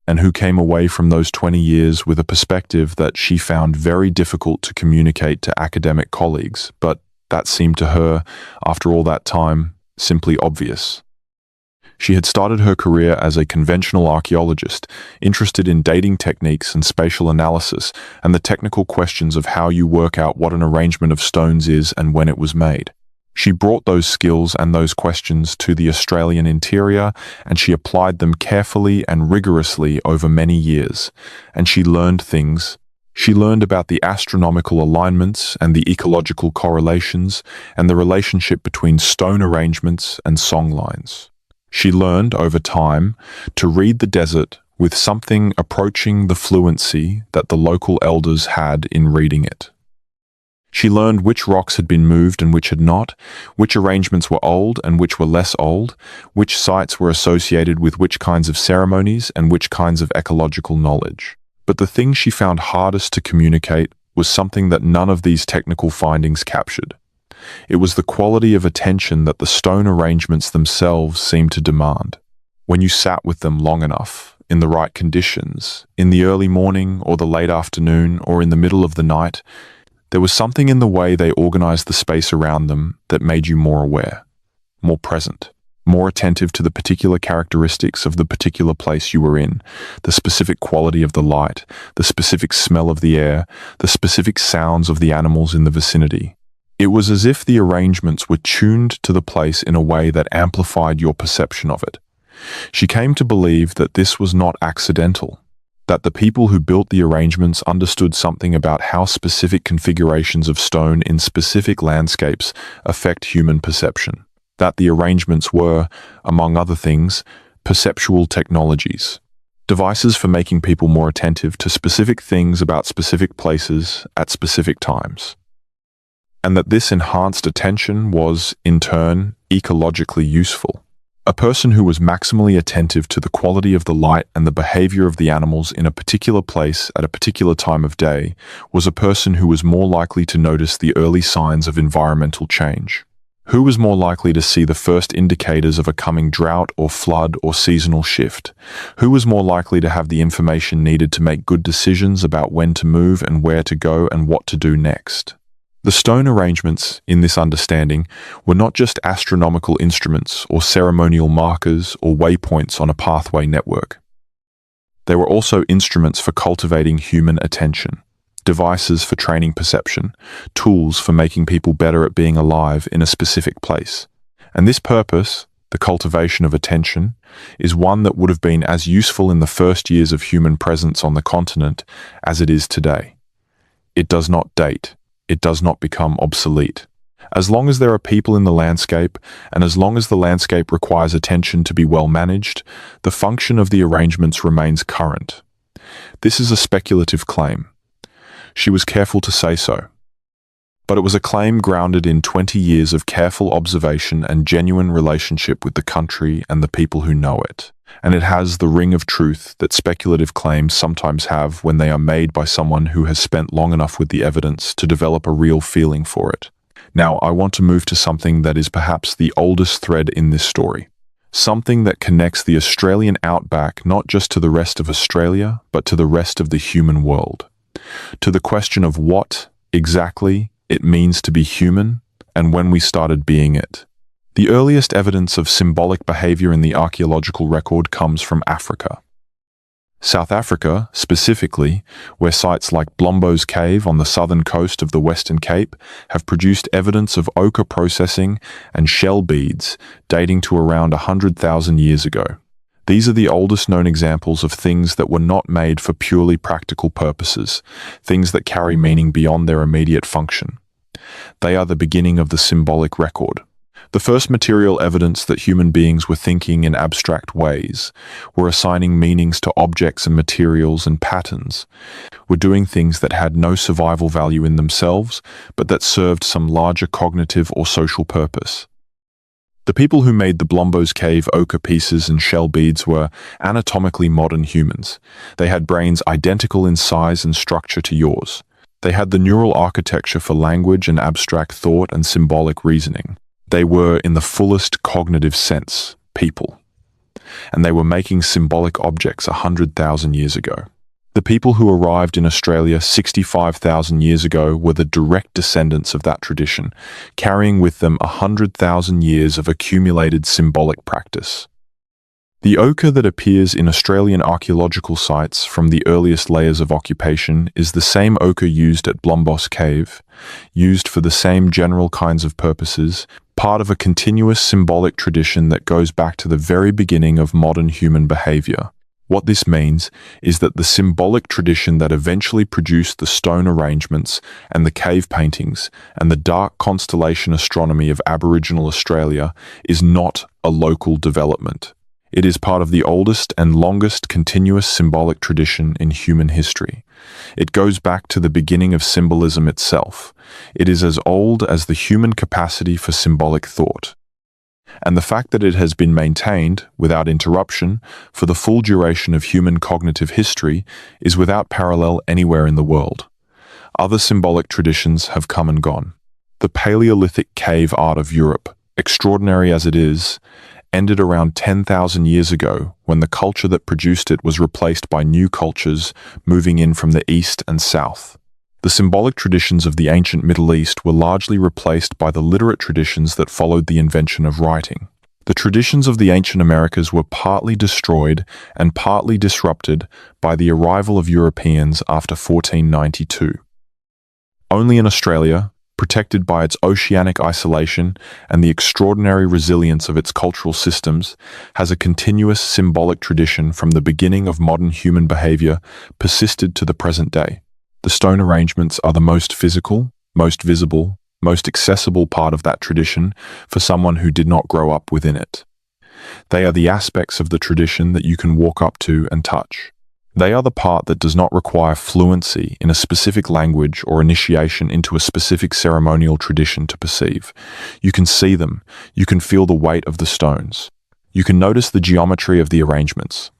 and who came away from those 20 years with a perspective that she found very difficult to communicate to academic colleagues, but that seemed to her, after all that time, simply obvious. She had started her career as a conventional archaeologist, interested in dating techniques and spatial analysis, and the technical questions of how you work out what an arrangement of stones is and when it was made. She brought those skills and those questions to the Australian interior, and she applied them carefully and rigorously over many years. And she learned things. She learned about the astronomical alignments and the ecological correlations and the relationship between stone arrangements and songlines. She learned, over time, to read the desert with something approaching the fluency that the local elders had in reading it. She learned which rocks had been moved and which had not, which arrangements were old and which were less old, which sites were associated with which kinds of ceremonies and which kinds of ecological knowledge. But the thing she found hardest to communicate was something that none of these technical findings captured. It was the quality of attention that the stone arrangements themselves seemed to demand. When you sat with them long enough, in the right conditions, in the early morning or the late afternoon or in the middle of the night, there was something in the way they organized the space around them that made you more aware, more present, more attentive to the particular characteristics of the particular place you were in, the specific quality of the light, the specific smell of the air, the specific sounds of the animals in the vicinity. It was as if the arrangements were tuned to the place in a way that amplified your perception of it. She came to believe that this was not accidental, that the people who built the arrangements understood something about how specific configurations of stone in specific landscapes affect human perception, that the arrangements were, among other things, perceptual technologies, devices for making people more attentive to specific things about specific places at specific times. And that this enhanced attention was, in turn, ecologically useful. A person who was maximally attentive to the quality of the light and the behavior of the animals in a particular place at a particular time of day was a person who was more likely to notice the early signs of environmental change. Who was more likely to see the first indicators of a coming drought or flood or seasonal shift? Who was more likely to have the information needed to make good decisions about when to move and where to go and what to do next? The stone arrangements, in this understanding, were not just astronomical instruments or ceremonial markers or waypoints on a pathway network. They were also instruments for cultivating human attention, devices for training perception, tools for making people better at being alive in a specific place. And this purpose, the cultivation of attention, is one that would have been as useful in the first years of human presence on the continent as it is today. It does not date. It does not become obsolete. As long as there are people in the landscape, and as long as the landscape requires attention to be well managed, the function of the arrangements remains current. This is a speculative claim. She was careful to say so. But it was a claim grounded in 20 years of careful observation and genuine relationship with the country and the people who know it. And it has the ring of truth that speculative claims sometimes have when they are made by someone who has spent long enough with the evidence to develop a real feeling for it. Now, I want to move to something that is perhaps the oldest thread in this story. Something that connects the Australian Outback not just to the rest of Australia, but to the rest of the human world. To the question of what, exactly, it means to be human, and when we started being it. The earliest evidence of symbolic behavior in the archaeological record comes from Africa. South Africa, specifically, where sites like Blombo's Cave on the southern coast of the Western Cape have produced evidence of ochre processing and shell beads dating to around 100,000 years ago. These are the oldest known examples of things that were not made for purely practical purposes, things that carry meaning beyond their immediate function. They are the beginning of the symbolic record. The first material evidence that human beings were thinking in abstract ways, were assigning meanings to objects and materials and patterns, were doing things that had no survival value in themselves, but that served some larger cognitive or social purpose. The people who made the Blombo's Cave ochre pieces and shell beads were anatomically modern humans. They had brains identical in size and structure to yours. They had the neural architecture for language and abstract thought and symbolic reasoning. They were, in the fullest cognitive sense, people. And they were making symbolic objects 100,000 years ago. The people who arrived in Australia 65,000 years ago were the direct descendants of that tradition, carrying with them 100,000 years of accumulated symbolic practice. The ochre that appears in Australian archaeological sites from the earliest layers of occupation is the same ochre used at Blombo's Cave, used for the same general kinds of purposes, part of a continuous symbolic tradition that goes back to the very beginning of modern human behavior. What this means is that the symbolic tradition that eventually produced the stone arrangements and the cave paintings and the dark constellation astronomy of Aboriginal Australia is not a local development. It is part of the oldest and longest continuous symbolic tradition in human history. It goes back to the beginning of symbolism itself. It is as old as the human capacity for symbolic thought. And the fact that it has been maintained, without interruption, for the full duration of human cognitive history is without parallel anywhere in the world. Other symbolic traditions have come and gone. The Paleolithic cave art of Europe, extraordinary as it is, ended around 10,000 years ago when the culture that produced it was replaced by new cultures moving in from the east and south. The symbolic traditions of the ancient Middle East were largely replaced by the literate traditions that followed the invention of writing. The traditions of the ancient Americas were partly destroyed and partly disrupted by the arrival of Europeans after 1492. Only in Australia, protected by its oceanic isolation and the extraordinary resilience of its cultural systems, has a continuous symbolic tradition from the beginning of modern human behavior persisted to the present day. The stone arrangements are the most physical, most visible, most accessible part of that tradition for someone who did not grow up within it. They are the aspects of the tradition that you can walk up to and touch. They are the part that does not require fluency in a specific language or initiation into a specific ceremonial tradition to perceive. You can see them. You can feel the weight of the stones. You can notice the geometry of the arrangements.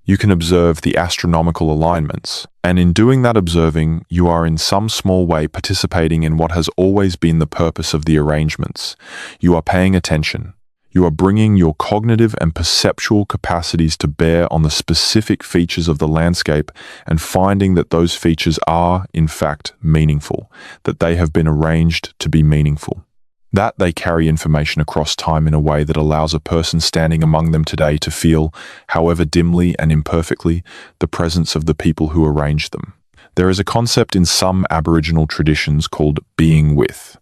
You can observe the astronomical alignments, and in doing that observing, you are in some small way participating in what has always been the purpose of the arrangements. You are paying attention. You are bringing your cognitive and perceptual capacities to bear on the specific features of the landscape and finding that those features are, in fact, meaningful, that they have been arranged to be meaningful. That they carry information across time in a way that allows a person standing among them today to feel, however dimly and imperfectly, the presence of the people who arranged them. There is a concept in some Aboriginal traditions called being with.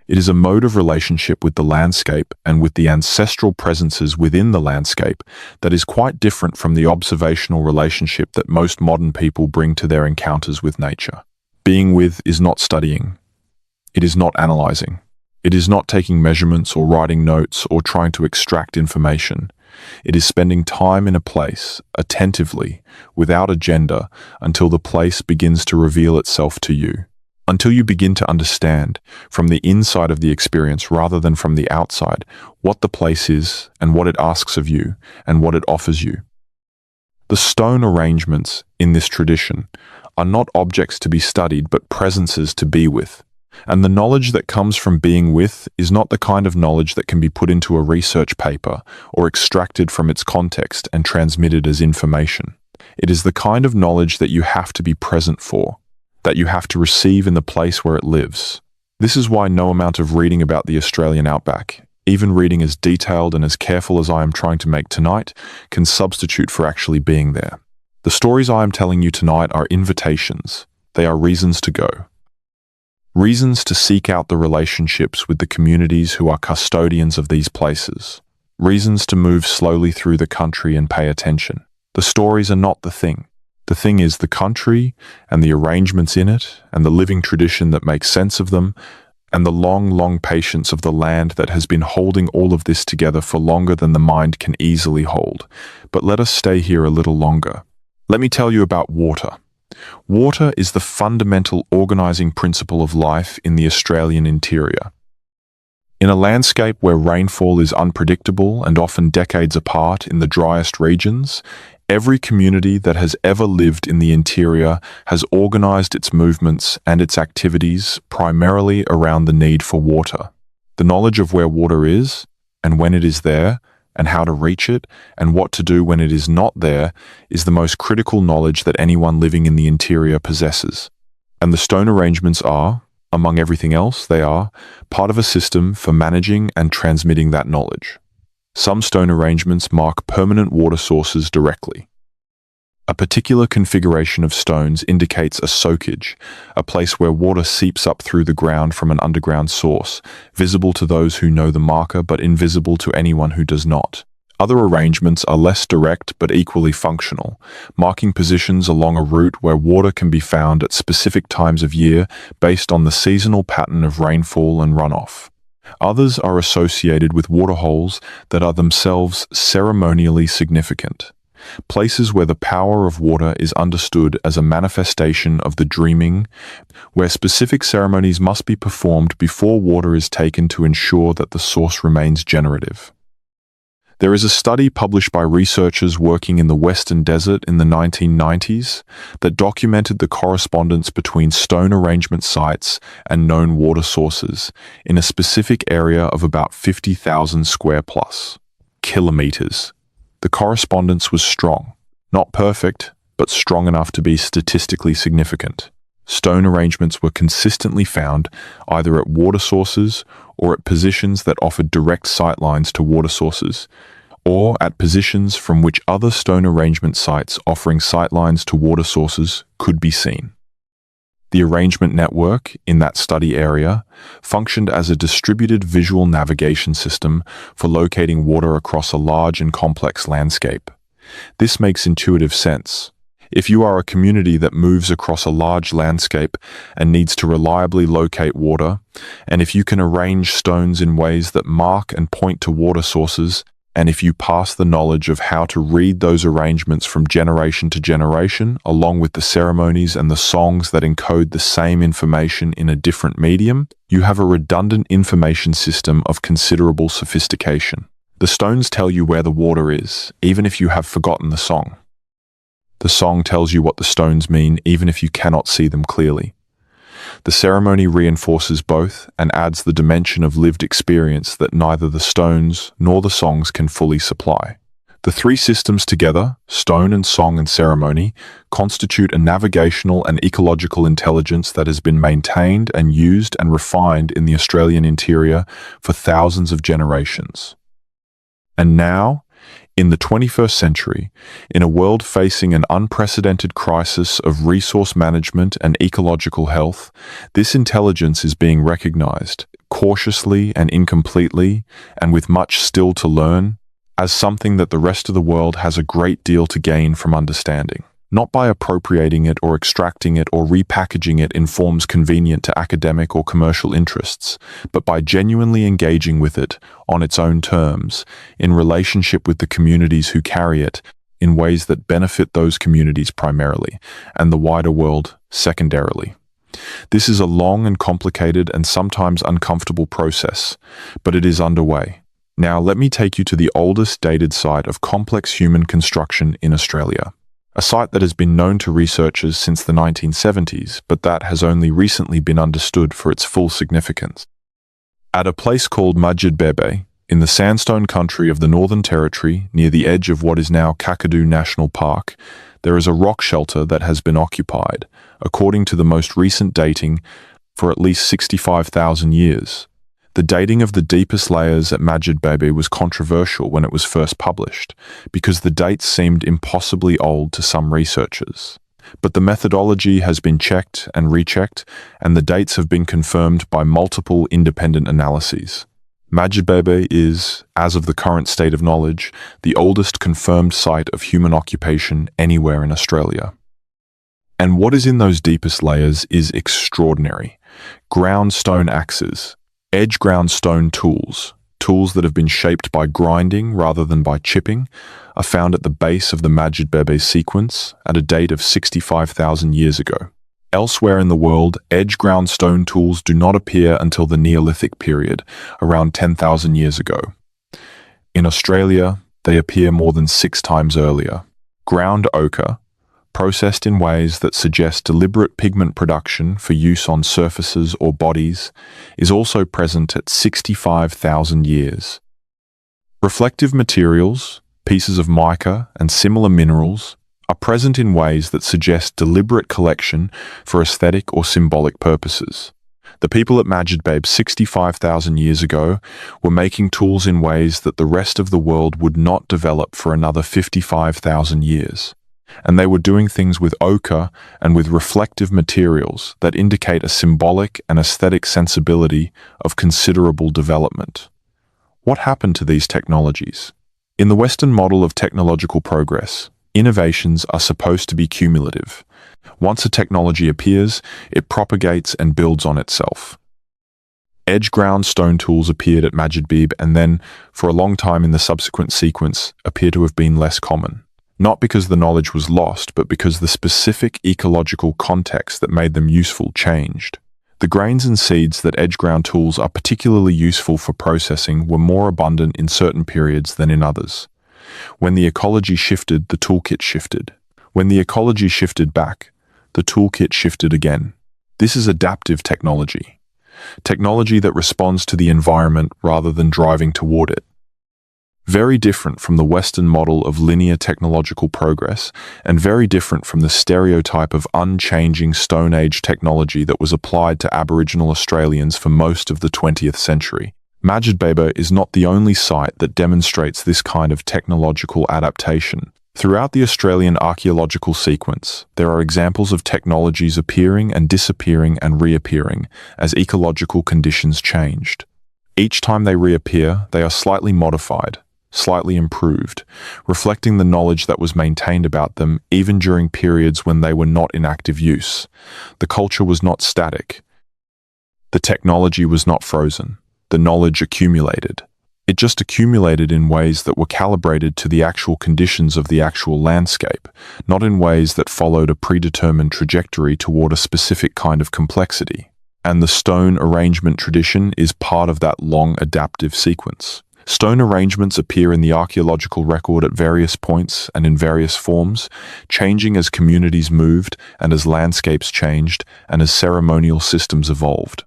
It is a mode of relationship with the landscape and with the ancestral presences within the landscape that is quite different from the observational relationship that most modern people bring to their encounters with nature. Being with is not studying. It is not analyzing. It is not taking measurements or writing notes or trying to extract information. It is spending time in a place, attentively, without agenda, until the place begins to reveal itself to you. Until you begin to understand, from the inside of the experience rather than from the outside, what the place is and what it asks of you and what it offers you. The stone arrangements in this tradition are not objects to be studied but presences to be with. And the knowledge that comes from being with is not the kind of knowledge that can be put into a research paper or extracted from its context and transmitted as information. It is the kind of knowledge that you have to be present for, that you have to receive in the place where it lives. This is why no amount of reading about the Australian Outback, even reading as detailed and as careful as I am trying to make tonight, can substitute for actually being there. The stories I am telling you tonight are invitations. They are reasons to go. Reasons to seek out the relationships with the communities who are custodians of these places. Reasons to move slowly through the country and pay attention. The stories are not the thing. The thing is the country and the arrangements in it and the living tradition that makes sense of them and the long, long patience of the land that has been holding all of this together for longer than the mind can easily hold. But let us stay here a little longer. Let me tell you about water. Water is the fundamental organizing principle of life in the Australian interior. In a landscape where rainfall is unpredictable and often decades apart in the driest regions, every community that has ever lived in the interior has organized its movements and its activities primarily around the need for water. The knowledge of where water is, and when it is there, and how to reach it, and what to do when it is not there, is the most critical knowledge that anyone living in the interior possesses. And the stone arrangements are, among everything else, they are part of a system for managing and transmitting that knowledge. Some stone arrangements mark permanent water sources directly. A particular configuration of stones indicates a soakage, a place where water seeps up through the ground from an underground source, visible to those who know the marker but invisible to anyone who does not. Other arrangements are less direct but equally functional, marking positions along a route where water can be found at specific times of year based on the seasonal pattern of rainfall and runoff. Others are associated with waterholes that are themselves ceremonially significant. Places where the power of water is understood as a manifestation of the dreaming, where specific ceremonies must be performed before water is taken to ensure that the source remains generative. There is a study published by researchers working in the Western Desert in the 1990s that documented the correspondence between stone arrangement sites and known water sources in a specific area of about 50,000 square plus kilometers. The correspondence was strong, not perfect, but strong enough to be statistically significant. Stone arrangements were consistently found either at water sources or at positions that offered direct sightlines to water sources, or at positions from which other stone arrangement sites offering sightlines to water sources could be seen. The arrangement network in that study area functioned as a distributed visual navigation system for locating water across a large and complex landscape. This makes intuitive sense. If you are a community that moves across a large landscape and needs to reliably locate water, and if you can arrange stones in ways that mark and point to water sources, and if you pass the knowledge of how to read those arrangements from generation to generation, along with the ceremonies and the songs that encode the same information in a different medium, you have a redundant information system of considerable sophistication. The stones tell you where the water is, even if you have forgotten the song. The song tells you what the stones mean even if you cannot see them clearly. The ceremony reinforces both and adds the dimension of lived experience that neither the stones nor the songs can fully supply. The three systems together, stone and song and ceremony, constitute a navigational and ecological intelligence that has been maintained and used and refined in the Australian interior for thousands of generations. And now, in the 21st century, in a world facing an unprecedented crisis of resource management and ecological health, this intelligence is being recognized, cautiously and incompletely, and with much still to learn, as something that the rest of the world has a great deal to gain from understanding. Not by appropriating it or extracting it or repackaging it in forms convenient to academic or commercial interests, but by genuinely engaging with it on its own terms, in relationship with the communities who carry it, in ways that benefit those communities primarily, and the wider world secondarily. This is a long and complicated and sometimes uncomfortable process, but it is underway. Now let me take you to the oldest dated site of complex human construction in Australia. A site that has been known to researchers since the 1970s, but that has only recently been understood for its full significance. At a place called Majid Bebe, in the sandstone country of the Northern Territory, near the edge of what is now Kakadu National Park, there is a rock shelter that has been occupied, according to the most recent dating, for at least 65,000 years. The dating of the deepest layers at Majid Bebe was controversial when it was first published, because the dates seemed impossibly old to some researchers. But the methodology has been checked and rechecked, and the dates have been confirmed by multiple independent analyses. Majid Bebe is, as of the current state of knowledge, the oldest confirmed site of human occupation anywhere in Australia. And what is in those deepest layers is extraordinary. Ground stone axes, edge-ground stone tools that have been shaped by grinding rather than by chipping, are found at the base of the Majid Bebe sequence at a date of 65,000 years ago. Elsewhere in the world, edge-ground stone tools do not appear until the Neolithic period, around 10,000 years ago. In Australia, they appear more than 6 times earlier. Ground ochre, processed in ways that suggest deliberate pigment production for use on surfaces or bodies, is also present at 65,000 years. Reflective materials, pieces of mica and similar minerals, are present in ways that suggest deliberate collection for aesthetic or symbolic purposes. The people at Majid Bebe 65,000 years ago were making tools in ways that the rest of the world would not develop for another 55,000 years. And they were doing things with ochre and with reflective materials that indicate a symbolic and aesthetic sensibility of considerable development. What happened to these technologies? In the Western model of technological progress, innovations are supposed to be cumulative. Once a technology appears, it propagates and builds on itself. Edge-ground stone tools appeared at Majid Bebe and then, for a long time in the subsequent sequence, appear to have been less common. Not because the knowledge was lost, but because the specific ecological context that made them useful changed. The grains and seeds that edge-ground tools are particularly useful for processing were more abundant in certain periods than in others. When the ecology shifted, the toolkit shifted. When the ecology shifted back, the toolkit shifted again. This is adaptive technology. Technology that responds to the environment rather than driving toward it. Very different from the Western model of linear technological progress, and very different from the stereotype of unchanging Stone Age technology that was applied to Aboriginal Australians for most of the 20th century. Majid Bebe is not the only site that demonstrates this kind of technological adaptation. Throughout the Australian archaeological sequence, there are examples of technologies appearing and disappearing and reappearing as ecological conditions changed. Each time they reappear, they are slightly modified, slightly improved, reflecting the knowledge that was maintained about them even during periods when they were not in active use. The culture was not static. The technology was not frozen. The knowledge accumulated. It just accumulated in ways that were calibrated to the actual conditions of the actual landscape, not in ways that followed a predetermined trajectory toward a specific kind of complexity. And the stone arrangement tradition is part of that long adaptive sequence. Stone arrangements appear in the archaeological record at various points and in various forms, changing as communities moved and as landscapes changed and as ceremonial systems evolved.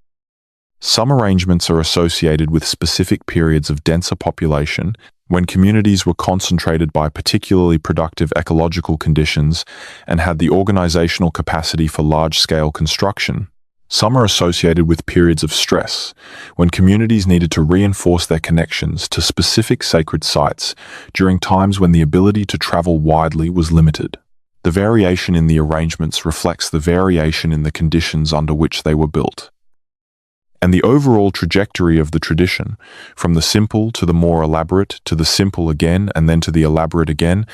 Some arrangements are associated with specific periods of denser population, when communities were concentrated by particularly productive ecological conditions and had the organizational capacity for large-scale construction. Some are associated with periods of stress, when communities needed to reinforce their connections to specific sacred sites during times when the ability to travel widely was limited. The variation in the arrangements reflects the variation in the conditions under which they were built. And the overall trajectory of the tradition, from the simple to the more elaborate to the simple again and then to the elaborate again,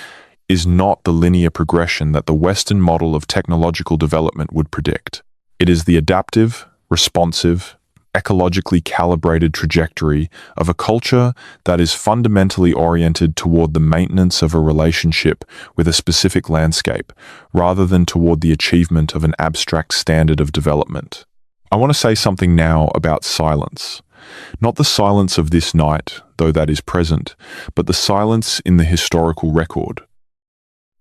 is not the linear progression that the Western model of technological development would predict. It is the adaptive, responsive, ecologically calibrated trajectory of a culture that is fundamentally oriented toward the maintenance of a relationship with a specific landscape, rather than toward the achievement of an abstract standard of development. I want to say something now about silence. Not the silence of this night, though that is present, but the silence in the historical record.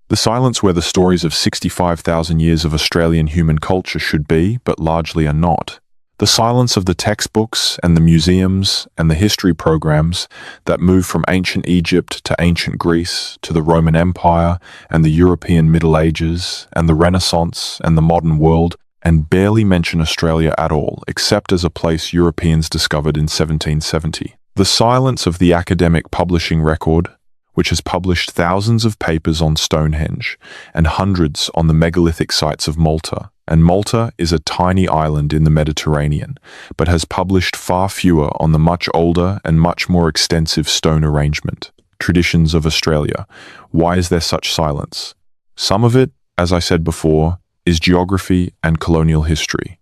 The silence where the stories of 65,000 years of Australian human culture should be, but largely are not. The silence of the textbooks and the museums and the history programs that move from ancient Egypt to ancient Greece to the Roman Empire and the European Middle Ages and the Renaissance and the modern world, and barely mention Australia at all, except as a place Europeans discovered in 1770. The silence of the academic publishing record, which has published thousands of papers on Stonehenge and hundreds on the megalithic sites of Malta. And Malta is a tiny island in the Mediterranean, but has published far fewer on the much older and much more extensive stone arrangement. Traditions of Australia. Why is there such silence? Some of it, as I said before, is geography and colonial history.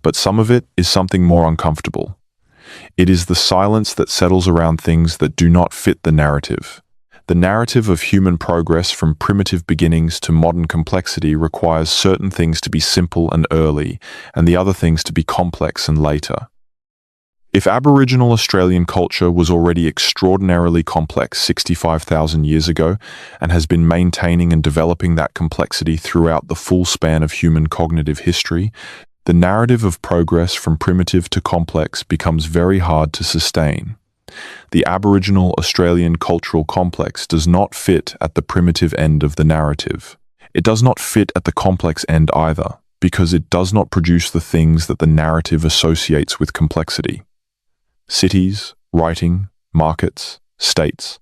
But some of it is something more uncomfortable. It is the silence that settles around things that do not fit the narrative. The narrative of human progress from primitive beginnings to modern complexity requires certain things to be simple and early, and the other things to be complex and later. If Aboriginal Australian culture was already extraordinarily complex 65,000 years ago, and has been maintaining and developing that complexity throughout the full span of human cognitive history, the narrative of progress from primitive to complex becomes very hard to sustain. The Aboriginal Australian cultural complex does not fit at the primitive end of the narrative. It does not fit at the complex end either, because it does not produce the things that the narrative associates with complexity. Cities, writing, markets, states.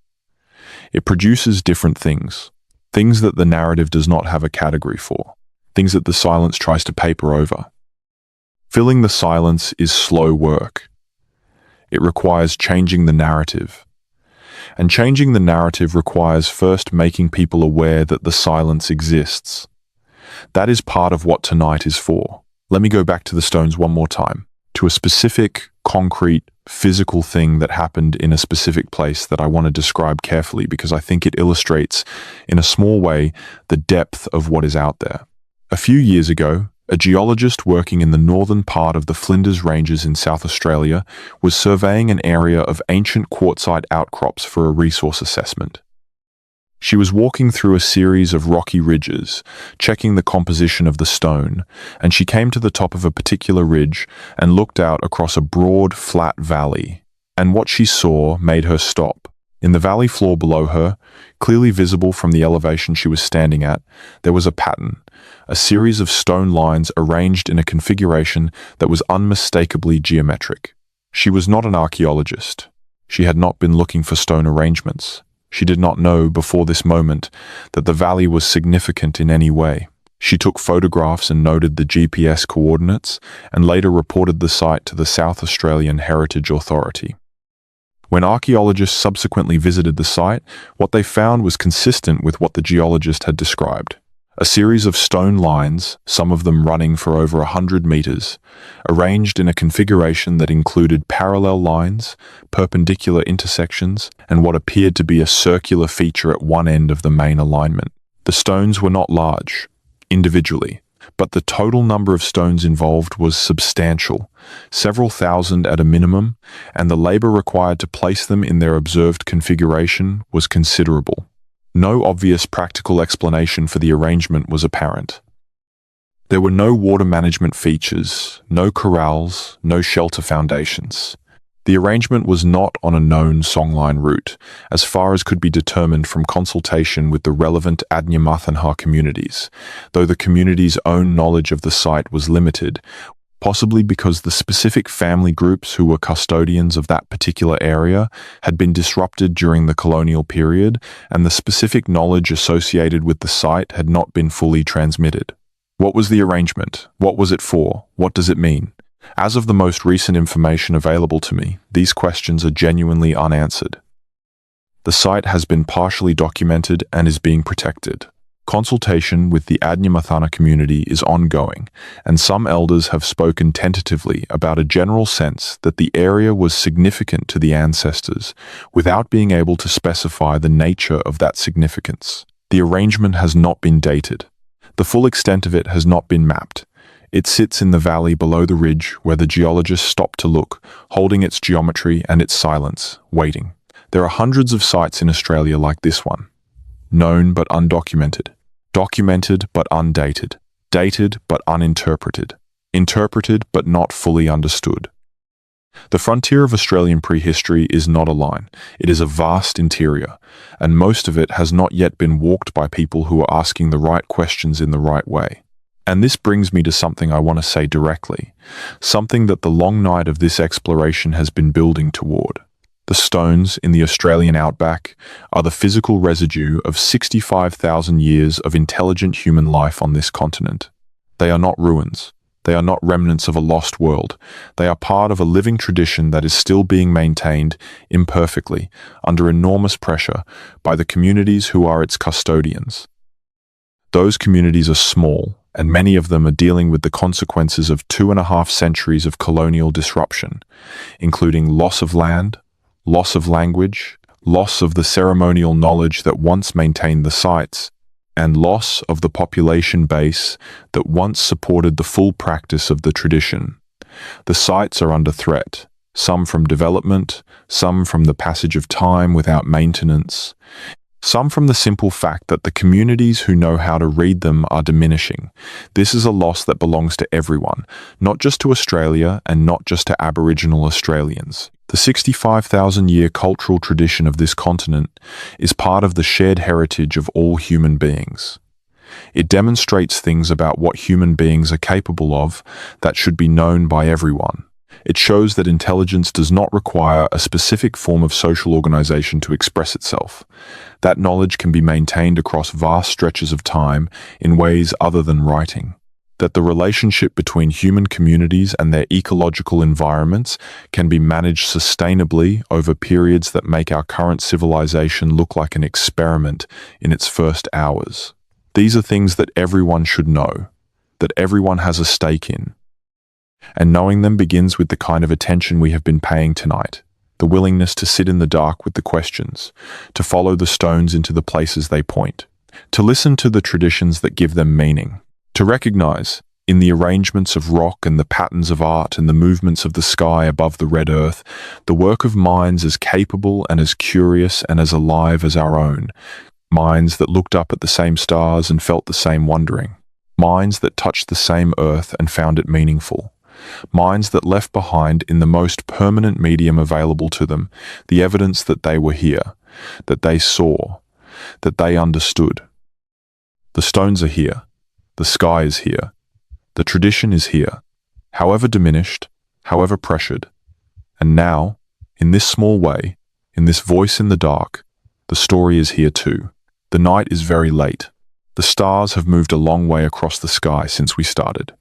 It produces different things that the narrative does not have a category for, things that the silence tries to paper over. Filling the silence is slow work. It requires changing the narrative. And changing the narrative requires first making people aware that the silence exists. That is part of what tonight is for. Let me go back to the stones one more time, to a specific, concrete, physical thing that happened in a specific place that I want to describe carefully because I think it illustrates, in a small way, the depth of what is out there. A few years ago, a geologist working in the northern part of the Flinders Ranges in South Australia was surveying an area of ancient quartzite outcrops for a resource assessment. She was walking through a series of rocky ridges, checking the composition of the stone, and she came to the top of a particular ridge and looked out across a broad, flat valley. And what she saw made her stop. In the valley floor below her, clearly visible from the elevation she was standing at, there was a pattern, a series of stone lines arranged in a configuration that was unmistakably geometric. She was not an archaeologist. She had not been looking for stone arrangements. She did not know before this moment that the valley was significant in any way. She took photographs and noted the GPS coordinates and later reported the site to the South Australian Heritage Authority. When archaeologists subsequently visited the site, what they found was consistent with what the geologist had described. A series of stone lines, some of them running for over 100 meters, arranged in a configuration that included parallel lines, perpendicular intersections, and what appeared to be a circular feature at one end of the main alignment. The stones were not large, individually, but the total number of stones involved was substantial, several thousand at a minimum, and the labor required to place them in their observed configuration was considerable. No obvious practical explanation for the arrangement was apparent. There were no water management features, no corrals, no shelter foundations. The arrangement was not on a known songline route, as far as could be determined from consultation with the relevant Adnyamathanha communities, though the community's own knowledge of the site was limited, possibly because the specific family groups who were custodians of that particular area had been disrupted during the colonial period, and the specific knowledge associated with the site had not been fully transmitted. What was the arrangement? What was it for? What does it mean? As of the most recent information available to me, these questions are genuinely unanswered. The site has been partially documented and is being protected. Consultation with the Adnyamathanha community is ongoing, and some elders have spoken tentatively about a general sense that the area was significant to the ancestors, without being able to specify the nature of that significance. The arrangement has not been dated. The full extent of it has not been mapped. It sits in the valley below the ridge where the geologists stopped to look, holding its geometry and its silence, waiting. There are hundreds of sites in Australia like this one. Known but undocumented. Documented but undated. Dated but uninterpreted. Interpreted but not fully understood. The frontier of Australian prehistory is not a line. It is a vast interior, and most of it has not yet been walked by people who are asking the right questions in the right way. And this brings me to something I want to say directly, something that the long night of this exploration has been building toward. The stones in the Australian Outback are the physical residue of 65,000 years of intelligent human life on this continent. They are not ruins. They are not remnants of a lost world. They are part of a living tradition that is still being maintained imperfectly, under enormous pressure, by the communities who are its custodians. Those communities are small, and many of them are dealing with the consequences of 2.5 centuries of colonial disruption, including loss of land, loss of language, loss of the ceremonial knowledge that once maintained the sites, and loss of the population base that once supported the full practice of the tradition. The sites are under threat, some from development, some from the passage of time without maintenance, some from the simple fact that the communities who know how to read them are diminishing. This is a loss that belongs to everyone, not just to Australia and not just to Aboriginal Australians. The 65,000-year cultural tradition of this continent is part of the shared heritage of all human beings. It demonstrates things about what human beings are capable of that should be known by everyone. It shows that intelligence does not require a specific form of social organization to express itself. That knowledge can be maintained across vast stretches of time in ways other than writing. That the relationship between human communities and their ecological environments can be managed sustainably over periods that make our current civilization look like an experiment in its first hours. These are things that everyone should know, that everyone has a stake in. And knowing them begins with the kind of attention we have been paying tonight, the willingness to sit in the dark with the questions, to follow the stones into the places they point, to listen to the traditions that give them meaning, to recognize, in the arrangements of rock and the patterns of art and the movements of the sky above the red earth, the work of minds as capable and as curious and as alive as our own, minds that looked up at the same stars and felt the same wondering, minds that touched the same earth and found it meaningful. Minds that left behind in the most permanent medium available to them the evidence that they were here, that they saw, that they understood. The stones are here, the sky is here, the tradition is here, however diminished, however pressured. And now, in this small way, in this voice in the dark, the story is here too. The night is very late. The stars have moved a long way across the sky since we started.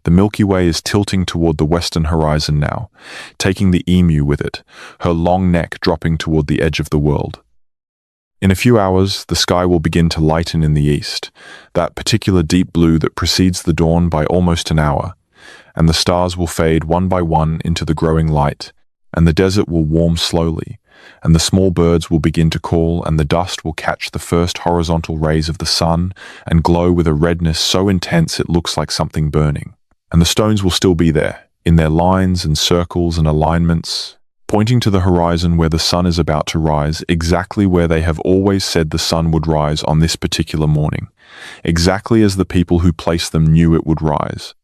The Milky Way is tilting toward the western horizon now, taking the emu with it, her long neck dropping toward the edge of the world. In a few hours, the sky will begin to lighten in the east, that particular deep blue that precedes the dawn by almost an hour, and the stars will fade one by one into the growing light, and the desert will warm slowly, and the small birds will begin to call, and the dust will catch the first horizontal rays of the sun and glow with a redness so intense it looks like something burning. And the stones will still be there, in their lines and circles and alignments, pointing to the horizon where the sun is about to rise, exactly where they have always said the sun would rise on this particular morning, exactly as the people who placed them knew it would rise.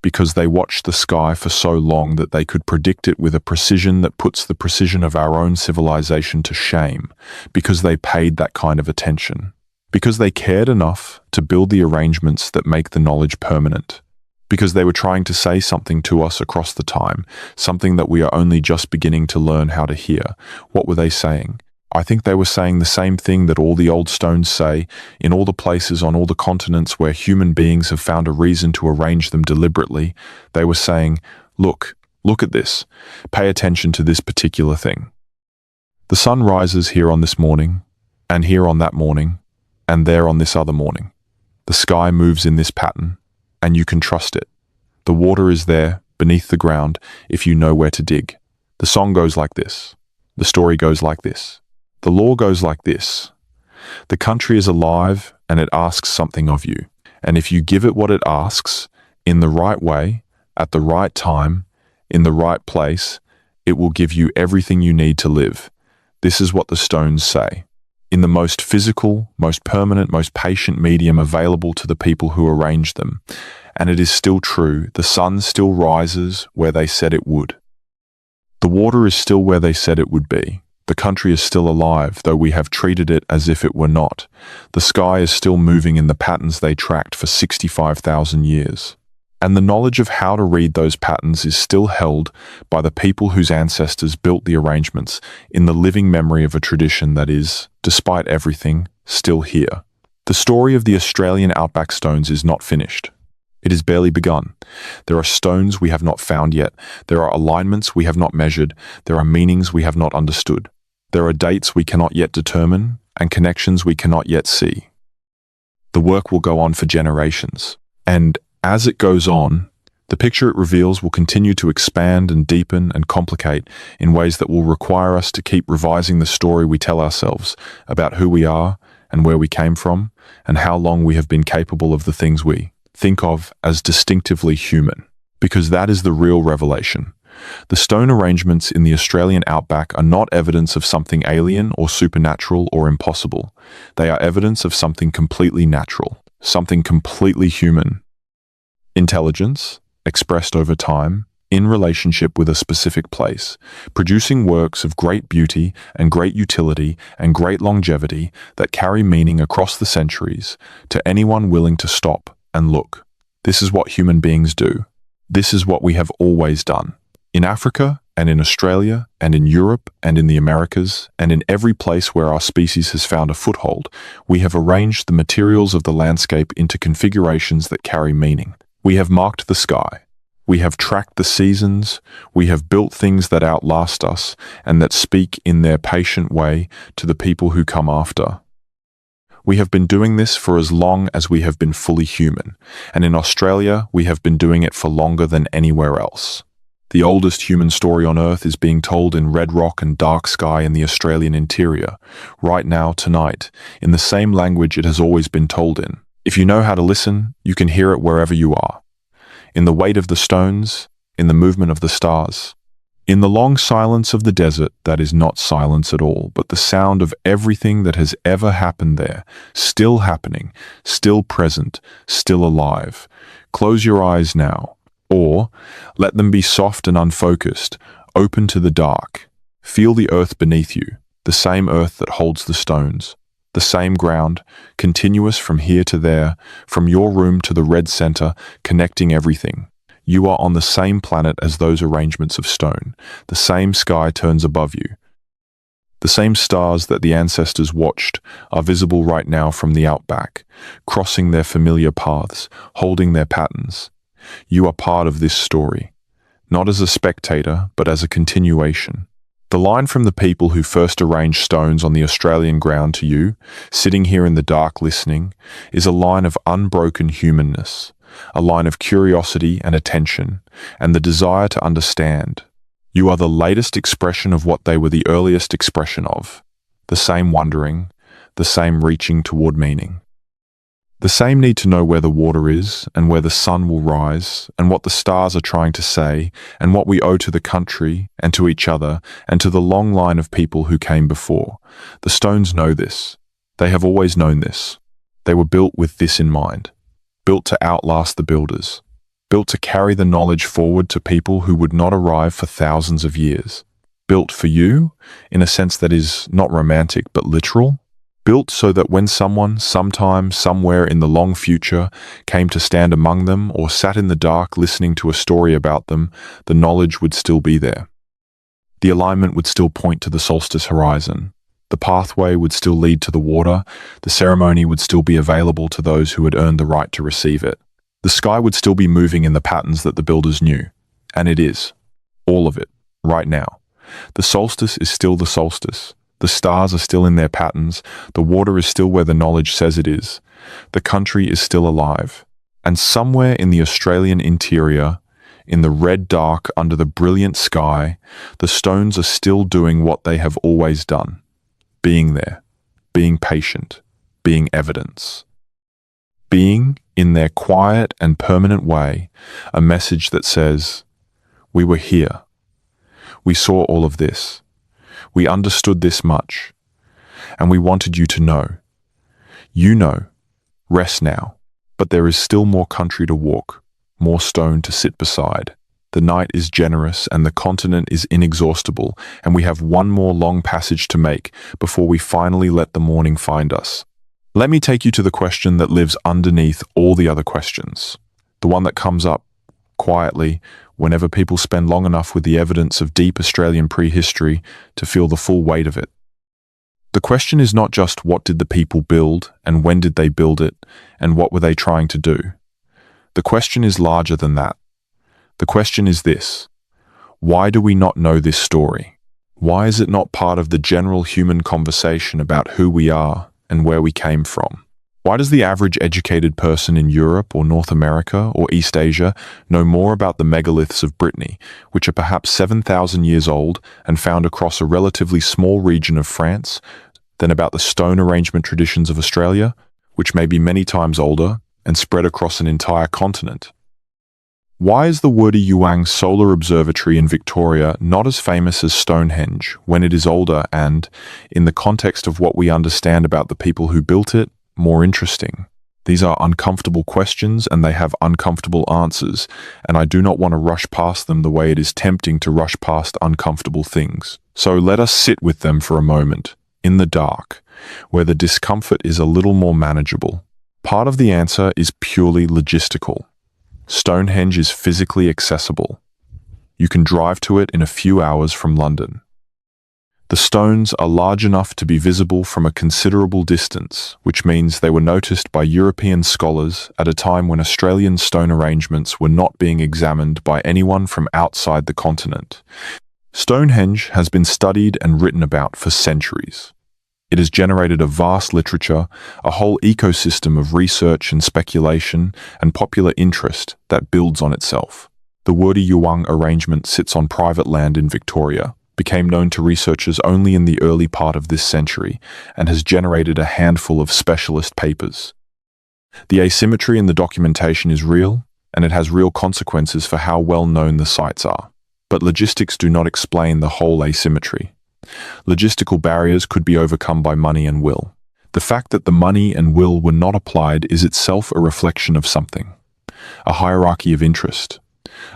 Because they watched the sky for so long that they could predict it with a precision that puts the precision of our own civilization to shame, because they paid that kind of attention, because they cared enough to build the arrangements that make the knowledge permanent, because they were trying to say something to us across the time, something that we are only just beginning to learn how to hear. What were they saying? I think they were saying the same thing that all the old stones say, in all the places on all the continents where human beings have found a reason to arrange them deliberately. They were saying, look at this. Pay attention to this particular thing. The sun rises here on this morning, and here on that morning, and there on this other morning. The sky moves in this pattern, and you can trust it. The water is there, beneath the ground, if you know where to dig. The song goes like this. The story goes like this. The law goes like this. The country is alive and it asks something of you. And if you give it what it asks, in the right way, at the right time, in the right place, it will give you everything you need to live. This is what the stones say. In the most physical, most permanent, most patient medium available to the people who arranged them. And it is still true, the sun still rises where they said it would. The water is still where they said it would be. The country is still alive, though we have treated it as if it were not. The sky is still moving in the patterns they tracked for 65,000 years. And the knowledge of how to read those patterns is still held by the people whose ancestors built the arrangements in the living memory of a tradition that is, despite everything, still here. The story of the Australian Outback stones is not finished. It is barely begun. There are stones we have not found yet. There are alignments we have not measured. There are meanings we have not understood. There are dates we cannot yet determine, and connections we cannot yet see. The work will go on for generations. And as it goes on, the picture it reveals will continue to expand and deepen and complicate in ways that will require us to keep revising the story we tell ourselves about who we are and where we came from and how long we have been capable of the things we think of as distinctively human. Because that is the real revelation. The stone arrangements in the Australian Outback are not evidence of something alien or supernatural or impossible. They are evidence of something completely natural, something completely human. Intelligence, expressed over time, in relationship with a specific place, producing works of great beauty and great utility and great longevity that carry meaning across the centuries to anyone willing to stop and look. This is what human beings do. This is what we have always done. In Africa and in Australia and in Europe and in the Americas and in every place where our species has found a foothold, we have arranged the materials of the landscape into configurations that carry meaning. We have marked the sky. We have tracked the seasons. We have built things that outlast us and that speak in their patient way to the people who come after. We have been doing this for as long as we have been fully human, and in Australia we have been doing it for longer than anywhere else. The oldest human story on Earth is being told in red rock and dark sky in the Australian interior, right now, tonight, in the same language it has always been told in. If you know how to listen, you can hear it wherever you are. In the weight of the stones, in the movement of the stars, in the long silence of the desert that is not silence at all, but the sound of everything that has ever happened there, still happening, still present, still alive. Close your eyes now. Or, let them be soft and unfocused, open to the dark. Feel the earth beneath you, the same earth that holds the stones, the same ground, continuous from here to there, from your room to the red center, connecting everything. You are on the same planet as those arrangements of stone. The same sky turns above you. The same stars that the ancestors watched are visible right now from the outback, crossing their familiar paths, holding their patterns. You are part of this story, not as a spectator, but as a continuation. The line from the people who first arranged stones on the Australian ground to you, sitting here in the dark listening, is a line of unbroken humanness, a line of curiosity and attention, and the desire to understand. You are the latest expression of what they were the earliest expression of, the same wondering, the same reaching toward meaning. The same need to know where the water is, and where the sun will rise, and what the stars are trying to say, and what we owe to the country, and to each other, and to the long line of people who came before. The stones know this. They have always known this. They were built with this in mind. Built to outlast the builders. Built to carry the knowledge forward to people who would not arrive for thousands of years. Built for you, in a sense that is not romantic but literal. Built so that when someone, sometime, somewhere in the long future, came to stand among them or sat in the dark listening to a story about them, the knowledge would still be there. The alignment would still point to the solstice horizon. The pathway would still lead to the water. The ceremony would still be available to those who had earned the right to receive it. The sky would still be moving in the patterns that the builders knew. And it is. All of it. Right now. The solstice is still the solstice. The stars are still in their patterns. The water is still where the knowledge says it is. The country is still alive. And somewhere in the Australian interior, in the red dark under the brilliant sky, the stones are still doing what they have always done. Being there. Being patient. Being evidence. Being, in their quiet and permanent way, a message that says, "We were here. We saw all of this. We understood this much, and we wanted you to know. You know, rest now, but there is still more country to walk, more stone to sit beside. The night is generous and the continent is inexhaustible, and we have one more long passage to make before we finally let the morning find us." Let me take you to the question that lives underneath all the other questions, the one that comes up quietly whenever people spend long enough with the evidence of deep Australian prehistory to feel the full weight of it. The question is not just what did the people build and when did they build it and what were they trying to do. The question is larger than that. The question is this: why do we not know this story? Why is it not part of the general human conversation about who we are and where we came from? Why does the average educated person in Europe or North America or East Asia know more about the megaliths of Brittany, which are perhaps 7,000 years old and found across a relatively small region of France, than about the stone arrangement traditions of Australia, which may be many times older and spread across an entire continent? Why is the Wurdi Youang Solar Observatory in Victoria not as famous as Stonehenge when it is older and, in the context of what we understand about the people who built it, more interesting? These are uncomfortable questions and they have uncomfortable answers, and I do not want to rush past them the way it is tempting to rush past uncomfortable things. So let us sit with them for a moment, in the dark, where the discomfort is a little more manageable. Part of the answer is purely logistical. Stonehenge is physically accessible. You can drive to it in a few hours from London. The stones are large enough to be visible from a considerable distance, which means they were noticed by European scholars at a time when Australian stone arrangements were not being examined by anyone from outside the continent. Stonehenge has been studied and written about for centuries. It has generated a vast literature, a whole ecosystem of research and speculation and popular interest that builds on itself. The Wurdi Youang arrangement sits on private land in Victoria, became known to researchers only in the early part of this century, and has generated a handful of specialist papers. The asymmetry in the documentation is real, and it has real consequences for how well known the sites are. But logistics do not explain the whole asymmetry. Logistical barriers could be overcome by money and will. The fact that the money and will were not applied is itself a reflection of something. A hierarchy of interest.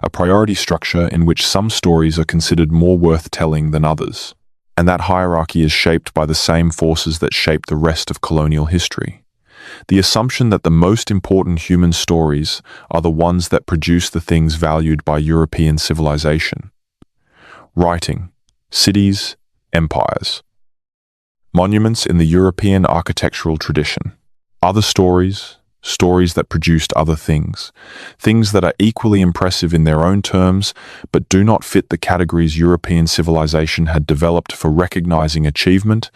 A priority structure in which some stories are considered more worth telling than others. And that hierarchy is shaped by the same forces that shape the rest of colonial history. The assumption that the most important human stories are the ones that produce the things valued by European civilization. Writing, cities, empires. Monuments in the European architectural tradition. Other stories, stories that produced other things, things that are equally impressive in their own terms, but do not fit the categories European civilization had developed for recognizing achievement,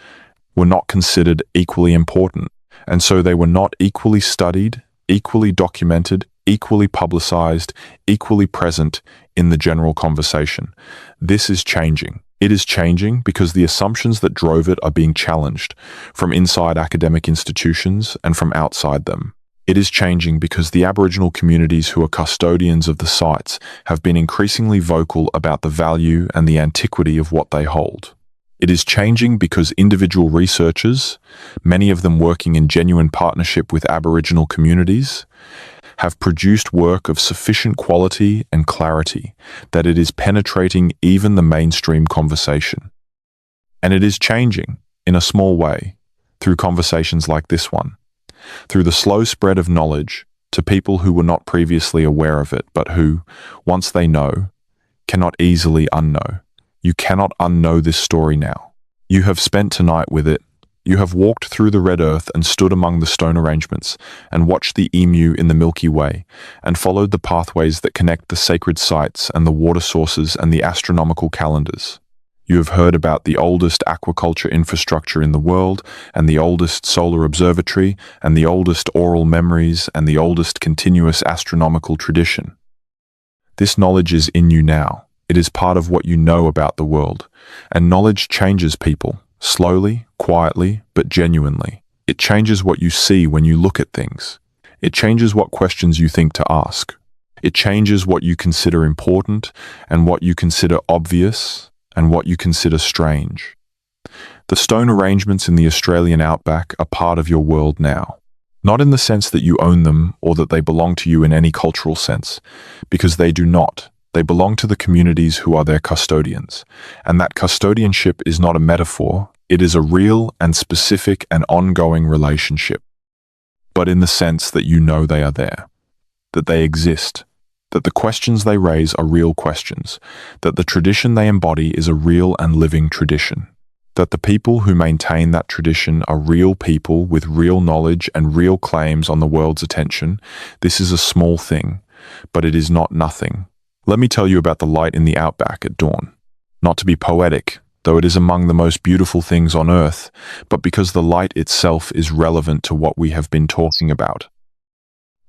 were not considered equally important, and so they were not equally studied, equally documented, equally publicized, equally present in the general conversation. This is changing. It is changing because the assumptions that drove it are being challenged from inside academic institutions and from outside them. It is changing because the Aboriginal communities who are custodians of the sites have been increasingly vocal about the value and the antiquity of what they hold. It is changing because individual researchers, many of them working in genuine partnership with Aboriginal communities, have produced work of sufficient quality and clarity that it is penetrating even the mainstream conversation. And it is changing, in a small way, through conversations like this one, through the slow spread of knowledge to people who were not previously aware of it, but who, once they know, cannot easily unknow. You cannot unknow this story now. You have spent tonight with it. You have walked through the red earth and stood among the stone arrangements and watched the emu in the Milky Way and followed the pathways that connect the sacred sites and the water sources and the astronomical calendars. You have heard about the oldest aquaculture infrastructure in the world and the oldest solar observatory and the oldest oral memories and the oldest continuous astronomical tradition. This knowledge is in you now. It is part of what you know about the world, and knowledge changes people, slowly, quietly, but genuinely. It changes what you see when you look at things. It changes what questions you think to ask. It changes what you consider important and what you consider obvious and what you consider strange. The stone arrangements in the Australian Outback are part of your world now. Not in the sense that you own them or that they belong to you in any cultural sense, because they do not. They belong to the communities who are their custodians, and that custodianship is not a metaphor, it is a real and specific and ongoing relationship. But in the sense that you know they are there, that they exist, that the questions they raise are real questions, that the tradition they embody is a real and living tradition, that the people who maintain that tradition are real people with real knowledge and real claims on the world's attention. This is a small thing, but it is not nothing. Let me tell you about the light in the outback at dawn. Not to be poetic, though it is among the most beautiful things on earth, but because the light itself is relevant to what we have been talking about.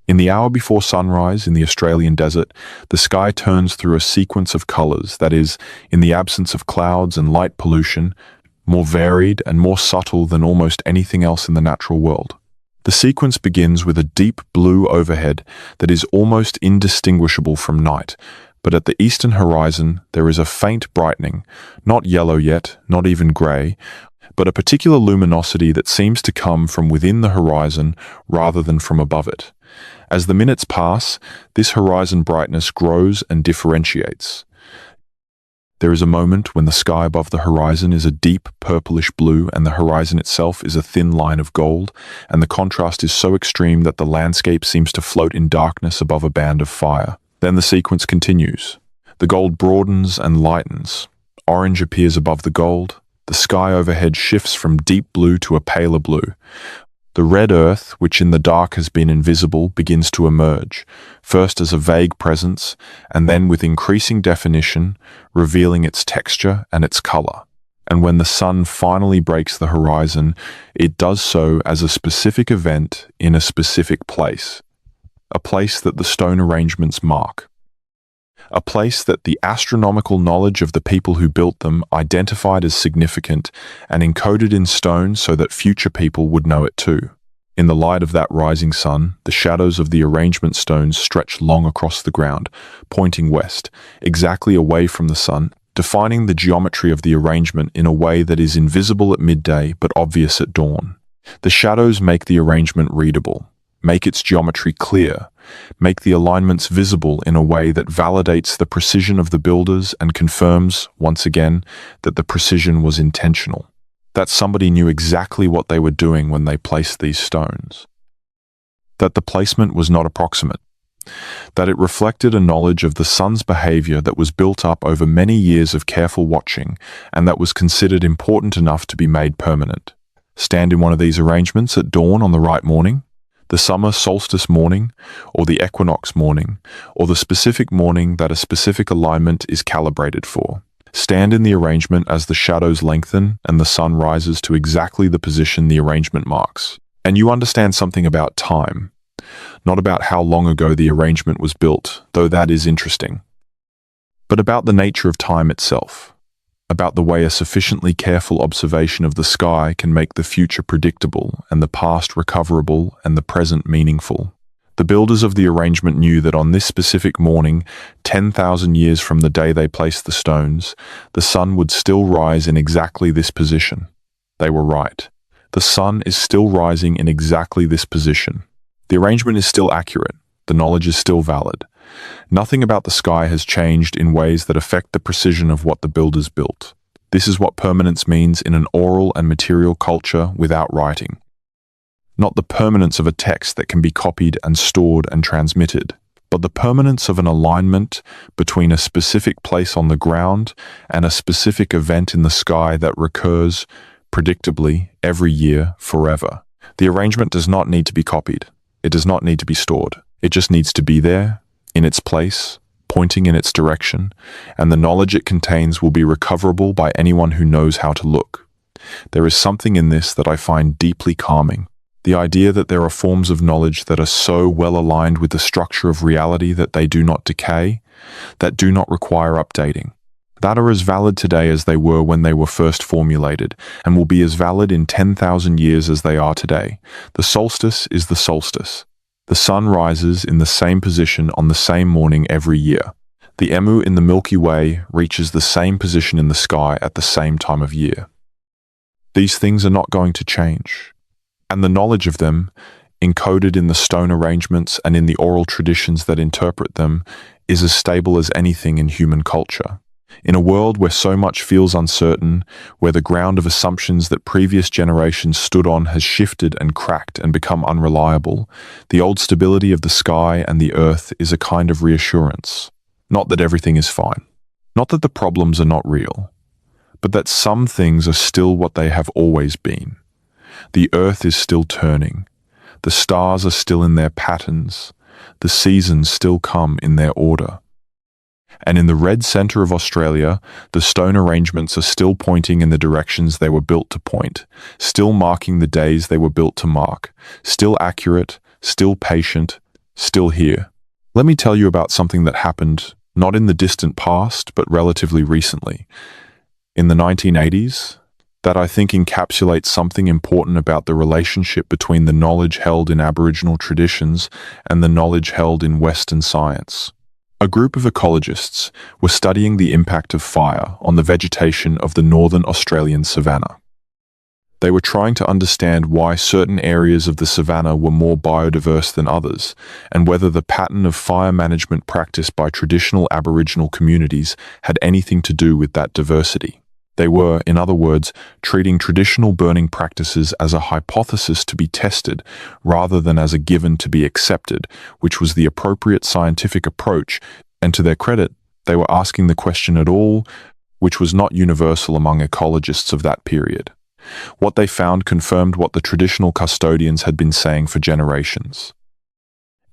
In the hour before sunrise in the Australian desert, the sky turns through a sequence of colors that is, in the absence of clouds and light pollution, more varied and more subtle than almost anything else in the natural world. The sequence begins with a deep blue overhead that is almost indistinguishable from night, but at the eastern horizon there is a faint brightening, not yellow yet, not even grey, but a particular luminosity that seems to come from within the horizon rather than from above it. As the minutes pass, this horizon brightness grows and differentiates. There is a moment when the sky above the horizon is a deep purplish blue and the horizon itself is a thin line of gold, and the contrast is so extreme that the landscape seems to float in darkness above a band of fire. Then the sequence continues. The gold broadens and lightens. Orange appears above the gold. The sky overhead shifts from deep blue to a paler blue. The red earth, which in the dark has been invisible, begins to emerge, first as a vague presence, and then with increasing definition, revealing its texture and its color. And when the sun finally breaks the horizon, it does so as a specific event in a specific place, a place that the stone arrangements mark, a place that the astronomical knowledge of the people who built them identified as significant and encoded in stone so that future people would know it too. In the light of that rising sun, the shadows of the arrangement stones stretch long across the ground, pointing west, exactly away from the sun, defining the geometry of the arrangement in a way that is invisible at midday but obvious at dawn. The shadows make the arrangement readable, make its geometry clear, make the alignments visible in a way that validates the precision of the builders and confirms, once again, that the precision was intentional, that somebody knew exactly what they were doing when they placed these stones, that the placement was not approximate, that it reflected a knowledge of the sun's behavior that was built up over many years of careful watching and that was considered important enough to be made permanent. Stand in one of these arrangements at dawn on the right morning, the summer solstice morning, or the equinox morning, or the specific morning that a specific alignment is calibrated for. Stand in the arrangement as the shadows lengthen and the sun rises to exactly the position the arrangement marks. And you understand something about time, not about how long ago the arrangement was built, though that is interesting, but about the nature of time itself. about the way a sufficiently careful observation of the sky can make the future predictable and the past recoverable and the present meaningful. The builders of the arrangement knew that on this specific morning, 10,000 years from the day they placed the stones, the sun would still rise in exactly this position. They were right. The sun is still rising in exactly this position. The arrangement is still accurate. The knowledge is still valid. Nothing about the sky has changed in ways that affect the precision of what the builders built. This is what permanence means in an oral and material culture without writing. Not the permanence of a text that can be copied and stored and transmitted, but the permanence of an alignment between a specific place on the ground and a specific event in the sky that recurs, predictably, every year, forever. The arrangement does not need to be copied. It does not need to be stored. It just needs to be there, in its place, pointing in its direction, and the knowledge it contains will be recoverable by anyone who knows how to look. There is something in this that I find deeply calming. The idea that there are forms of knowledge that are so well aligned with the structure of reality that they do not decay, that do not require updating, that are as valid today as they were when they were first formulated, and will be as valid in 10,000 years as they are today. The solstice is the solstice. The sun rises in the same position on the same morning every year. The emu in the Milky Way reaches the same position in the sky at the same time of year. These things are not going to change. And the knowledge of them, encoded in the stone arrangements and in the oral traditions that interpret them, is as stable as anything in human culture. In a world where so much feels uncertain, where the ground of assumptions that previous generations stood on has shifted and cracked and become unreliable, the old stability of the sky and the earth is a kind of reassurance. Not that everything is fine. Not that the problems are not real. But that some things are still what they have always been. The earth is still turning. The stars are still in their patterns. The seasons still come in their order. And in the red center of Australia, the stone arrangements are still pointing in the directions they were built to point, still marking the days they were built to mark, still accurate, still patient, still here. Let me tell you about something that happened not in the distant past, but relatively recently. In the 1980s, that I think encapsulates something important about the relationship between the knowledge held in Aboriginal traditions and the knowledge held in Western science. A group of ecologists were studying the impact of fire on the vegetation of the northern Australian savanna. They were trying to understand why certain areas of the savanna were more biodiverse than others, and whether the pattern of fire management practiced by traditional Aboriginal communities had anything to do with that diversity. They were, in other words, treating traditional burning practices as a hypothesis to be tested rather than as a given to be accepted, which was the appropriate scientific approach, and to their credit, they were asking the question at all, which was not universal among ecologists of that period. What they found confirmed what the traditional custodians had been saying for generations.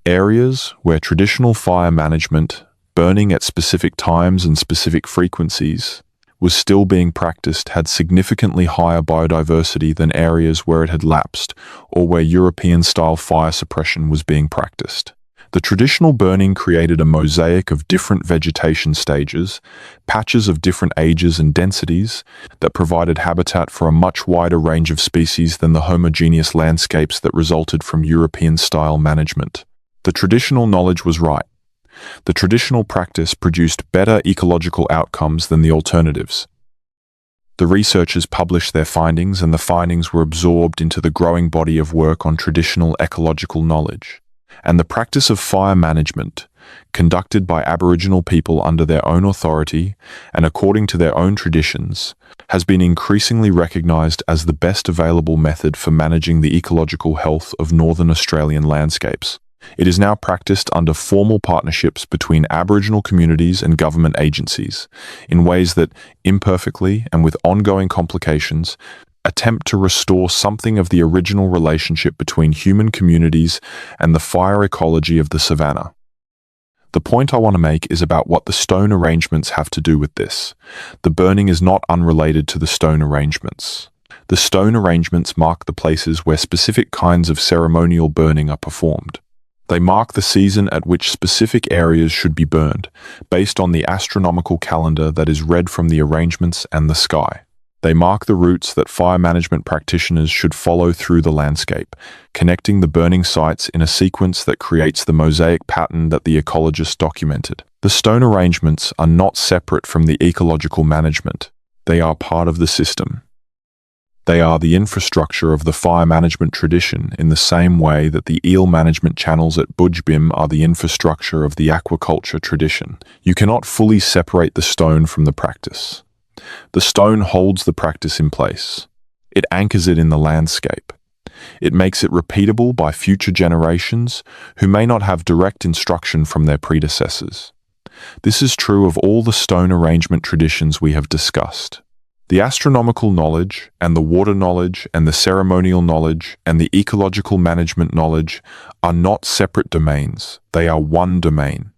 Areas where traditional fire management, burning at specific times and specific frequencies, was still being practiced had significantly higher biodiversity than areas where it had lapsed or where European-style fire suppression was being practiced. The traditional burning created a mosaic of different vegetation stages, patches of different ages and densities, that provided habitat for a much wider range of species than the homogeneous landscapes that resulted from European-style management. The traditional knowledge was right. The traditional practice produced better ecological outcomes than the alternatives. The researchers published their findings, and the findings were absorbed into the growing body of work on traditional ecological knowledge. And the practice of fire management, conducted by Aboriginal people under their own authority and according to their own traditions, has been increasingly recognised as the best available method for managing the ecological health of northern Australian landscapes. It is now practiced under formal partnerships between Aboriginal communities and government agencies, in ways that, imperfectly and with ongoing complications, attempt to restore something of the original relationship between human communities and the fire ecology of the savanna. The point I want to make is about what the stone arrangements have to do with this. The burning is not unrelated to the stone arrangements. The stone arrangements mark the places where specific kinds of ceremonial burning are performed. They mark the season at which specific areas should be burned, based on the astronomical calendar that is read from the arrangements and the sky. They mark the routes that fire management practitioners should follow through the landscape, connecting the burning sites in a sequence that creates the mosaic pattern that the ecologists documented. The stone arrangements are not separate from the ecological management. They are part of the system. They are the infrastructure of the fire management tradition in the same way that the eel management channels at Bujbim are the infrastructure of the aquaculture tradition. You cannot fully separate the stone from the practice. The stone holds the practice in place. It anchors it in the landscape. It makes it repeatable by future generations who may not have direct instruction from their predecessors. This is true of all the stone arrangement traditions we have discussed. The astronomical knowledge, and the water knowledge, and the ceremonial knowledge, and the ecological management knowledge are not separate domains. They are one domain.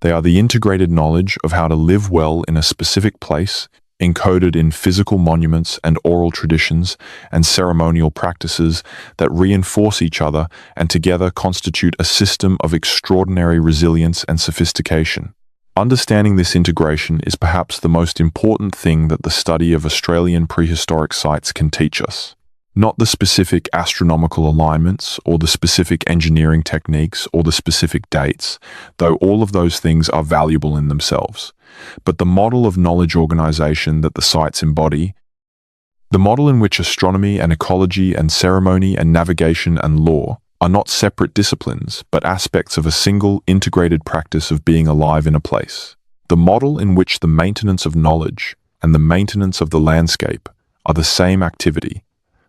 They are the integrated knowledge of how to live well in a specific place, encoded in physical monuments and oral traditions and ceremonial practices that reinforce each other and together constitute a system of extraordinary resilience and sophistication. Understanding this integration is perhaps the most important thing that the study of Australian prehistoric sites can teach us. Not the specific astronomical alignments or the specific engineering techniques or the specific dates, though all of those things are valuable in themselves, but the model of knowledge organization that the sites embody, the model in which astronomy and ecology and ceremony and navigation and law are not separate disciplines, but aspects of a single, integrated practice of being alive in a place. The model in which the maintenance of knowledge and the maintenance of the landscape are the same activity,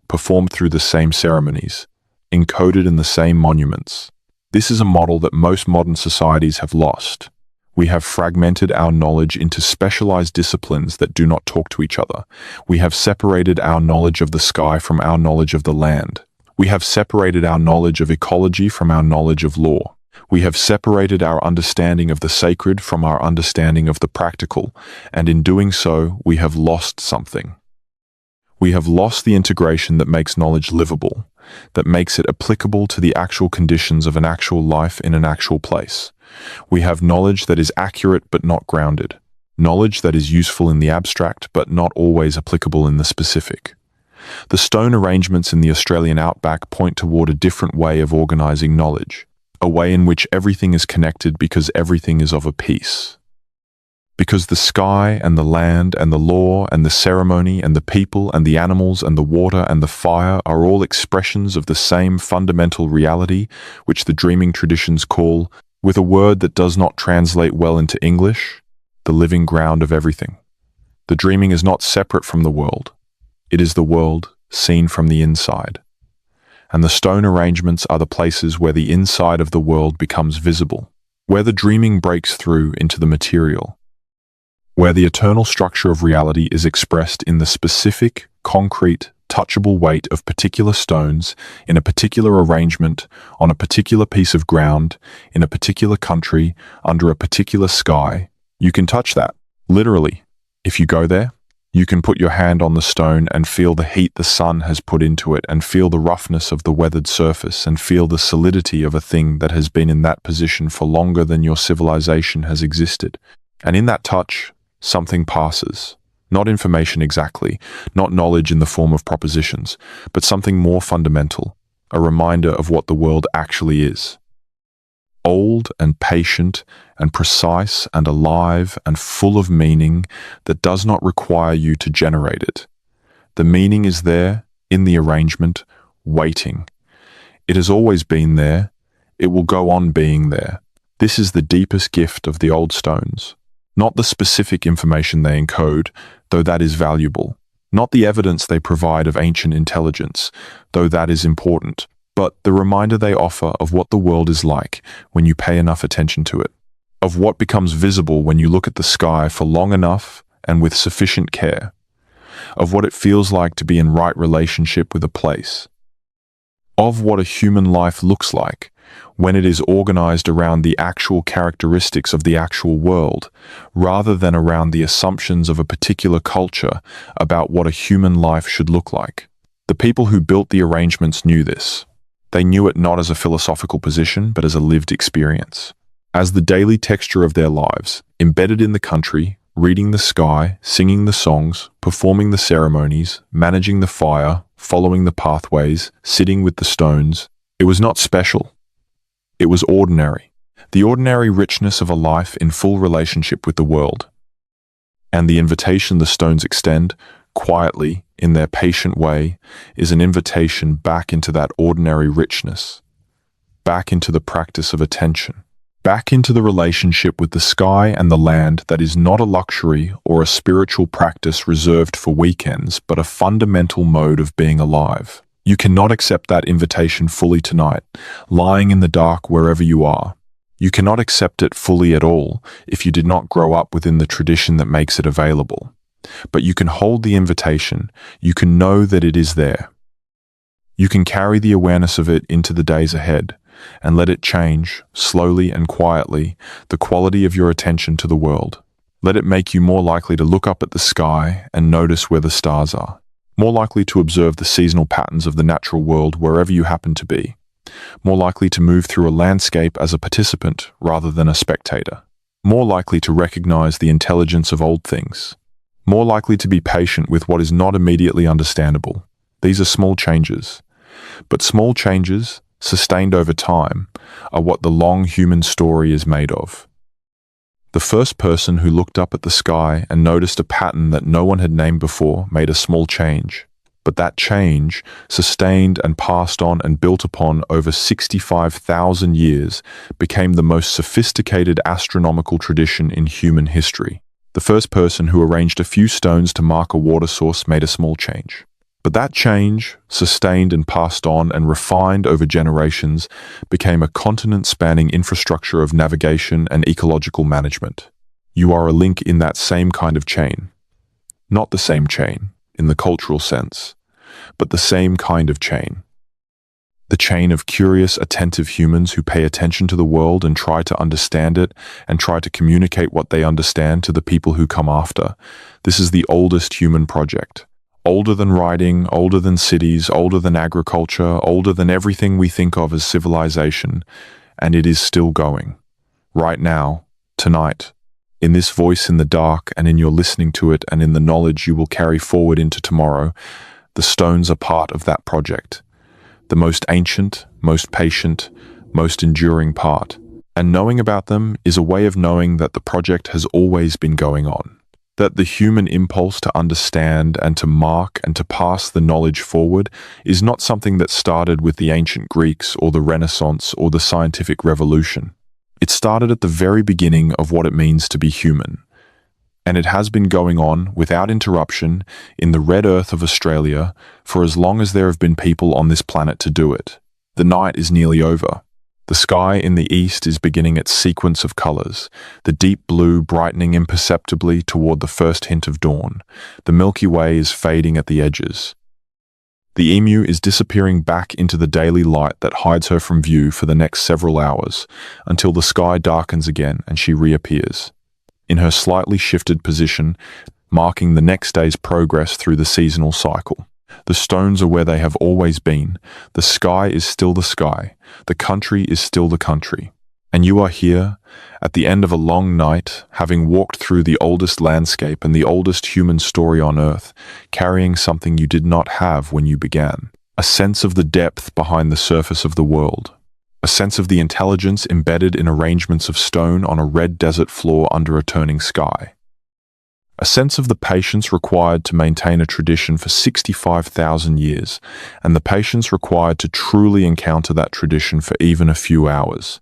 performed through the same ceremonies, encoded in the same monuments. This is a model that most modern societies have lost. We have fragmented our knowledge into specialized disciplines that do not talk to each other. We have separated our knowledge of the sky from our knowledge of the land. We have separated our knowledge of ecology from our knowledge of law. We have separated our understanding of the sacred from our understanding of the practical, and in doing so, we have lost something. We have lost the integration that makes knowledge livable, that makes it applicable to the actual conditions of an actual life in an actual place. We have knowledge that is accurate but not grounded, knowledge that is useful in the abstract but not always applicable in the specific. The stone arrangements in the Australian Outback point toward a different way of organizing knowledge, a way in which everything is connected because everything is of a piece. Because the sky and the land and the law and the ceremony and the people and the animals and the water and the fire are all expressions of the same fundamental reality, which the dreaming traditions call, with a word that does not translate well into English, the living ground of everything. The dreaming is not separate from the world. It is the world seen from the inside. And the stone arrangements are the places where the inside of the world becomes visible, where the dreaming breaks through into the material, where the eternal structure of reality is expressed in the specific, concrete, touchable weight of particular stones in a particular arrangement, on a particular piece of ground, in a particular country, under a particular sky. You can touch that, literally. If you go there, you can put your hand on the stone and feel the heat the sun has put into it and feel the roughness of the weathered surface and feel the solidity of a thing that has been in that position for longer than your civilization has existed. And in that touch, something passes. Not information exactly, not knowledge in the form of propositions, but something more fundamental, a reminder of what the world actually is. Old and patient and precise and alive and full of meaning that does not require you to generate it. The meaning is there, in the arrangement, waiting. It has always been there. It will go on being there. This is the deepest gift of the old stones. Not the specific information they encode, though that is valuable. Not the evidence they provide of ancient intelligence, though that is important. But the reminder they offer of what the world is like when you pay enough attention to it, of what becomes visible when you look at the sky for long enough and with sufficient care, of what it feels like to be in right relationship with a place, of what a human life looks like when it is organized around the actual characteristics of the actual world, rather than around the assumptions of a particular culture about what a human life should look like. The people who built the arrangements knew this. They knew it not as a philosophical position, but as a lived experience, as the daily texture of their lives, embedded in the country, reading the sky, singing the songs, performing the ceremonies, managing the fire, following the pathways, sitting with the stones. It was not special. It was ordinary. The ordinary richness of a life in full relationship with the world. And the invitation the stones extend, quietly, in their patient way, is an invitation back into that ordinary richness, back into the practice of attention, back into the relationship with the sky and the land that is not a luxury or a spiritual practice reserved for weekends, but a fundamental mode of being alive. You cannot accept that invitation fully tonight, lying in the dark wherever you are. You cannot accept it fully at all if you did not grow up within the tradition that makes it available. But you can hold the invitation. You can know that it is there. You can carry the awareness of it into the days ahead and let it change, slowly and quietly, the quality of your attention to the world. Let it make you more likely to look up at the sky and notice where the stars are, more likely to observe the seasonal patterns of the natural world wherever you happen to be, more likely to move through a landscape as a participant rather than a spectator, more likely to recognize the intelligence of old things, more likely to be patient with what is not immediately understandable. These are small changes. But small changes, sustained over time, are what the long human story is made of. The first person who looked up at the sky and noticed a pattern that no one had named before made a small change. But that change, sustained and passed on and built upon over 65,000 years, became the most sophisticated astronomical tradition in human history. The first person who arranged a few stones to mark a water source made a small change. But that change, sustained and passed on and refined over generations, became a continent-spanning infrastructure of navigation and ecological management. You are a link in that same kind of chain. Not the same chain, in the cultural sense, but the same kind of chain. The chain of curious, attentive humans who pay attention to the world and try to understand it and try to communicate what they understand to the people who come after. This is the oldest human project. Older than writing, older than cities, older than agriculture, older than everything we think of as civilization, and it is still going. Right now, tonight, in this voice in the dark and in your listening to it and in the knowledge you will carry forward into tomorrow, the stones are part of that project. The most ancient, most patient, most enduring part. And knowing about them is a way of knowing that the project has always been going on. That the human impulse to understand and to mark and to pass the knowledge forward is not something that started with the ancient Greeks or the Renaissance or the scientific revolution. It started at the very beginning of what it means to be human. And it has been going on without interruption in the red earth of Australia for as long as there have been people on this planet to do it. The night is nearly over. The sky in the east is beginning its sequence of colors, the deep blue brightening imperceptibly toward the first hint of dawn. The Milky Way is fading at the edges. The emu is disappearing back into the daily light that hides her from view for the next several hours, until the sky darkens again and she reappears, in her slightly shifted position, marking the next day's progress through the seasonal cycle. The stones are where they have always been. The sky is still the sky. The country is still the country. And you are here, at the end of a long night, having walked through the oldest landscape and the oldest human story on Earth, carrying something you did not have when you began. A sense of the depth behind the surface of the world. A sense of the intelligence embedded in arrangements of stone on a red desert floor under a turning sky. A sense of the patience required to maintain a tradition for 65,000 years, and the patience required to truly encounter that tradition for even a few hours.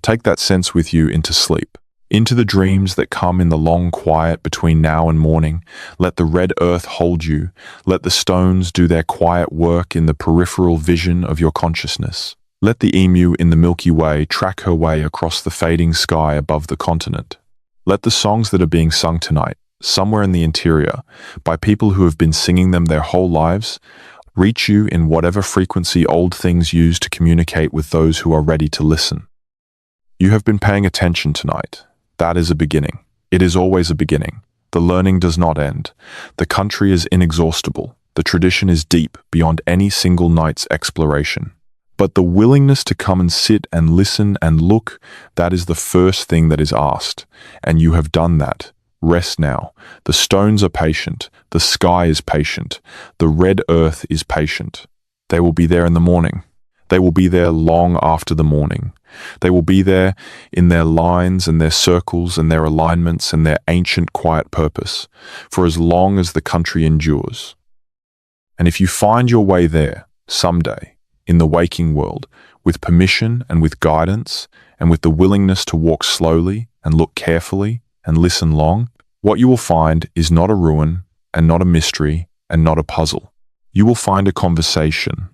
Take that sense with you into sleep, into the dreams that come in the long quiet between now and morning. Let the red earth hold you. Let the stones do their quiet work in the peripheral vision of your consciousness. Let the emu in the Milky Way track her way across the fading sky above the continent. Let the songs that are being sung tonight, somewhere in the interior, by people who have been singing them their whole lives, reach you in whatever frequency old things use to communicate with those who are ready to listen. You have been paying attention tonight. That is a beginning. It is always a beginning. The learning does not end. The country is inexhaustible. The tradition is deep beyond any single night's exploration. But the willingness to come and sit and listen and look, that is the first thing that is asked. And you have done that. Rest now. The stones are patient. The sky is patient. The red earth is patient. They will be there in the morning. They will be there long after the morning. They will be there in their lines and their circles and their alignments and their ancient quiet purpose for as long as the country endures. And if you find your way there someday in the waking world with permission and with guidance and with the willingness to walk slowly and look carefully and listen long, what you will find is not a ruin and not a mystery and not a puzzle. You will find a conversation,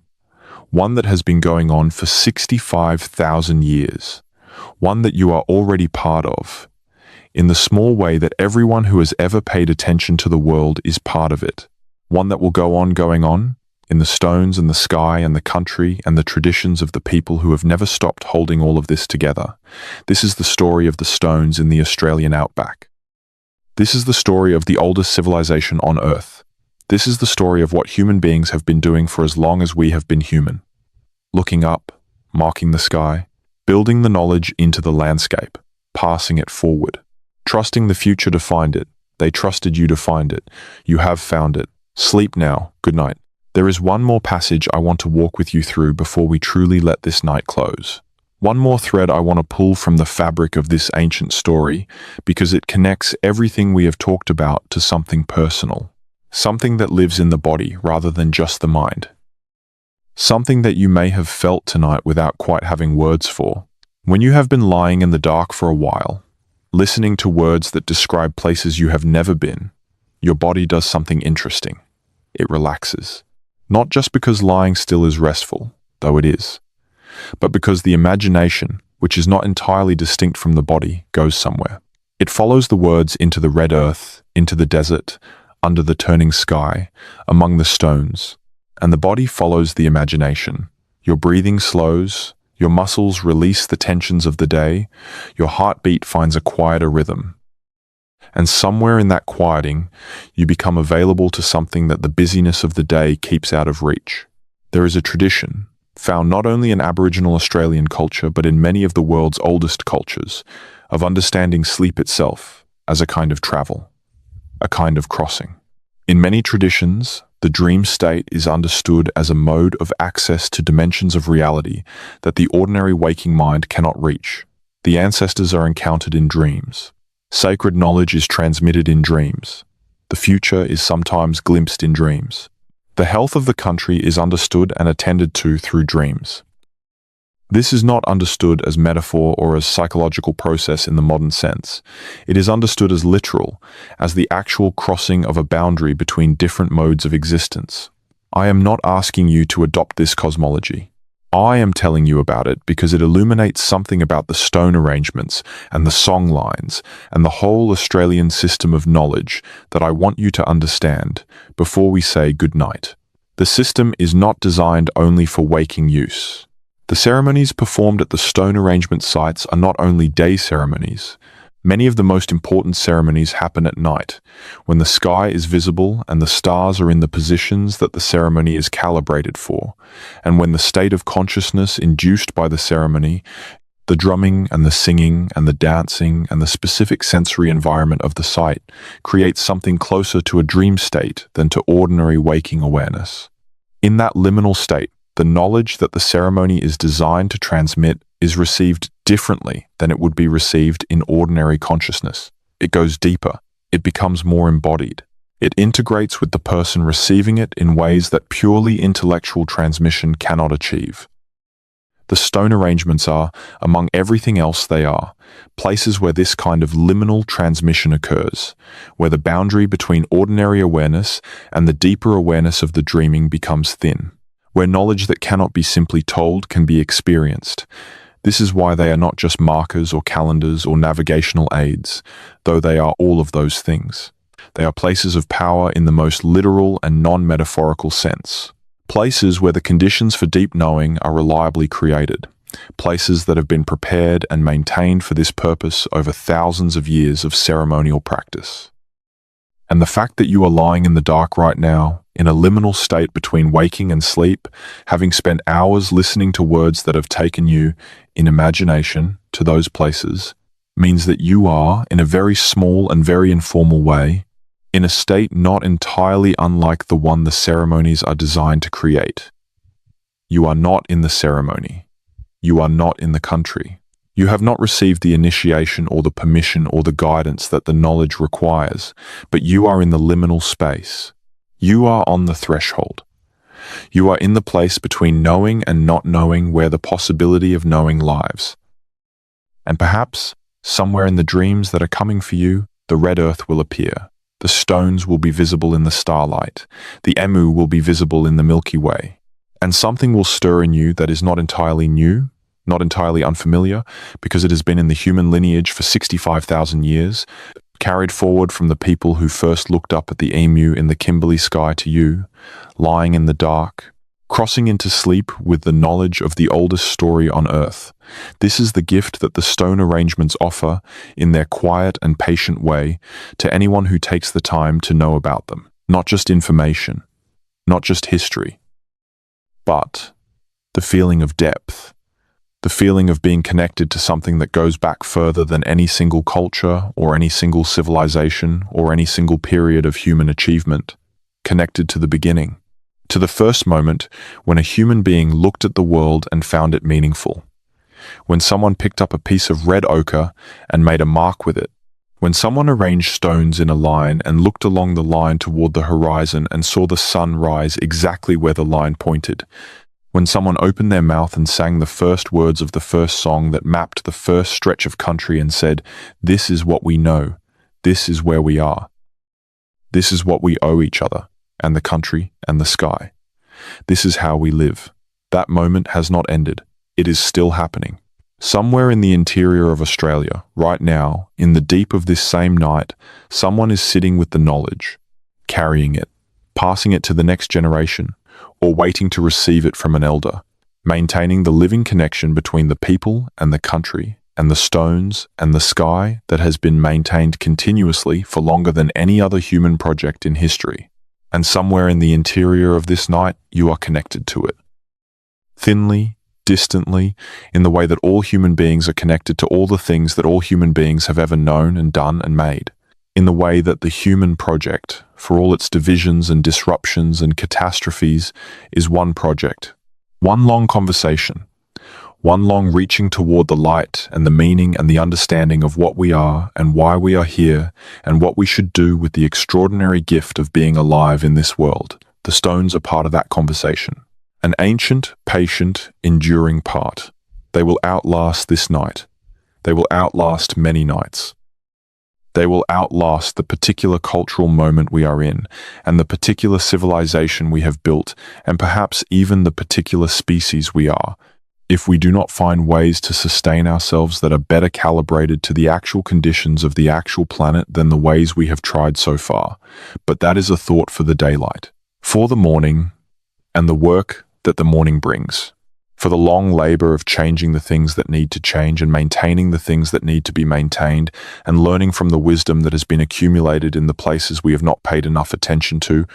one that has been going on for 65,000 years, one that you are already part of, in the small way that everyone who has ever paid attention to the world is part of it, one that will go on going on, in the stones and the sky and the country and the traditions of the people who have never stopped holding all of this together. This is the story of the stones in the Australian Outback. This is the story of the oldest civilization on Earth. This is the story of what human beings have been doing for as long as we have been human. Looking up, marking the sky, building the knowledge into the landscape, passing it forward, trusting the future to find it. They trusted you to find it. You have found it. Sleep now. Good night. There is one more passage I want to walk with you through before we truly let this night close. One more thread I want to pull from the fabric of this ancient story because it connects everything we have talked about to something personal. Something that lives in the body rather than just the mind. Something that you may have felt tonight without quite having words for. When you have been lying in the dark for a while, listening to words that describe places you have never been, your body does something interesting. It relaxes. Not just because lying still is restful, though it is, but because the imagination, which is not entirely distinct from the body, goes somewhere. It follows the words into the red earth, into the desert, under the turning sky, among the stones, and the body follows the imagination. Your breathing slows, your muscles release the tensions of the day, your heartbeat finds a quieter rhythm. And somewhere in that quieting, you become available to something that the busyness of the day keeps out of reach. There is a tradition, found not only in Aboriginal Australian culture but in many of the world's oldest cultures, of understanding sleep itself as a kind of travel, a kind of crossing. In many traditions, the dream state is understood as a mode of access to dimensions of reality that the ordinary waking mind cannot reach. The ancestors are encountered in dreams. Sacred knowledge is transmitted in dreams. The future is sometimes glimpsed in dreams. The health of the country is understood and attended to through dreams. This is not understood as metaphor or as psychological process in the modern sense. It is understood as literal, as the actual crossing of a boundary between different modes of existence. I am not asking you to adopt this cosmology. I am telling you about it because it illuminates something about the stone arrangements and the song lines and the whole Australian system of knowledge that I want you to understand before we say good night. The system is not designed only for waking use. The ceremonies performed at the stone arrangement sites are not only day ceremonies. Many of the most important ceremonies happen at night, when the sky is visible and the stars are in the positions that the ceremony is calibrated for, and when the state of consciousness induced by the ceremony, the drumming and the singing and the dancing and the specific sensory environment of the site creates something closer to a dream state than to ordinary waking awareness. In that liminal state, the knowledge that the ceremony is designed to transmit is received differently than it would be received in ordinary consciousness. It goes deeper. It becomes more embodied. It integrates with the person receiving it in ways that purely intellectual transmission cannot achieve. The stone arrangements are, among everything else they are, places where this kind of liminal transmission occurs, where the boundary between ordinary awareness and the deeper awareness of the dreaming becomes thin, where knowledge that cannot be simply told can be experienced. This is why they are not just markers or calendars or navigational aids, though they are all of those things. They are places of power in the most literal and non-metaphorical sense. Places where the conditions for deep knowing are reliably created. Places that have been prepared and maintained for this purpose over thousands of years of ceremonial practice. And the fact that you are lying in the dark right now, in a liminal state between waking and sleep, having spent hours listening to words that have taken you, in imagination, to those places, means that you are, in a very small and very informal way, in a state not entirely unlike the one the ceremonies are designed to create. You are not in the ceremony. You are not in the country. You have not received the initiation or the permission or the guidance that the knowledge requires, but you are in the liminal space. You are on the threshold. You are in the place between knowing and not knowing, where the possibility of knowing lies. And perhaps, somewhere in the dreams that are coming for you, the red earth will appear. The stones will be visible in the starlight. The emu will be visible in the Milky Way. And something will stir in you that is not entirely new, not entirely unfamiliar, because it has been in the human lineage for 65,000 years, carried forward from the people who first looked up at the emu in the Kimberley sky to you, lying in the dark, crossing into sleep with the knowledge of the oldest story on earth. This is the gift that the stone arrangements offer in their quiet and patient way to anyone who takes the time to know about them. Not just information, not just history, but the feeling of depth, the feeling of being connected to something that goes back further than any single culture or any single civilization or any single period of human achievement, connected to the beginning, to the first moment when a human being looked at the world and found it meaningful, when someone picked up a piece of red ochre and made a mark with it, when someone arranged stones in a line and looked along the line toward the horizon and saw the sun rise exactly where the line pointed, when someone opened their mouth and sang the first words of the first song that mapped the first stretch of country and said, "This is what we know. This is where we are. This is what we owe each other, and the country and the sky. This is how we live." That moment has not ended. It is still happening. Somewhere in the interior of Australia, right now, in the deep of this same night, someone is sitting with the knowledge, carrying it, passing it to the next generation, or waiting to receive it from an elder, maintaining the living connection between the people and the country and the stones and the sky that has been maintained continuously for longer than any other human project in history. And somewhere in the interior of this night, you are connected to it. Thinly, distantly, in the way that all human beings are connected to all the things that all human beings have ever known and done and made. In the way that the human project, for all its divisions and disruptions and catastrophes, is one project, one long conversation, one long reaching toward the light and the meaning and the understanding of what we are and why we are here and what we should do with the extraordinary gift of being alive in this world. The stones are part of that conversation. An ancient, patient, enduring part. They will outlast this night. They will outlast many nights. They will outlast the particular cultural moment we are in, and the particular civilization we have built, and perhaps even the particular species we are, if we do not find ways to sustain ourselves that are better calibrated to the actual conditions of the actual planet than the ways we have tried so far. But that is a thought for the daylight, for the morning, and the work that the morning brings, for the long labor of changing the things that need to change and maintaining the things that need to be maintained, and learning from the wisdom that has been accumulated in the places we have not paid enough attention to.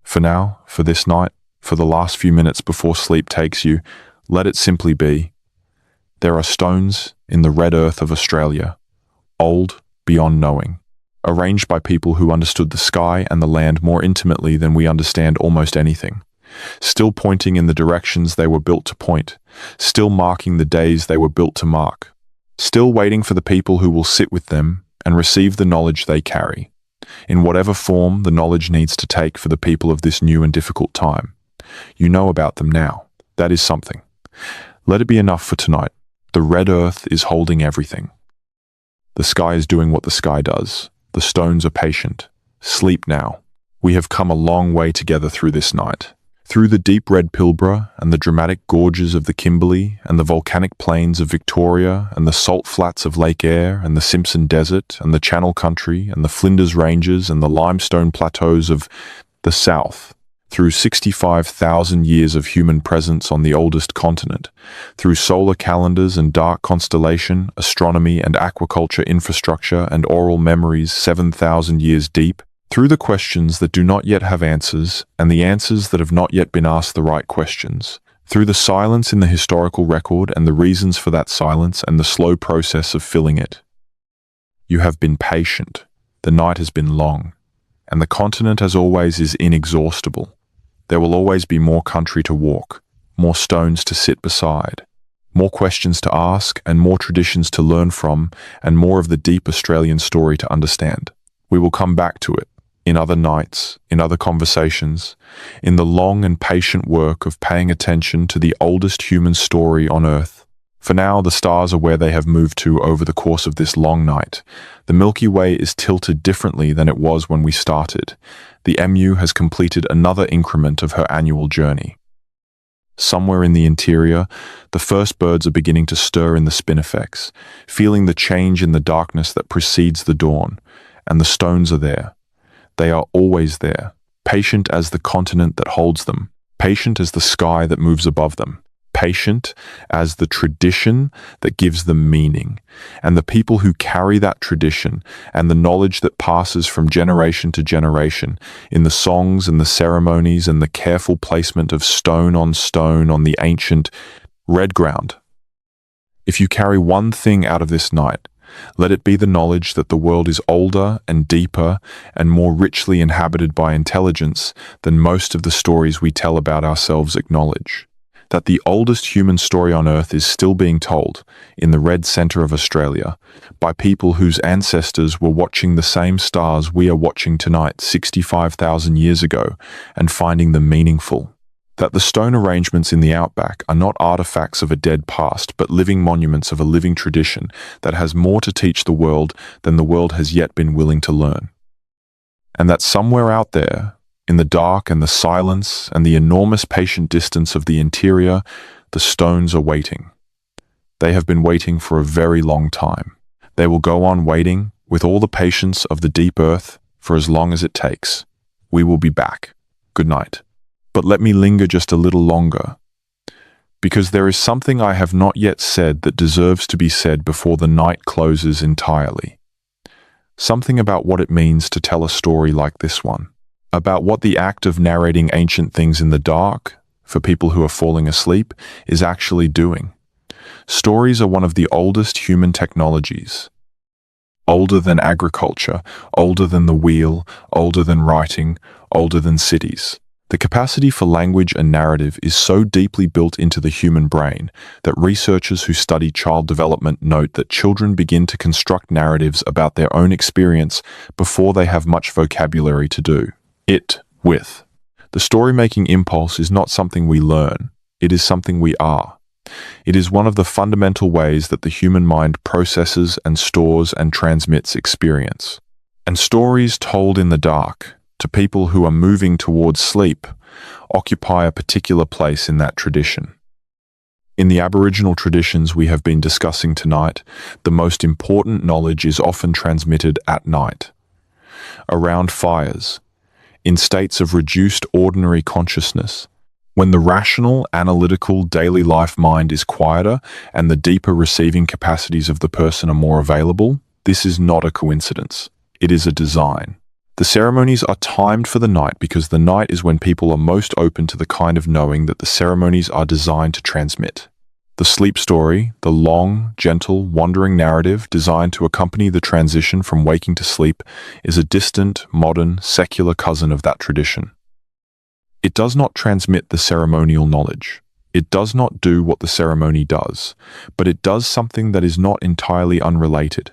For now, for this night, for the last few minutes before sleep takes you, let it simply be. There are stones in the red earth of Australia, old beyond knowing, arranged by people who understood the sky and the land more intimately than we understand almost anything. Still pointing in the directions they were built to point, still marking the days they were built to mark, still waiting for the people who will sit with them and receive the knowledge they carry, in whatever form the knowledge needs to take for the people of this new and difficult time. You know about them now. That is something. Let it be enough for tonight. The red earth is holding everything. The sky is doing what the sky does. The stones are patient. Sleep now. We have come a long way together through this night. Through the deep red Pilbara and the dramatic gorges of the Kimberley and the volcanic plains of Victoria and the salt flats of Lake Eyre and the Simpson Desert and the Channel Country and the Flinders Ranges and the limestone plateaus of the South, through 65,000 years of human presence on the oldest continent, through solar calendars and dark constellation, astronomy and aquaculture infrastructure and oral memories 7,000 years deep, through the questions that do not yet have answers and the answers that have not yet been asked the right questions, through the silence in the historical record and the reasons for that silence and the slow process of filling it. You have been patient, the night has been long, and the continent as always is inexhaustible. There will always be more country to walk, more stones to sit beside, more questions to ask and more traditions to learn from and more of the deep Australian story to understand. We will come back to it, in other nights, in other conversations, in the long and patient work of paying attention to the oldest human story on Earth. For now, the stars are where they have moved to over the course of this long night. The Milky Way is tilted differently than it was when we started. The MU has completed another increment of her annual journey. Somewhere in the interior, the first birds are beginning to stir in the spinifex, feeling the change in the darkness that precedes the dawn, and the stones are there. They are always there, patient as the continent that holds them, patient as the sky that moves above them, patient as the tradition that gives them meaning, and the people who carry that tradition and the knowledge that passes from generation to generation in the songs and the ceremonies and the careful placement of stone on the ancient red ground. If you carry one thing out of this night, let it be the knowledge that the world is older and deeper and more richly inhabited by intelligence than most of the stories we tell about ourselves acknowledge. That the oldest human story on Earth is still being told, in the red centre of Australia, by people whose ancestors were watching the same stars we are watching tonight 65,000 years ago and finding them meaningful. That the stone arrangements in the Outback are not artifacts of a dead past, but living monuments of a living tradition that has more to teach the world than the world has yet been willing to learn. And that somewhere out there, in the dark and the silence and the enormous patient distance of the interior, the stones are waiting. They have been waiting for a very long time. They will go on waiting with all the patience of the deep earth for as long as it takes. We will be back. Good night. But let me linger just a little longer, because there is something I have not yet said that deserves to be said before the night closes entirely. Something about what it means to tell a story like this one. About what the act of narrating ancient things in the dark, for people who are falling asleep, is actually doing. Stories are one of the oldest human technologies. Older than agriculture, older than the wheel, older than writing, older than cities. The capacity for language and narrative is so deeply built into the human brain that researchers who study child development note that children begin to construct narratives about their own experience before they have much vocabulary to do it with. The story-making impulse is not something we learn, it is something we are. It is one of the fundamental ways that the human mind processes and stores and transmits experience. And stories told in the dark, to people who are moving towards sleep, occupy a particular place in that tradition. In the Aboriginal traditions we have been discussing tonight, the most important knowledge is often transmitted at night, around fires, in states of reduced ordinary consciousness, when the rational, analytical, daily life mind is quieter and the deeper receiving capacities of the person are more available. This is not a coincidence. It is a design. The ceremonies are timed for the night because the night is when people are most open to the kind of knowing that the ceremonies are designed to transmit. The sleep story, the long, gentle, wandering narrative designed to accompany the transition from waking to sleep, is a distant, modern, secular cousin of that tradition. It does not transmit the ceremonial knowledge. It does not do what the ceremony does, but it does something that is not entirely unrelated.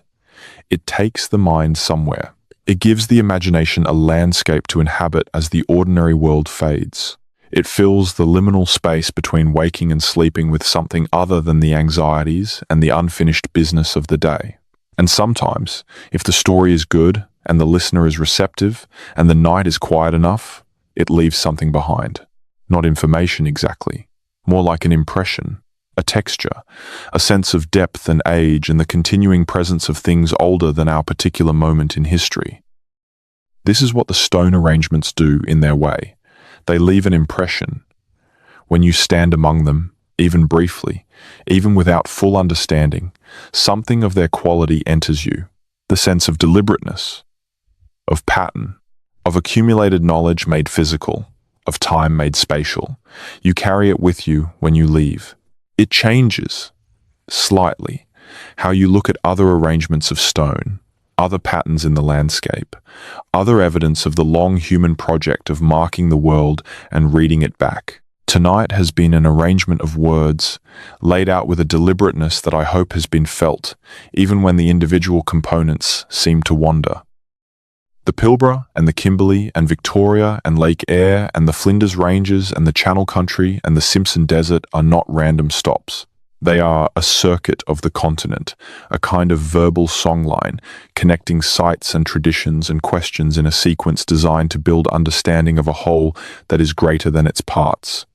It takes the mind somewhere. It gives the imagination a landscape to inhabit as the ordinary world fades. It fills the liminal space between waking and sleeping with something other than the anxieties and the unfinished business of the day. And sometimes, if the story is good and the listener is receptive and the night is quiet enough, it leaves something behind. Not information exactly, more like an impression, a texture, a sense of depth and age and the continuing presence of things older than our particular moment in history. This is what the stone arrangements do in their way. They leave an impression. When you stand among them, even briefly, even without full understanding, something of their quality enters you, the sense of deliberateness, of pattern, of accumulated knowledge made physical, of time made spatial. You carry it with you when you leave. It changes, slightly, how you look at other arrangements of stone, other patterns in the landscape, other evidence of the long human project of marking the world and reading it back. Tonight has been an arrangement of words, laid out with a deliberateness that I hope has been felt, even when the individual components seem to wander. The Pilbara and the Kimberley and Victoria and Lake Eyre and the Flinders Ranges and the Channel Country and the Simpson Desert are not random stops. They are a circuit of the continent, a kind of verbal songline, connecting sites and traditions and questions in a sequence designed to build understanding of a whole that is greater than its parts.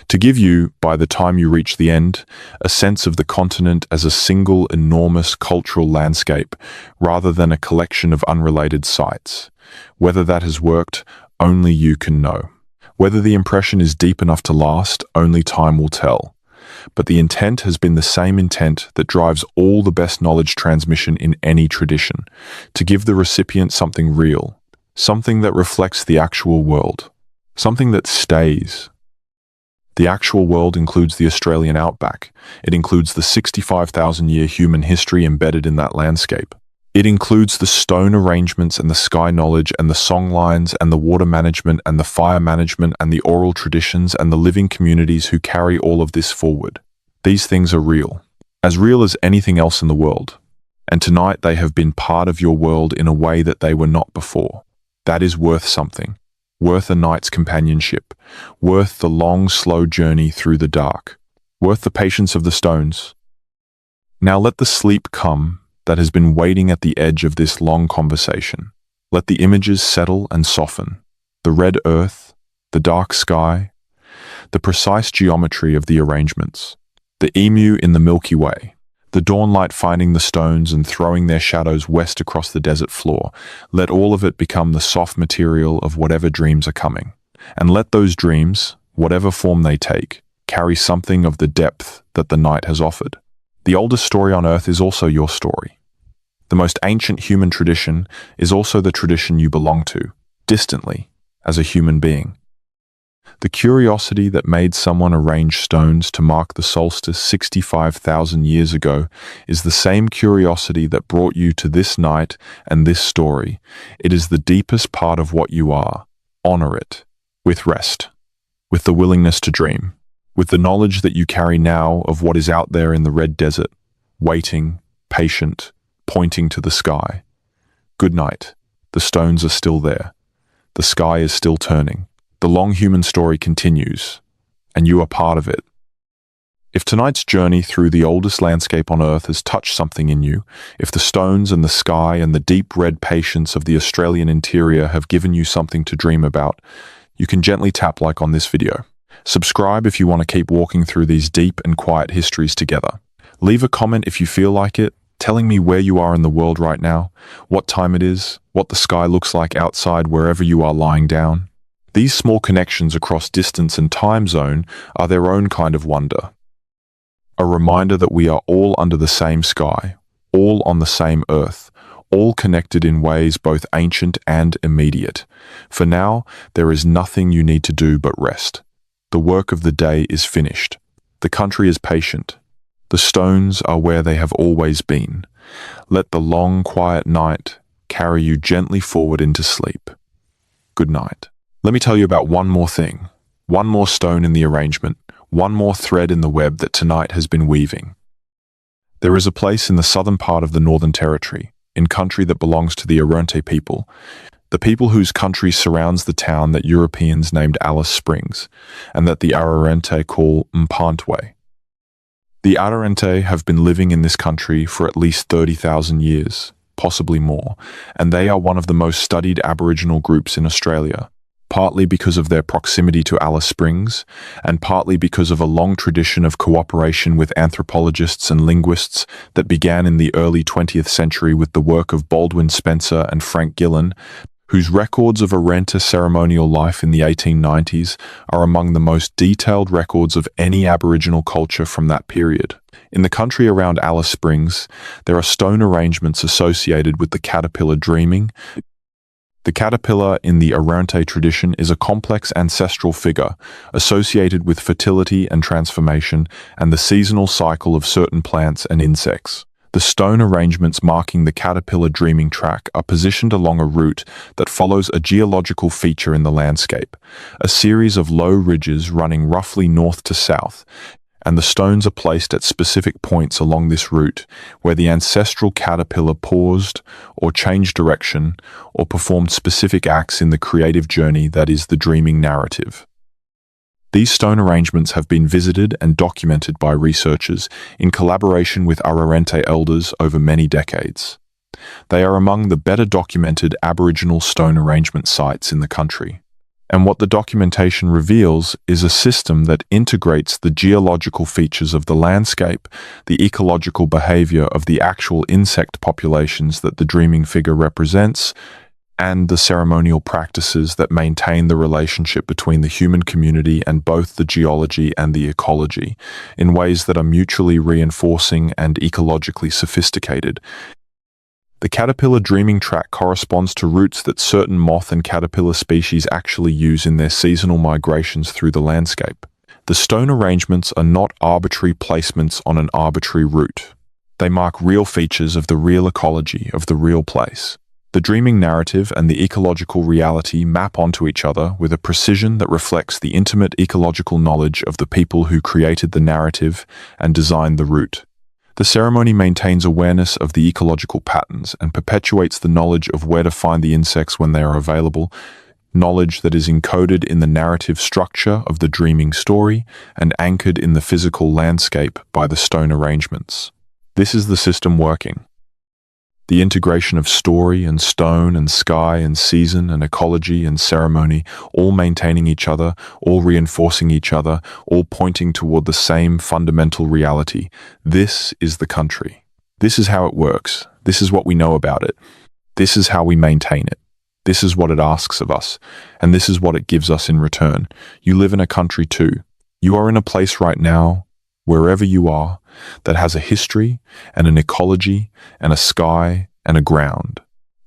To give you, by the time you reach the end, a sense of the continent as a single enormous cultural landscape, rather than a collection of unrelated sites. Whether that has worked, only you can know. Whether the impression is deep enough to last, only time will tell. But the intent has been the same intent that drives all the best knowledge transmission in any tradition, to give the recipient something real, something that reflects the actual world, something that stays. The actual world includes the Australian Outback. It includes the 65,000-year human history embedded in that landscape. It includes the stone arrangements and the sky knowledge and the song lines and the water management and the fire management and the oral traditions and the living communities who carry all of this forward. These things are real as anything else in the world. And tonight they have been part of your world in a way that they were not before. That is worth something. Worth a night's companionship, worth the long, slow journey through the dark, worth the patience of the stones. Now let the sleep come that has been waiting at the edge of this long conversation. Let the images settle and soften. The red earth, the dark sky, the precise geometry of the arrangements, the emu in the Milky Way, the dawnlight finding the stones and throwing their shadows west across the desert floor. Let all of it become the soft material of whatever dreams are coming. And let those dreams, whatever form they take, carry something of the depth that the night has offered. The oldest story on earth is also your story. The most ancient human tradition is also the tradition you belong to, distantly, as a human being. The curiosity that made someone arrange stones to mark the solstice 65,000 years ago is the same curiosity that brought you to this night and this story. It is the deepest part of what you are. Honor it, with rest, with the willingness to dream, with the knowledge that you carry now of what is out there in the red desert, waiting, patient, pointing to the sky. Good night. The stones are still there. The sky is still turning. The long human story continues, and you are part of it. If tonight's journey through the oldest landscape on Earth has touched something in you, if the stones and the sky and the deep red patience of the Australian interior have given you something to dream about, you can gently tap like on this video. Subscribe if you want to keep walking through these deep and quiet histories together. Leave a comment if you feel like it, telling me where you are in the world right now, what time it is, what the sky looks like outside wherever you are lying down. These small connections across distance and time zone are their own kind of wonder. A reminder that we are all under the same sky, all on the same earth, all connected in ways both ancient and immediate. For now, there is nothing you need to do but rest. The work of the day is finished. The country is patient. The stones are where they have always been. Let the long, quiet night carry you gently forward into sleep. Good night. Let me tell you about one more thing, one more stone in the arrangement, one more thread in the web that tonight has been weaving. There is a place in the southern part of the Northern Territory, in country that belongs to the Arrernte people, the people whose country surrounds the town that Europeans named Alice Springs, and that the Arrernte call Mpantwe. The Arrernte have been living in this country for at least 30,000 years, possibly more, and they are one of the most studied Aboriginal groups in Australia. Partly because of their proximity to Alice Springs, and partly because of a long tradition of cooperation with anthropologists and linguists that began in the early 20th century with the work of Baldwin Spencer and Frank Gillen, whose records of Arrernte ceremonial life in the 1890s are among the most detailed records of any Aboriginal culture from that period. In the country around Alice Springs, there are stone arrangements associated with the caterpillar dreaming. The caterpillar in the Arante tradition is a complex ancestral figure associated with fertility and transformation and the seasonal cycle of certain plants and insects. The stone arrangements marking the caterpillar dreaming track are positioned along a route that follows a geological feature in the landscape, a series of low ridges running roughly north to south, and the stones are placed at specific points along this route where the ancestral caterpillar paused or changed direction or performed specific acts in the creative journey that is the dreaming narrative. These stone arrangements have been visited and documented by researchers in collaboration with Ararente elders over many decades. They are among the better documented Aboriginal stone arrangement sites in the country. And what the documentation reveals is a system that integrates the geological features of the landscape, the ecological behavior of the actual insect populations that the dreaming figure represents, and the ceremonial practices that maintain the relationship between the human community and both the geology and the ecology, in ways that are mutually reinforcing and ecologically sophisticated. The caterpillar dreaming track corresponds to routes that certain moth and caterpillar species actually use in their seasonal migrations through the landscape. The stone arrangements are not arbitrary placements on an arbitrary route. They mark real features of the real ecology of the real place. The dreaming narrative and the ecological reality map onto each other with a precision that reflects the intimate ecological knowledge of the people who created the narrative and designed the route. The ceremony maintains awareness of the ecological patterns and perpetuates the knowledge of where to find the insects when they are available, knowledge that is encoded in the narrative structure of the dreaming story and anchored in the physical landscape by the stone arrangements. This is the system working. The integration of story and stone and sky and season and ecology and ceremony, all maintaining each other, all reinforcing each other, all pointing toward the same fundamental reality. This is the country. This is how it works. This is what we know about it. This is how we maintain it. This is what it asks of us. And this is what it gives us in return. You live in a country too. You are in a place right now, wherever you are, that has a history and an ecology and a sky and a ground.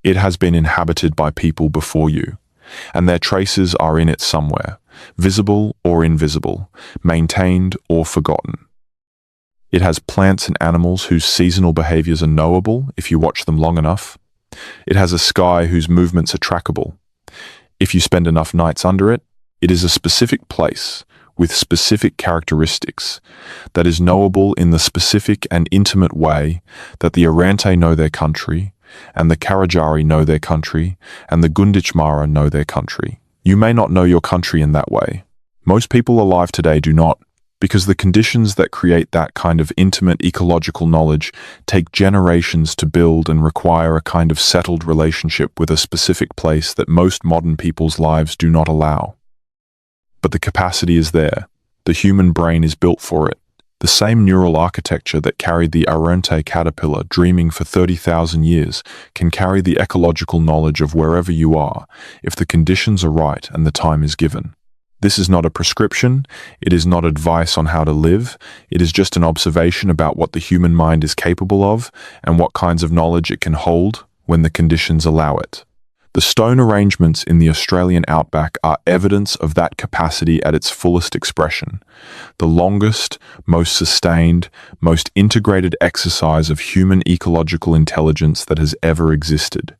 It has been inhabited by people before you, and their traces are in it somewhere, visible or invisible, maintained or forgotten. It has plants and animals whose seasonal behaviors are knowable if you watch them long enough. It has a sky whose movements are trackable. If you spend enough nights under it, it is a specific place with specific characteristics that is knowable in the specific and intimate way that the Arante know their country, and the Karadjari know their country, and the Gunditjmara know their country. You may not know your country in that way. Most people alive today do not, because the conditions that create that kind of intimate ecological knowledge take generations to build and require a kind of settled relationship with a specific place that most modern people's lives do not allow. But the capacity is there. The human brain is built for it. The same neural architecture that carried the Arante caterpillar dreaming for 30,000 years can carry the ecological knowledge of wherever you are, if the conditions are right and the time is given. This is not a prescription. It is not advice on how to live. It is just an observation about what the human mind is capable of and what kinds of knowledge it can hold when the conditions allow it. The stone arrangements in the Australian Outback are evidence of that capacity at its fullest expression, the longest, most sustained, most integrated exercise of human ecological intelligence that has ever existed.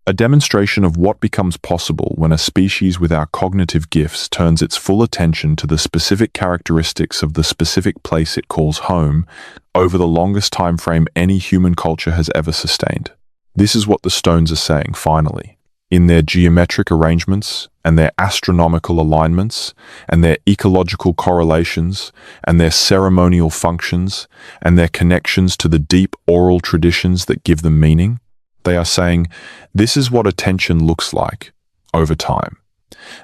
A demonstration of what becomes possible when a species with our cognitive gifts turns its full attention to the specific characteristics of the specific place it calls home over the longest time frame any human culture has ever sustained. This is what the stones are saying, finally. In their geometric arrangements, and their astronomical alignments, and their ecological correlations, and their ceremonial functions, and their connections to the deep oral traditions that give them meaning, they are saying, this is what attention looks like over time.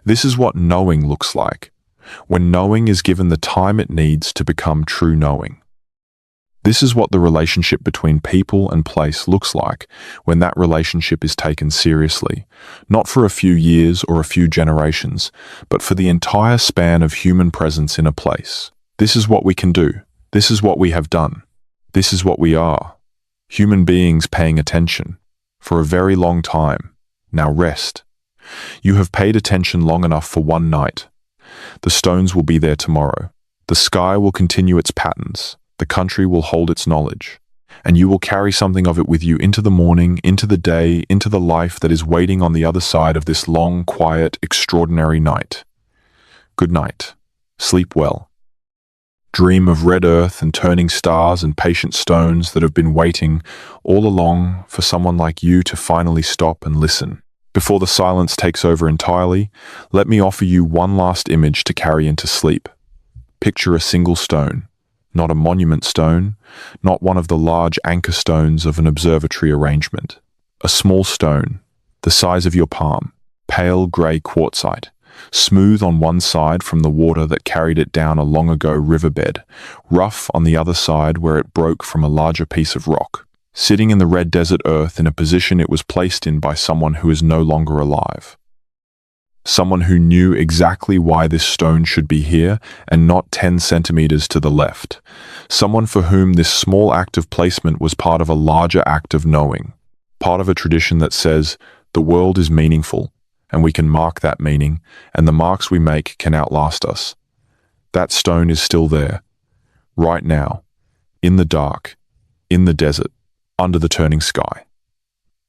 This is what knowing looks like, when knowing is given the time it needs to become true knowing. This is what the relationship between people and place looks like when that relationship is taken seriously, not for a few years or a few generations, but for the entire span of human presence in a place. This is what we can do. This is what we have done. This is what we are. Human beings paying attention for a very long time, Now rest. You have paid attention long enough for one night. The stones will be there tomorrow. The sky will continue its patterns. The country will hold its knowledge. And you will carry something of it with you into the morning, into the day, into the life that is waiting on the other side of this long, quiet, extraordinary night. Good night. Sleep well. Dream of red earth and turning stars and patient stones that have been waiting all along for someone like you to finally stop and listen. Before the silence takes over entirely, let me offer you one last image to carry into sleep. Picture a single stone. Not a monument stone, not one of the large anchor stones of an observatory arrangement. A small stone, the size of your palm, pale grey quartzite, smooth on one side from the water that carried it down a long ago riverbed, rough on the other side where it broke from a larger piece of rock, sitting in the red desert earth in a position it was placed in by someone who is no longer alive. Someone who knew exactly why this stone should be here and not 10 centimeters to the left. Someone for whom this small act of placement was part of a larger act of knowing. Part of a tradition that says, the world is meaningful, and we can mark that meaning, and the marks we make can outlast us. That stone is still there, right now, in the dark, in the desert, under the turning sky.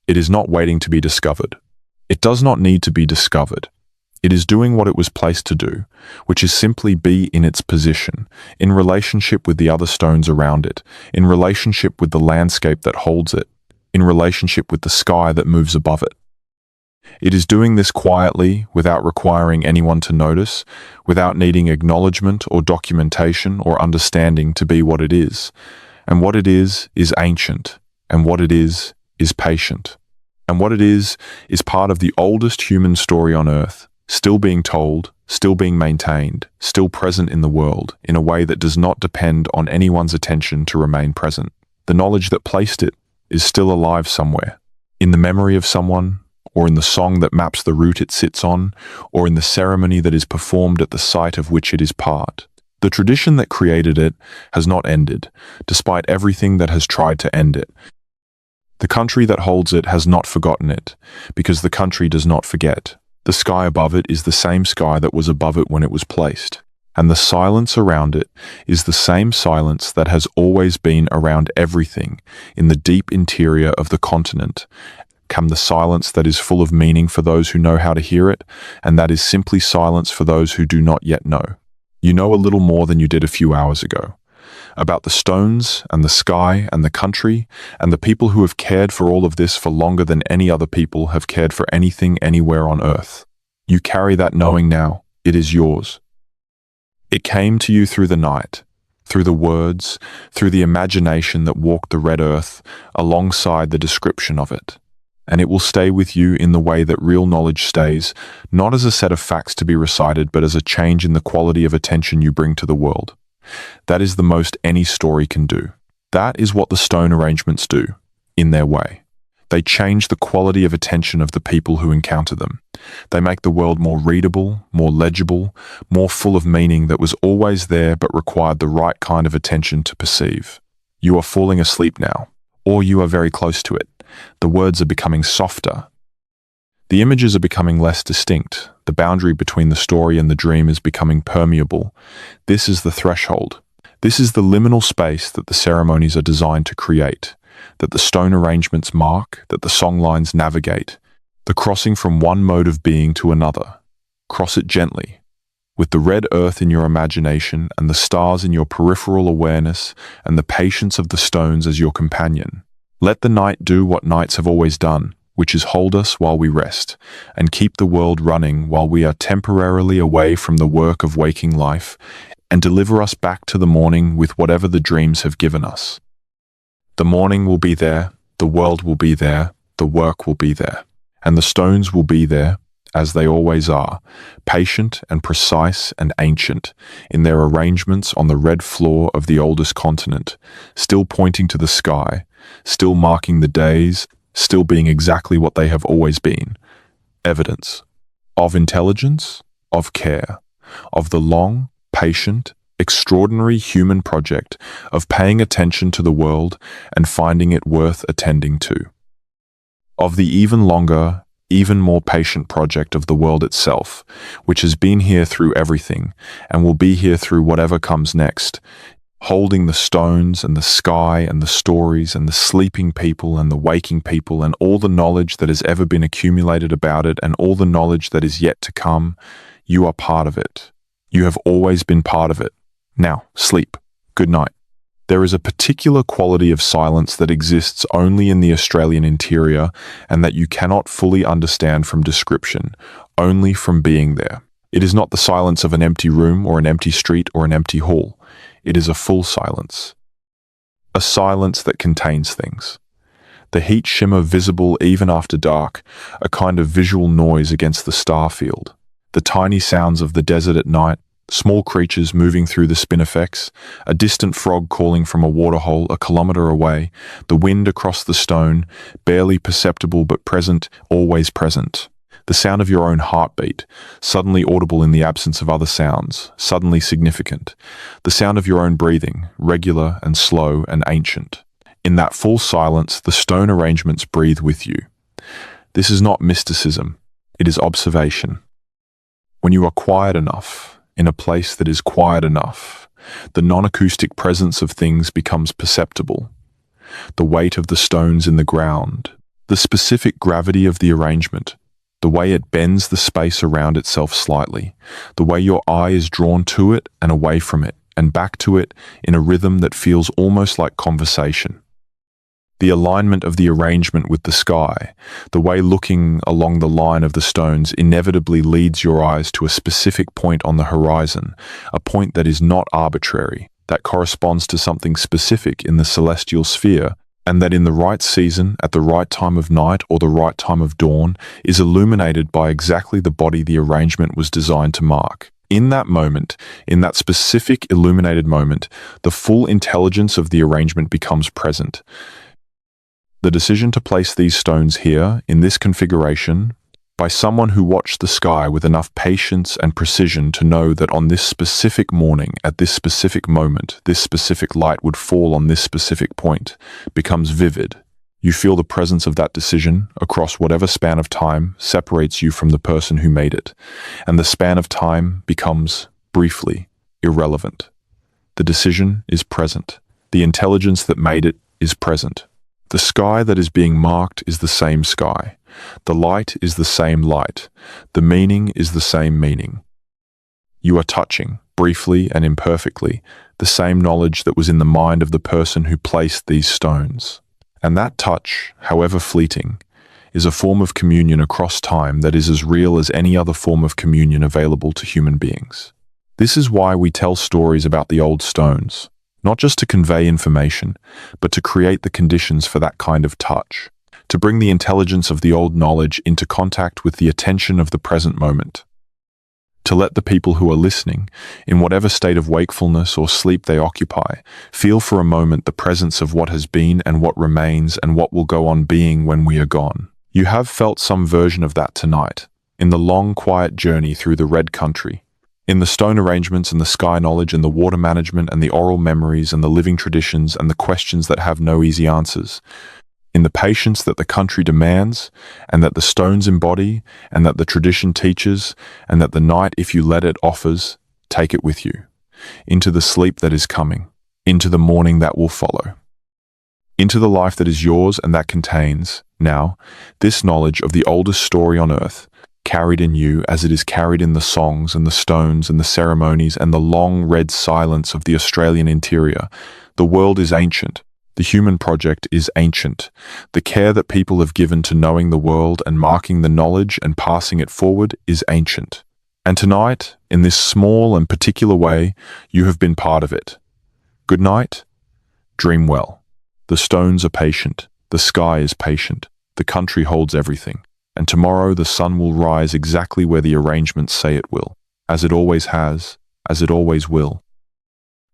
It is not waiting to be discovered. It does not need to be discovered. It is doing what it was placed to do, which is simply be in its position, in relationship with the other stones around it, in relationship with the landscape that holds it, in relationship with the sky that moves above it. It is doing this quietly, without requiring anyone to notice, without needing acknowledgement or documentation or understanding to be what it is. And what it is ancient, and what it is patient. And what it is part of the oldest human story on earth, still being told, still being maintained, still present in the world, in a way that does not depend on anyone's attention to remain present. The knowledge that placed it is still alive somewhere, in the memory of someone, or in the song that maps the route it sits on, or in the ceremony that is performed at the site of which it is part. The tradition that created it has not ended, despite everything that has tried to end it. The country that holds it has not forgotten it, because the country does not forget. The sky above it is the same sky that was above it when it was placed, and the silence around it is the same silence that has always been around everything in the deep interior of the continent. Come the silence that is full of meaning for those who know how to hear it, and that is simply silence for those who do not yet know. You know a little more than you did a few hours ago, about the stones and the sky and the country and the people who have cared for all of this for longer than any other people have cared for anything anywhere on earth. You carry that knowing now. It is yours. It came to you through the night, through the words, through the imagination that walked the red earth alongside the description of it. And it will stay with you in the way that real knowledge stays, not as a set of facts to be recited, but as a change in the quality of attention you bring to the world. That is the most any story can do. That is what the stone arrangements do, in their way. They change the quality of attention of the people who encounter them. They make the world more readable, more legible, more full of meaning that was always there but required the right kind of attention to perceive. You are falling asleep now, or you are very close to it. The words are becoming softer. The images are becoming less distinct. The boundary between the story and the dream is becoming permeable. This is the threshold. This is the liminal space that the ceremonies are designed to create, that the stone arrangements mark, that the songlines navigate. The crossing from one mode of being to another. Cross it gently, with the red earth in your imagination and the stars in your peripheral awareness and the patience of the stones as your companion. Let the night do what nights have always done, which is hold us while we rest, and keep the world running while we are temporarily away from the work of waking life, and deliver us back to the morning with whatever the dreams have given us. The morning will be there, the world will be there, the work will be there, and the stones will be there, as they always are, patient and precise and ancient, in their arrangements on the red floor of the oldest continent, still pointing to the sky, still marking the days, still being exactly what they have always been. Evidence of intelligence, of care, of the long, patient, extraordinary human project of paying attention to the world and finding it worth attending to. Of the even longer, even more patient project of the world itself, which has been here through everything and will be here through whatever comes next, holding the stones and the sky and the stories and the sleeping people and the waking people and all the knowledge that has ever been accumulated about it and all the knowledge that is yet to come. You are part of it. You have always been part of it. Now, sleep. Good night. There is a particular quality of silence that exists only in the Australian interior and that you cannot fully understand from description, only from being there. It is not the silence of an empty room or an empty street or an empty hall. It is a full silence. A silence that contains things. The heat shimmer visible even after dark, a kind of visual noise against the star field. The tiny sounds of the desert at night, small creatures moving through the spinifex, a distant frog calling from a waterhole a kilometre away, the wind across the stone, barely perceptible but present, always present. The sound of your own heartbeat, suddenly audible in the absence of other sounds, suddenly significant. The sound of your own breathing, regular and slow and ancient. In that full silence, the stone arrangements breathe with you. This is not mysticism, it is observation. When you are quiet enough, in a place that is quiet enough, the non-acoustic presence of things becomes perceptible. The weight of the stones in the ground, the specific gravity of the arrangement, the way it bends the space around itself slightly, the way your eye is drawn to it and away from it, and back to it in a rhythm that feels almost like conversation. The alignment of the arrangement with the sky, the way looking along the line of the stones inevitably leads your eyes to a specific point on the horizon, a point that is not arbitrary, that corresponds to something specific in the celestial sphere, and that in the right season, at the right time of night or the right time of dawn, is illuminated by exactly the body the arrangement was designed to mark. In that moment, in that specific illuminated moment, the full intelligence of the arrangement becomes present. The decision to place these stones here, in this configuration, by someone who watched the sky with enough patience and precision to know that on this specific morning, at this specific moment, this specific light would fall on this specific point, becomes vivid. You feel the presence of that decision across whatever span of time separates you from the person who made it, and the span of time becomes, briefly, irrelevant. The decision is present. The intelligence that made it is present. The sky that is being marked is the same sky. The light is the same light. The meaning is the same meaning. You are touching, briefly and imperfectly, the same knowledge that was in the mind of the person who placed these stones. And that touch, however fleeting, is a form of communion across time that is as real as any other form of communion available to human beings. This is why we tell stories about the old stones. Not just to convey information, but to create the conditions for that kind of touch, to bring the intelligence of the old knowledge into contact with the attention of the present moment, to let the people who are listening, in whatever state of wakefulness or sleep they occupy, feel for a moment the presence of what has been and what remains and what will go on being when we are gone. You have felt some version of that tonight, in the long, quiet journey through the Red Country. In the stone arrangements and the sky knowledge and the water management and the oral memories and the living traditions and the questions that have no easy answers. In the patience that the country demands and that the stones embody and that the tradition teaches and that the night, if you let it, offers, take it with you. Into the sleep that is coming. Into the morning that will follow. Into the life that is yours and that contains, now, this knowledge of the oldest story on earth, carried in you as it is carried in the songs and the stones and the ceremonies and the long red silence of the Australian interior. The world is ancient. The human project is ancient. The care that people have given to knowing the world and marking the knowledge and passing it forward is ancient. And tonight, in this small and particular way, you have been part of it. Good night. Dream well. The stones are patient. The sky is patient. The country holds everything. And tomorrow the sun will rise exactly where the arrangements say it will, as it always has, as it always will.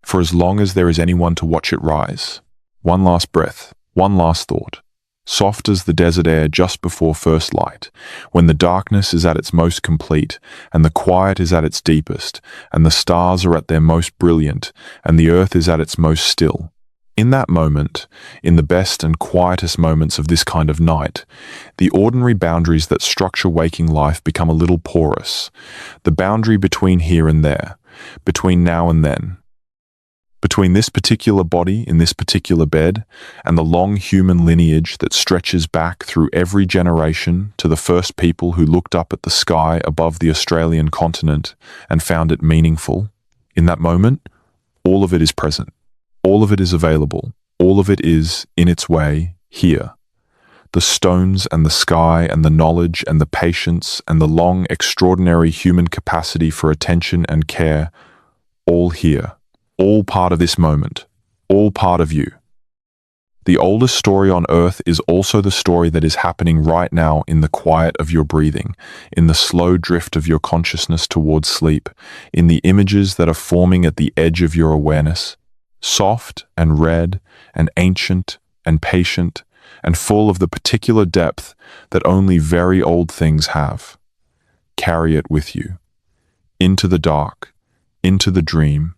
For as long as there is anyone to watch it rise. One last breath, one last thought, soft as the desert air just before first light, when the darkness is at its most complete, and the quiet is at its deepest, and the stars are at their most brilliant, and the earth is at its most still. In that moment, in the best and quietest moments of this kind of night, the ordinary boundaries that structure waking life become a little porous. The boundary between here and there, between now and then, between this particular body in this particular bed and the long human lineage that stretches back through every generation to the first people who looked up at the sky above the Australian continent and found it meaningful. In that moment, all of it is present. All of it is available. All of it is, in its way, here. The stones and the sky and the knowledge and the patience and the long, extraordinary human capacity for attention and care, all here. All part of this moment. All part of you. The oldest story on Earth is also the story that is happening right now in the quiet of your breathing, in the slow drift of your consciousness towards sleep, in the images that are forming at the edge of your awareness. Soft and red and ancient and patient and full of the particular depth that only very old things have. Carry it with you. Into the dark, into the dream,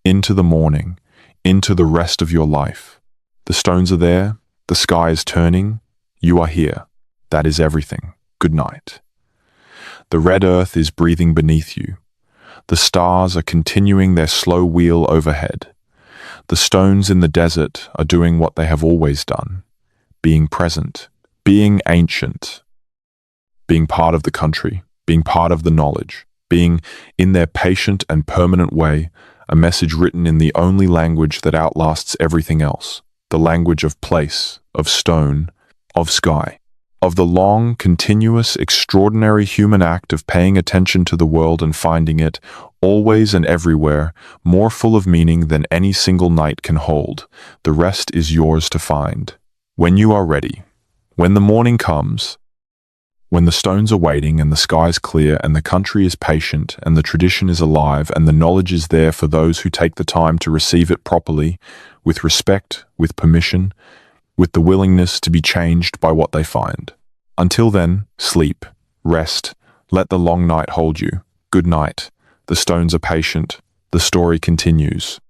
into the morning, into the rest of your life. The stones are there, the sky is turning, you are here. That is everything. Good night. The red earth is breathing beneath you. The stars are continuing their slow wheel overhead. The stones in the desert are doing what they have always done, being present, being ancient, being part of the country, being part of the knowledge, being, in their patient and permanent way, a message written in the only language that outlasts everything else, the language of place, of stone, of sky, of the long, continuous, extraordinary human act of paying attention to the world and finding it, always and everywhere, more full of meaning than any single night can hold. The rest is yours to find. When you are ready, when the morning comes, when the stones are waiting and the sky is clear and the country is patient and the tradition is alive and the knowledge is there for those who take the time to receive it properly, with respect, with permission, with the willingness to be changed by what they find. Until then, sleep, rest, let the long night hold you. Good night. The stones are patient. The story continues.